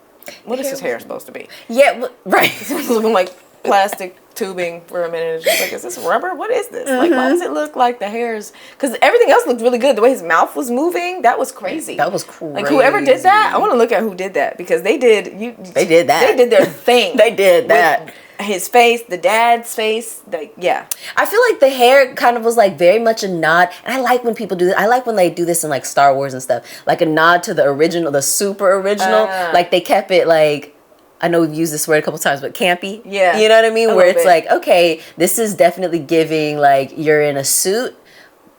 What is his hair supposed to be? Yeah, right. It's looking like plastic tubing for a minute. It's just like, is this rubber? What is this? Like, why does it look like the hairs? Because everything else looked really good. The way his mouth was moving, that was crazy. That was crazy. Like, whoever did that, I want to look at who did that, because they did that. They did their thing. They did that. His face, the dad's face, yeah. I feel like the hair kind of was like very much a nod, and I like when people do this. I like when they do this in like Star Wars and stuff, like a nod to the original, the super original. Like they kept it like, I know we've used this word a couple times, but campy. Yeah. You know what I mean? Where it's like, okay, this is definitely giving like you're in a suit,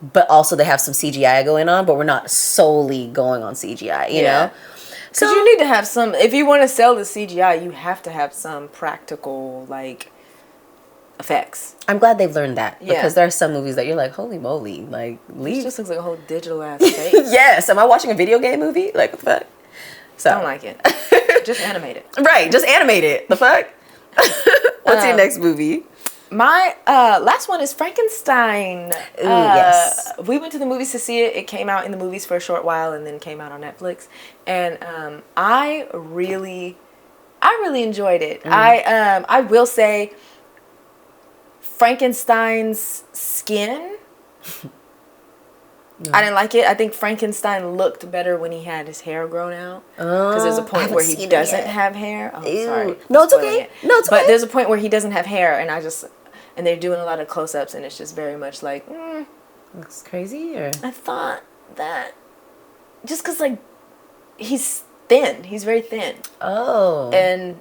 but also they have some CGI going on, but we're not solely going on CGI, you know? Because you need to have some, if you want to sell the CGI, you have to have some practical, like, effects. I'm glad they've learned that. Because there are some movies that you're like, holy moly, like, It just looks like a whole digital ass face. Yes. Am I watching a video game movie? Like, what the fuck? So. Don't like it. Just animate it. Right. Just animate it. The fuck? What's your next movie? My last one is Frankenstein. Ooh, yes. We went to the movies to see it. It came out in the movies for a short while and then came out on Netflix. And I really enjoyed it. I will say Frankenstein's skin, I didn't like it. I think Frankenstein looked better when he had his hair grown out. Because there's a point where he doesn't have hair. Oh, Ew. sorry. No, it's okay. No, it's okay. But there's a point where he doesn't have hair, and and they're doing a lot of close-ups, and it's just very much like, looks crazy, or? I thought that just because, like, he's thin. He's very thin. Oh. And,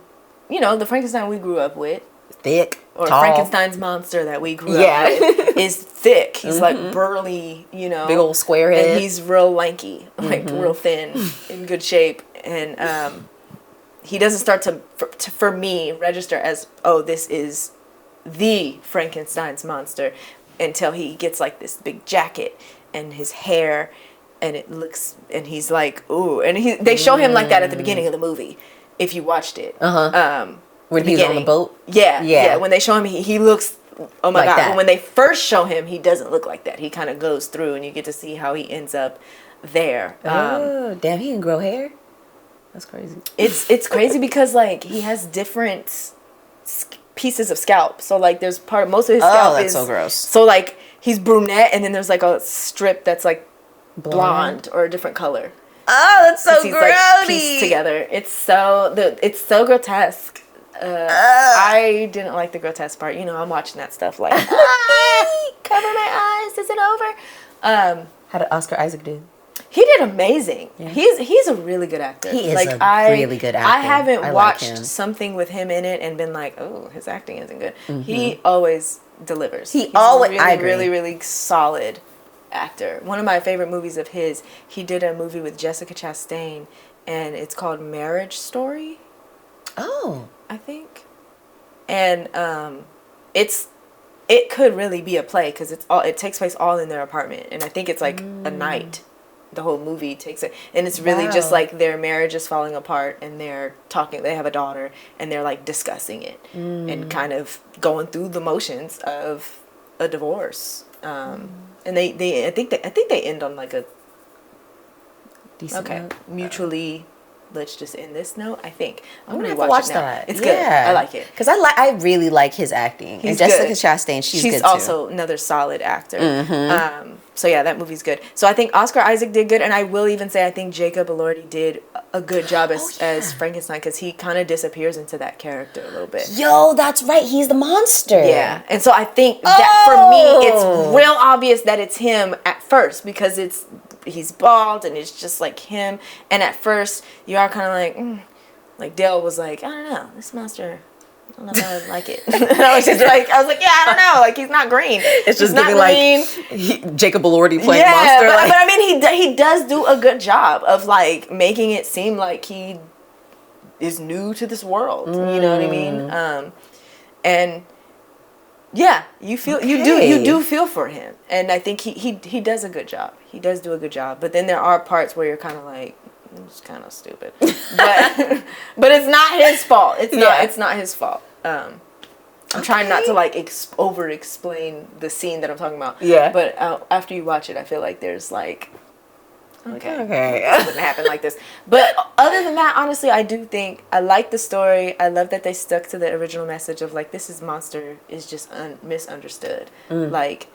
you know, the Frankenstein we grew up with. Thick, or tall. Frankenstein's monster that we grew up with is thick. He's like burly, you know. Big old square head. And he's real lanky, like real thin, in good shape. And he doesn't start to, for me, register as, oh, this is the Frankenstein's monster, until he gets like this big jacket and his hair, and it looks, and he's like, ooh. And they show him like that at the beginning of the movie, if you watched it. When he's on the boat? Yeah. When they show him, he looks, oh my like God. That. When they first show him, he doesn't look like that. He kind of goes through, and you get to see how he ends up there. Oh, damn, he can grow hair? That's crazy. It's crazy because, like, he has different pieces of scalp. So, like, there's most of his scalp that's so gross. So, like, he's brunette, and then there's, like, a strip that's, like, blonde or a different color. Oh, that's so grody. Like, pieced together. It's so grotesque. I didn't like the grotesque part. You know, I'm watching that stuff like, cover my eyes. Is it over? How did Oscar Isaac do? He did amazing. Yeah. He's a really good actor. He is really good actor. I haven't watched something with him in it and been like, oh, his acting isn't good. He always delivers. He's always, I agree. Really, really solid actor. One of my favorite movies of his, he did a movie with Jessica Chastain, and it's called Marriage Story. Oh. I think. And it could really be a play, because it takes place all in their apartment, and I think it's like a night. The whole movie takes it, and it's really just like their marriage is falling apart, and they're talking. They have a daughter, and they're like discussing it and kind of going through the motions of a divorce. And I think they end on like a decent note. Mutually. Let's just end this note. I think I'm gonna have to watch that. It's good. I like it because I really like his acting. He's and Jessica good. Chastain, she's good too. Also another solid actor. So yeah, that movie's good. So I think Oscar Isaac did good, and I will even say I think Jacob Elordi did a good job as Frankenstein, because he kind of disappears into that character a little bit. Yo, that's right. He's the monster. Yeah, and so I think that for me, it's real obvious that it's him at first, because he's bald and it's just like him. And at first, you are kind of like Dale was like, I don't know, this monster. I don't know if I like it. And I was like, yeah, I don't know. Like, he's not green. It's just giving like Jacob Elordi playing monster. But I mean, he does do a good job of like making it seem like he is new to this world. You know what I mean? And yeah, you do feel for him, and I think he does a good job. He does do a good job. But then there are parts where you're kind of like, it's kind of stupid, but it's not his fault. It's not his fault. I'm trying not to like over explain the scene that I'm talking about. Yeah. But after you watch it, I feel like there's like Okay. Okay. This wouldn't happen like this. But other than that, honestly, I do think I like the story. I love that they stuck to the original message of like, this is monster is just misunderstood. Like,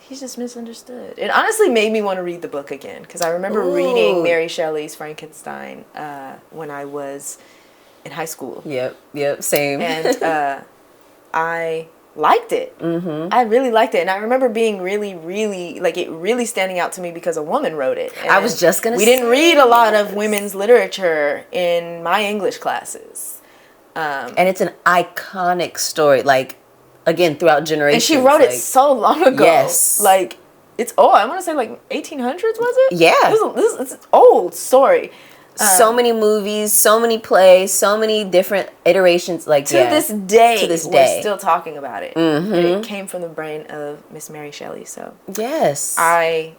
he's just misunderstood. It honestly made me want to read the book again because I remember reading Mary Shelley's Frankenstein when I was in high school. Yep, same. And I liked it. I really liked it. And I remember being really, like, it really standing out to me because a woman wrote it. And I was just going to say. We didn't read a lot of women's literature in my English classes. And it's an iconic story, like, again, throughout generations. And she wrote it so long ago. Yes. Like, it's old. I want to say, like, 1800s, was it? Yeah. It's an old story. So many movies, so many plays, so many different iterations. Like, to this day, we're still talking about it. And it came from the brain of Miss Mary Shelley. So yes, I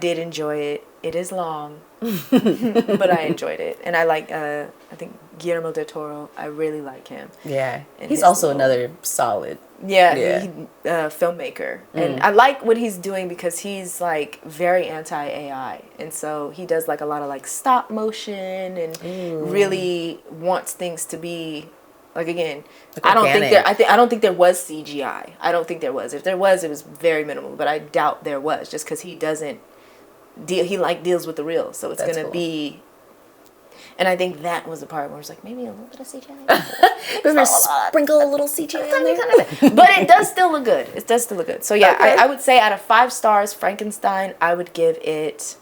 did enjoy it. It is long, but I enjoyed it, and I like. I think Guillermo del Toro. I really like him. Yeah, he's also another solid. Yeah. Filmmaker, and I like what he's doing because he's like very anti AI, and so he does like a lot of like stop motion and really wants things to be like, again. Like I don't think there was CGI. I don't think there was. If there was, it was very minimal. But I doubt there was, just because he doesn't deal. He deals with the real, so it's gonna be. And I think that was the part where it's like, maybe a little bit of CGI. We're going to sprinkle a little CGI in there. But it does still look good. It does still look good. So yeah, okay. I would say out of 5 stars, Frankenstein, I would give it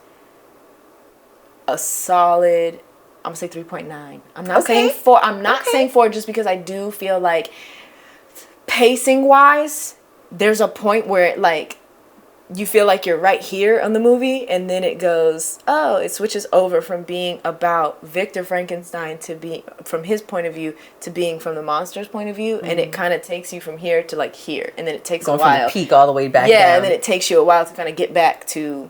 a solid, I'm going to say 3.9. I'm not saying 4. I'm not saying 4 just because I do feel like pacing-wise, there's a point where it like, you feel like you're right here on the movie, and then it goes, it switches over from being about Victor Frankenstein to be from his point of view to being from the monster's point of view, and it kind of takes you from here to like here, and then it takes a while. From the peak all the way back down. And then it takes you a while to kind of get back to,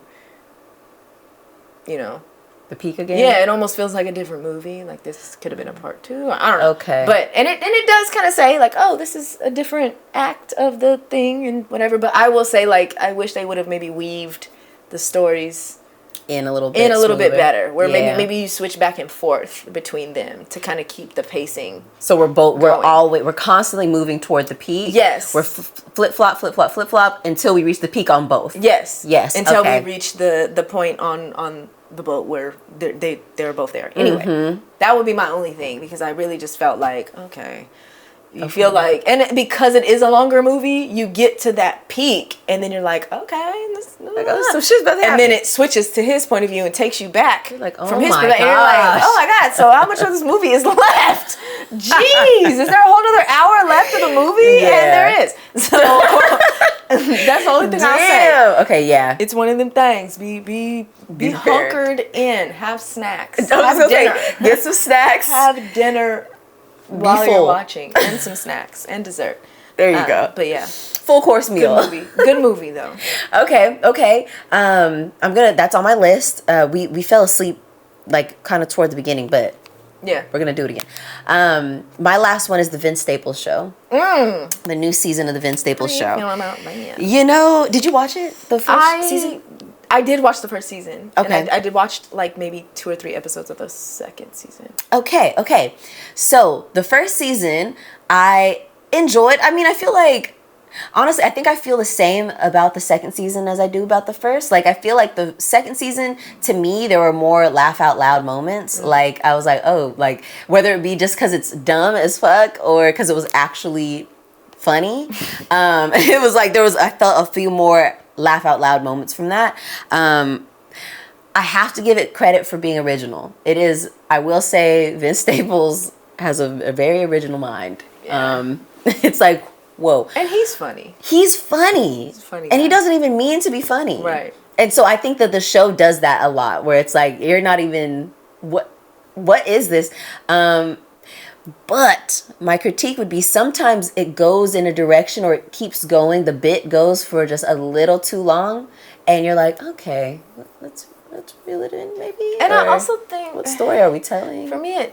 the peak again. Yeah, it almost feels like a different movie. Like this could have been a part 2. I don't know. Okay. But and it does kind of say like, this is a different act of the thing and whatever. But I will say like, I wish they would have maybe weaved the stories in a little bit better. Where maybe you switch back and forth between them to kind of keep the pacing. So we're constantly moving toward the peak. Yes. We're flip flop until we reach the peak on both. Yes. Until we reach the point on the boat where they're both there. Anyway, that would be my only thing because I really just felt like, you feel like, and because it is a longer movie, you get to that peak and then you're like, some shit's about to happen. And then it switches to his point of view and takes you back from his perspective. And you're like, oh my God, so how much of this movie is left? Jeez, is there a whole other hour left of the movie? Yeah. And there is. So that's the only thing I'll say. Okay, yeah. It's one of them things. Be hunkered in. Have snacks. Have dinner. Get some snacks. Have dinner while you're watching, and some snacks and dessert. There you go. But yeah, full course meal. Good movie though. Okay. That's on my list. We fell asleep like kind of toward the beginning, but yeah, we're gonna do it again. My last one is the Vince Staples Show. The new season of the Vince Staples Show. Did you watch it? The first season. I did watch the first season. Okay. And I did watch like maybe 2 or 3 episodes of the second season. Okay. So the first season I enjoyed. I mean, I feel like, honestly, I think I feel the same about the second season as I do about the first. Like, I feel like the second season, to me, there were more laugh out loud moments. Like, I was like, like, whether it be just because it's dumb as fuck or because it was actually funny. It was like, I felt a few more laugh out loud moments from that. I have to give it credit for being original. It is, I will say, Vince Staples has a very original mind. Yeah. It's like, whoa. And he's funny. He's funny. And he doesn't even mean to be funny. Right. And so I think that the show does that a lot, where it's like, you're not even, what is this? But my critique would be sometimes it goes in a direction or it keeps going. The bit goes for just a little too long. And you're like, okay, let's reel it in maybe. And I also think, what story are we telling? For me,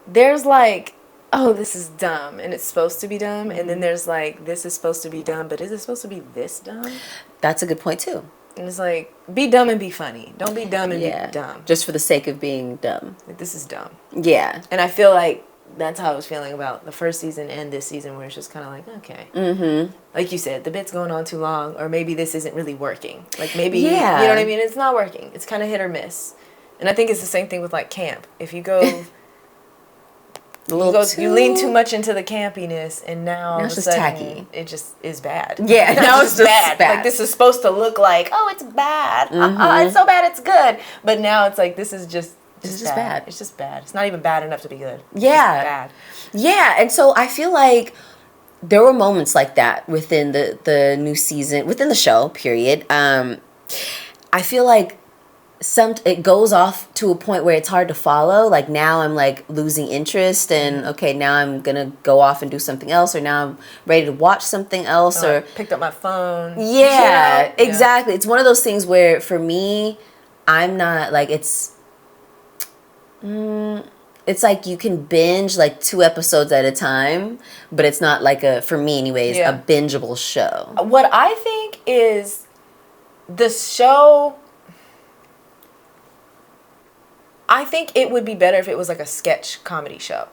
there's like, this is dumb and it's supposed to be dumb. And then there's like, this is supposed to be dumb, but is it supposed to be this dumb? That's a good point too. And it's like, be dumb and be funny. Don't be dumb and Yeah. be dumb. Just for the sake of being dumb. Like, this is dumb. Yeah. And I feel like that's how I was feeling about the first season and this season, where it's just kind of like, okay. Mm-hmm. Like you said, the bit's going on too long, or maybe this isn't really working. Like, maybe, Yeah. you know what I mean? It's not working. It's kind of hit or miss. And I think it's the same thing with, like, camp. If you go... You lean too much into the campiness, and now it's all of a just sudden, tacky. it just is bad. Yeah, now it's just bad. Like, this is supposed to look like, oh, it's bad. It's so bad, it's good. But now it's like, this is just bad. It's just bad. It's not even bad enough to be good. It's Yeah. bad. Yeah, and so I feel like there were moments like that within the new season, within the show, period. I feel like it goes off to a point where it's hard to follow. Like, now I'm like losing interest, and okay, now I'm gonna go off and do something else, or now I'm ready to watch something else, or I picked up my phone. Yeah, You know? exactly. It's one of those things where for me, I'm not like it's like you can binge like 2 episodes at a time, but it's not like for me anyways, a bingeable show. What I think is the show... I think it would be better if it was like a sketch comedy show.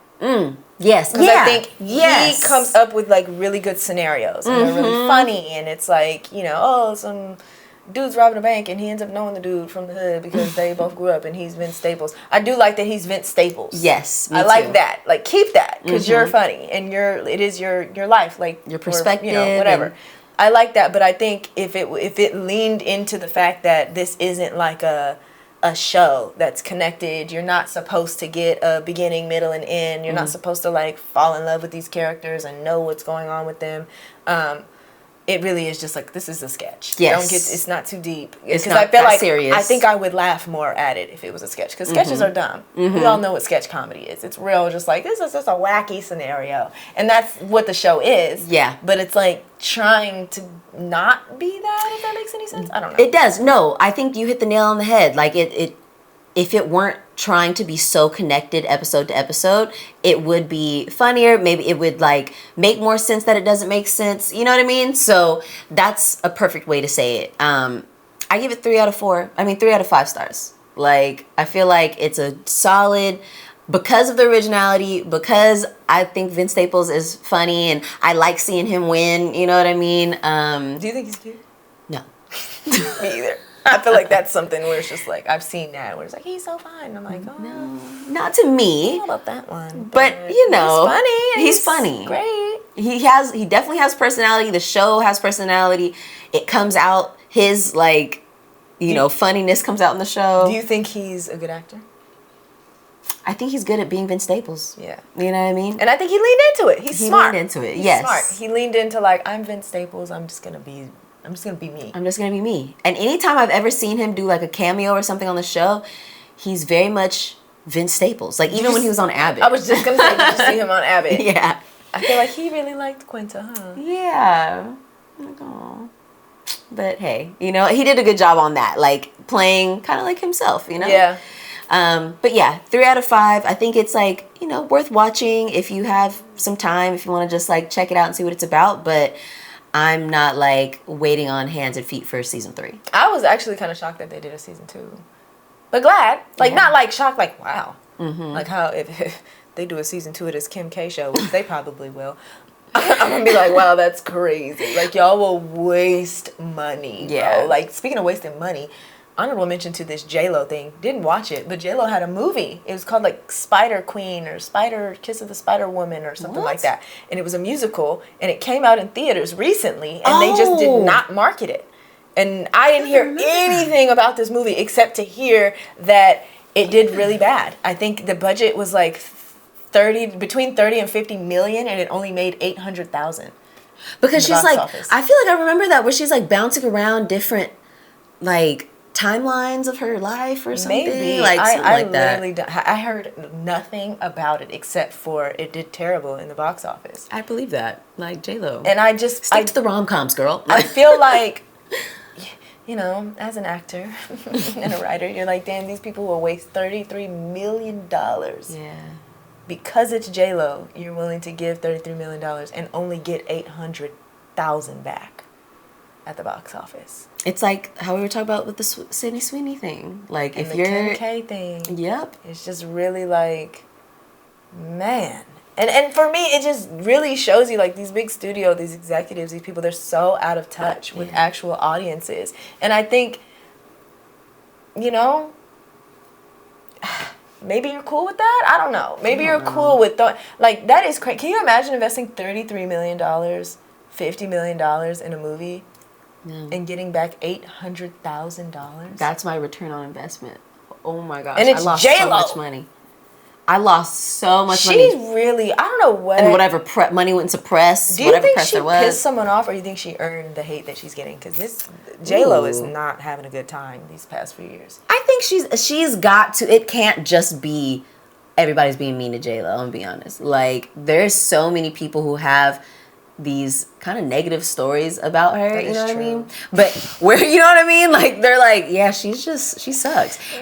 Yes. Because I think he comes up with like really good scenarios, and they're really funny, and it's like, you know, oh, some dude's robbing a bank and he ends up knowing the dude from the hood because they both grew up, and he's Vince Staples. I do like that he's Vince Staples. Yes, me I too. like that. Like, keep that, because you're funny, and it is your life, like your perspective, or, you know, whatever. I like that, but I think if it leaned into the fact that this isn't like a show that's connected, you're not supposed to get a beginning, middle, and end. You're not supposed to like fall in love with these characters and know what's going on with them. It really is just like, this is a sketch. Yes. It's not too deep. It's Because not I feel that like serious. I think I would laugh more at it if it was a sketch. Because sketches are dumb. We all know what sketch comedy is. It's real, just like, this is just a wacky scenario. And that's what the show is. Yeah. But it's like trying to not be that, if that makes any sense. I don't know. It does. No, I think you hit the nail on the head. Like, if it weren't trying to be so connected episode to episode, it would be funnier. Maybe it would like make more sense that it doesn't make sense. You know what I mean? So that's a perfect way to say it. I give it 3 out of 4. I mean, 3 out of 5 stars. Like, I feel like it's a solid, because of the originality, because I think Vince Staples is funny and I like seeing him win. You know what I mean? Do you think he's cute? No. Me either. I feel like that's something where it's just like, I've seen that where it's like, he's so fine. I'm like, oh, No, not to me. I don't know about that one. But you know, he's funny. He's funny. Great. He definitely has personality. The show has personality. It comes out, his like, you know, funniness comes out in the show. Do you think he's a good actor? I think he's good at being Vince Staples. Yeah. You know what I mean? And I think he leaned into it. He's smart. He leaned into it. He's yes. smart. He leaned into like, I'm Vince Staples. I'm just gonna be me. I'm just gonna be me. And anytime I've ever seen him do like a cameo or something on the show, he's very much Vince Staples. Like, even when he was on Abbott. I was just gonna say, did you see him on Abbott? Yeah. I feel like he really liked Quinta, huh? Yeah. Like, aw. But hey, you know, he did a good job on that, like playing kind of like himself, you know? Yeah. But yeah, 3 out of 5. I think it's like, you know, worth watching if you have some time, if you want to just like check it out and see what it's about. But I'm not like waiting on hands and feet for season 3. I was actually kind of shocked that they did a season 2. But glad. Like, not like shocked, like, wow. Like how if they do a season 2 of this Kim K show, which they probably will, I'm going to be like, wow, that's crazy. Like, y'all will waste money, Yeah. bro. Like, speaking of wasting money, honorable mention to this J-Lo thing. Didn't watch it, but J-Lo had a movie. It was called like Spider Queen or Kiss of the Spider Woman or something like that. And it was a musical, and it came out in theaters recently, and they just did not market it. And I didn't hear anything about this movie except to hear that it did really bad. I think the budget was like between 30 and 50 million, and it only made 800,000. Because she's like, office. I feel like I remember that where she's like bouncing around different like timelines of her life or something. Maybe. Like something I like that. literally I heard nothing about it except for it did terrible in the box office. I believe that. Like J-Lo. And I just Stick to the rom-coms, girl. I feel like, you know, as an actor and a writer, you're like, damn, these people will waste $33 million. Yeah. Because it's J-Lo, you're willing to give $33 million and only get 800,000 back. at the box office. It's like how we were talking about with the Sydney Sweeney thing. Like, And if the you're... Kim K thing. Yep. It's just really like, man. And for me, it just really shows you, like, these big studio, these executives, these people, they're so out of touch with actual audiences. And I think, you know, maybe you're cool with that? I don't know. Maybe you're cool with like, that is crazy. Can you imagine investing $33 million, $50 million in a movie and getting back $800,000? That's my return on investment. Oh my gosh. And it's I lost J-Lo. so much money. I lost so much money. She's really, I don't know what. And whatever money went into press, Do you whatever think press she there was. pissed someone off, or you think she earned the hate that she's getting? Because this J-Lo is not having a good time these past few years. I think she's got to. It can't just be everybody's being mean to J-Lo. I'm gonna be honest. Like, there's so many people who have these kind of negative stories about her. You know what I mean? But where, you know what I mean? Like, they're like, yeah, she sucks.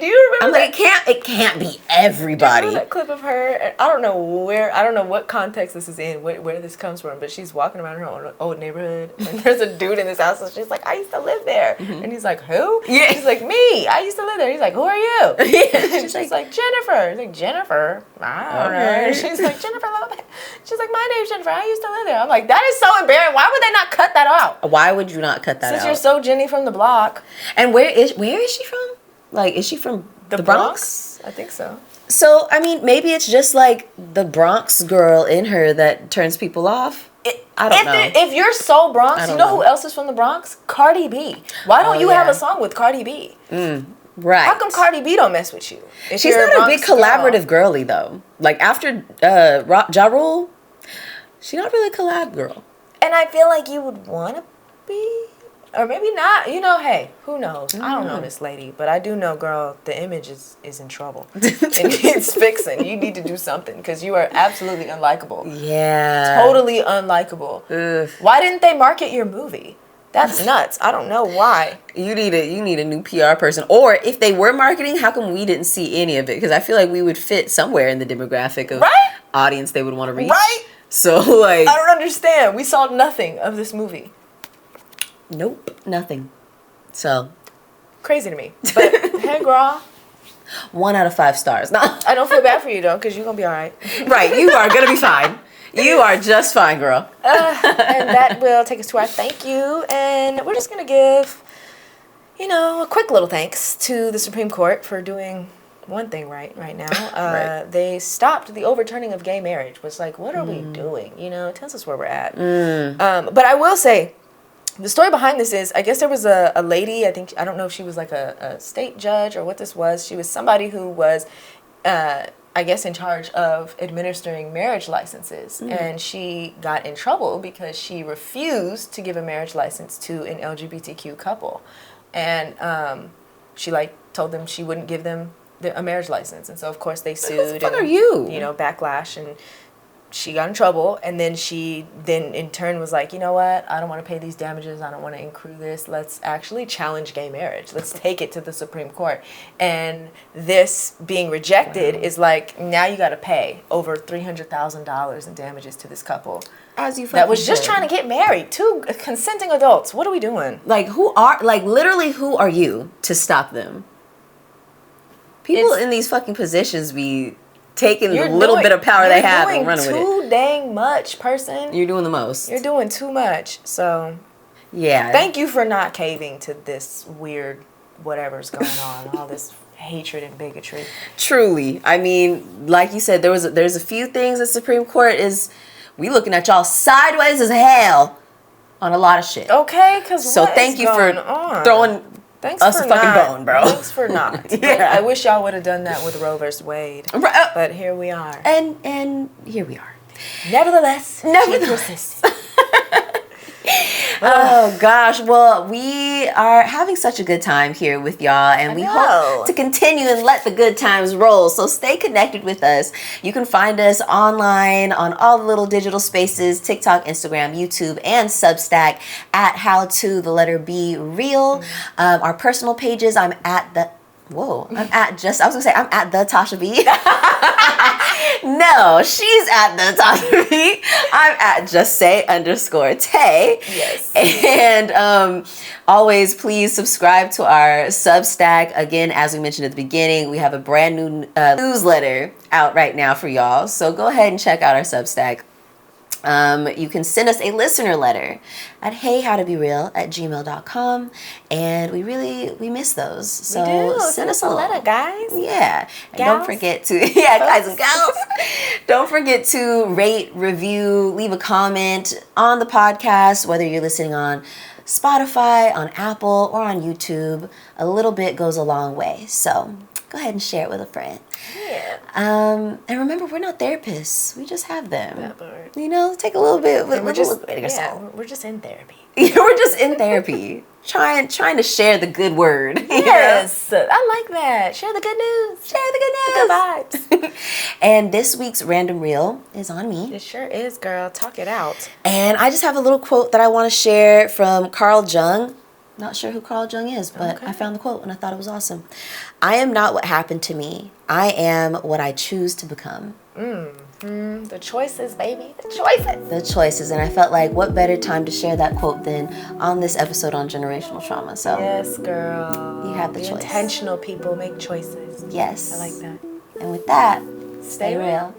Do you remember? I'm like, it can't be everybody. Do you remember that clip of her? I don't know what context this is in, where this comes from, but she's walking around her old neighborhood, and there's a dude in this house, and she's like, I used to live there. And he's like, who? Yeah. She's like, me. I used to live there. He's like, who are you? Yeah. She's like, Jennifer. He's like, Jennifer? I don't know. She's like, Jennifer Lopez. She's like, my name's Jennifer. I used to live there. I'm like, that is so embarrassing. Why would they not cut that out? Why would you not cut that Since out? you're so Jenny from the block. And where is she from? Like, is she from the Bronx? I think so. So, I mean, maybe it's just like the Bronx girl in her that turns people off. I don't know. If you're so Bronx, you know who else is from the Bronx? Cardi B. Why don't you have a song with Cardi B? Right. How come Cardi B don't mess with you? She's not a big collaborative girly, though. Like, after Ja Rule, she's not really a collab girl. And I feel like you would want to be, or maybe not. You know, hey, who knows? I don't know this lady, but I do know, girl, the image is in trouble. It needs fixing. You need to do something, because you are absolutely unlikable. Yeah. Totally unlikable. Ugh. Why didn't they market your movie? That's nuts. I don't know why. You need a new PR person. Or if they were marketing, how come we didn't see any of it? Because I feel like we would fit somewhere in the demographic of audience they would want to reach. Right. So, like, I don't understand. We saw nothing of this movie. Nope. Nothing. So. Crazy to me. But, hey, girl. 1 out of 5 stars. No. I don't feel bad for you, though, because you're going to be all right. Right. You are going to be fine. You are just fine, girl. And that will take us to our thank you. And we're just going to give, a quick little thanks to the Supreme Court for doing one thing right now. Right. They stopped the overturning of gay marriage. Was like, what are we doing? It tells us where we're at. But I will say, the story behind this is, I guess there was a lady, I don't know if she was like a state judge or what this was. She was somebody who was, I guess, in charge of administering marriage licenses. And she got in trouble because she refused to give a marriage license to an LGBTQ couple. And she, told them she wouldn't give them a marriage license. And so, of course, they sued. Who the fuck are you? Backlash. And she got in trouble. And then she in turn was like, you know what? I don't want to pay these damages. I don't want to accrue this. Let's actually challenge gay marriage. Let's take it to the Supreme Court. And this being rejected is like, now you got to pay over $300,000 in damages to this couple. As you that was just trying to get married. 2 consenting adults. What are we doing? Literally, who are you to stop them? People in these fucking positions be taking the little bit of power they have and running with it. You're doing too dang much, person. You're doing the most. You're doing too much. So, yeah. Thank you for not caving to this weird whatever's going on. All this hatred and bigotry. Truly. I mean, like you said, there's a few things the Supreme Court is, we looking at y'all sideways as hell on a lot of shit. Okay, because so thank you for throwing us a fucking bone, bro. Thanks for not. Yeah. I wish y'all would have done that with Roe versus Wade. But here we are. And here we are. Nevertheless. She persisted. Oh gosh, well, we are having such a good time here with y'all, and we hope to continue and let the good times roll. So stay connected with us. You can find us online on all the little digital spaces: TikTok, Instagram, YouTube, and Substack at howtobereal. Our personal pages, I'm at the Tasha B. No, she's at the top of me. I'm at justsay_tay. Yes. And always please subscribe to our Substack. Again, as we mentioned at the beginning, we have a brand new newsletter out right now for y'all. So go ahead and check out our Substack. You can send us a listener letter at heyhowtobereal@gmail.com, and we miss those. So we do. Send us a letter, guys. Yeah. And Gals? don't forget to guys and gals. Don't forget to rate, review, leave a comment on the podcast, whether you're listening on Spotify, on Apple, or on YouTube. A little bit goes a long way. So go ahead and share it with a friend. Yeah. And remember, we're not therapists. We just have them. That part. You know, take a little bit. We're just in therapy. We're just in therapy, trying to share the good word. Yes, I like that. Share the good news. Share the good news. The good vibes. And this week's random reel is on me. It sure is, girl. Talk it out. And I just have a little quote that I want to share from Carl Jung. Not sure who Carl Jung is, but I found the quote and I thought it was awesome. I am not what happened to me. I am what I choose to become. The choices, baby. The choices. The choices. And I felt like what better time to share that quote than on this episode on generational trauma. So yes, girl. You have the Be choice. Intentional people make choices. Yes. I like that. And with that, Stay real.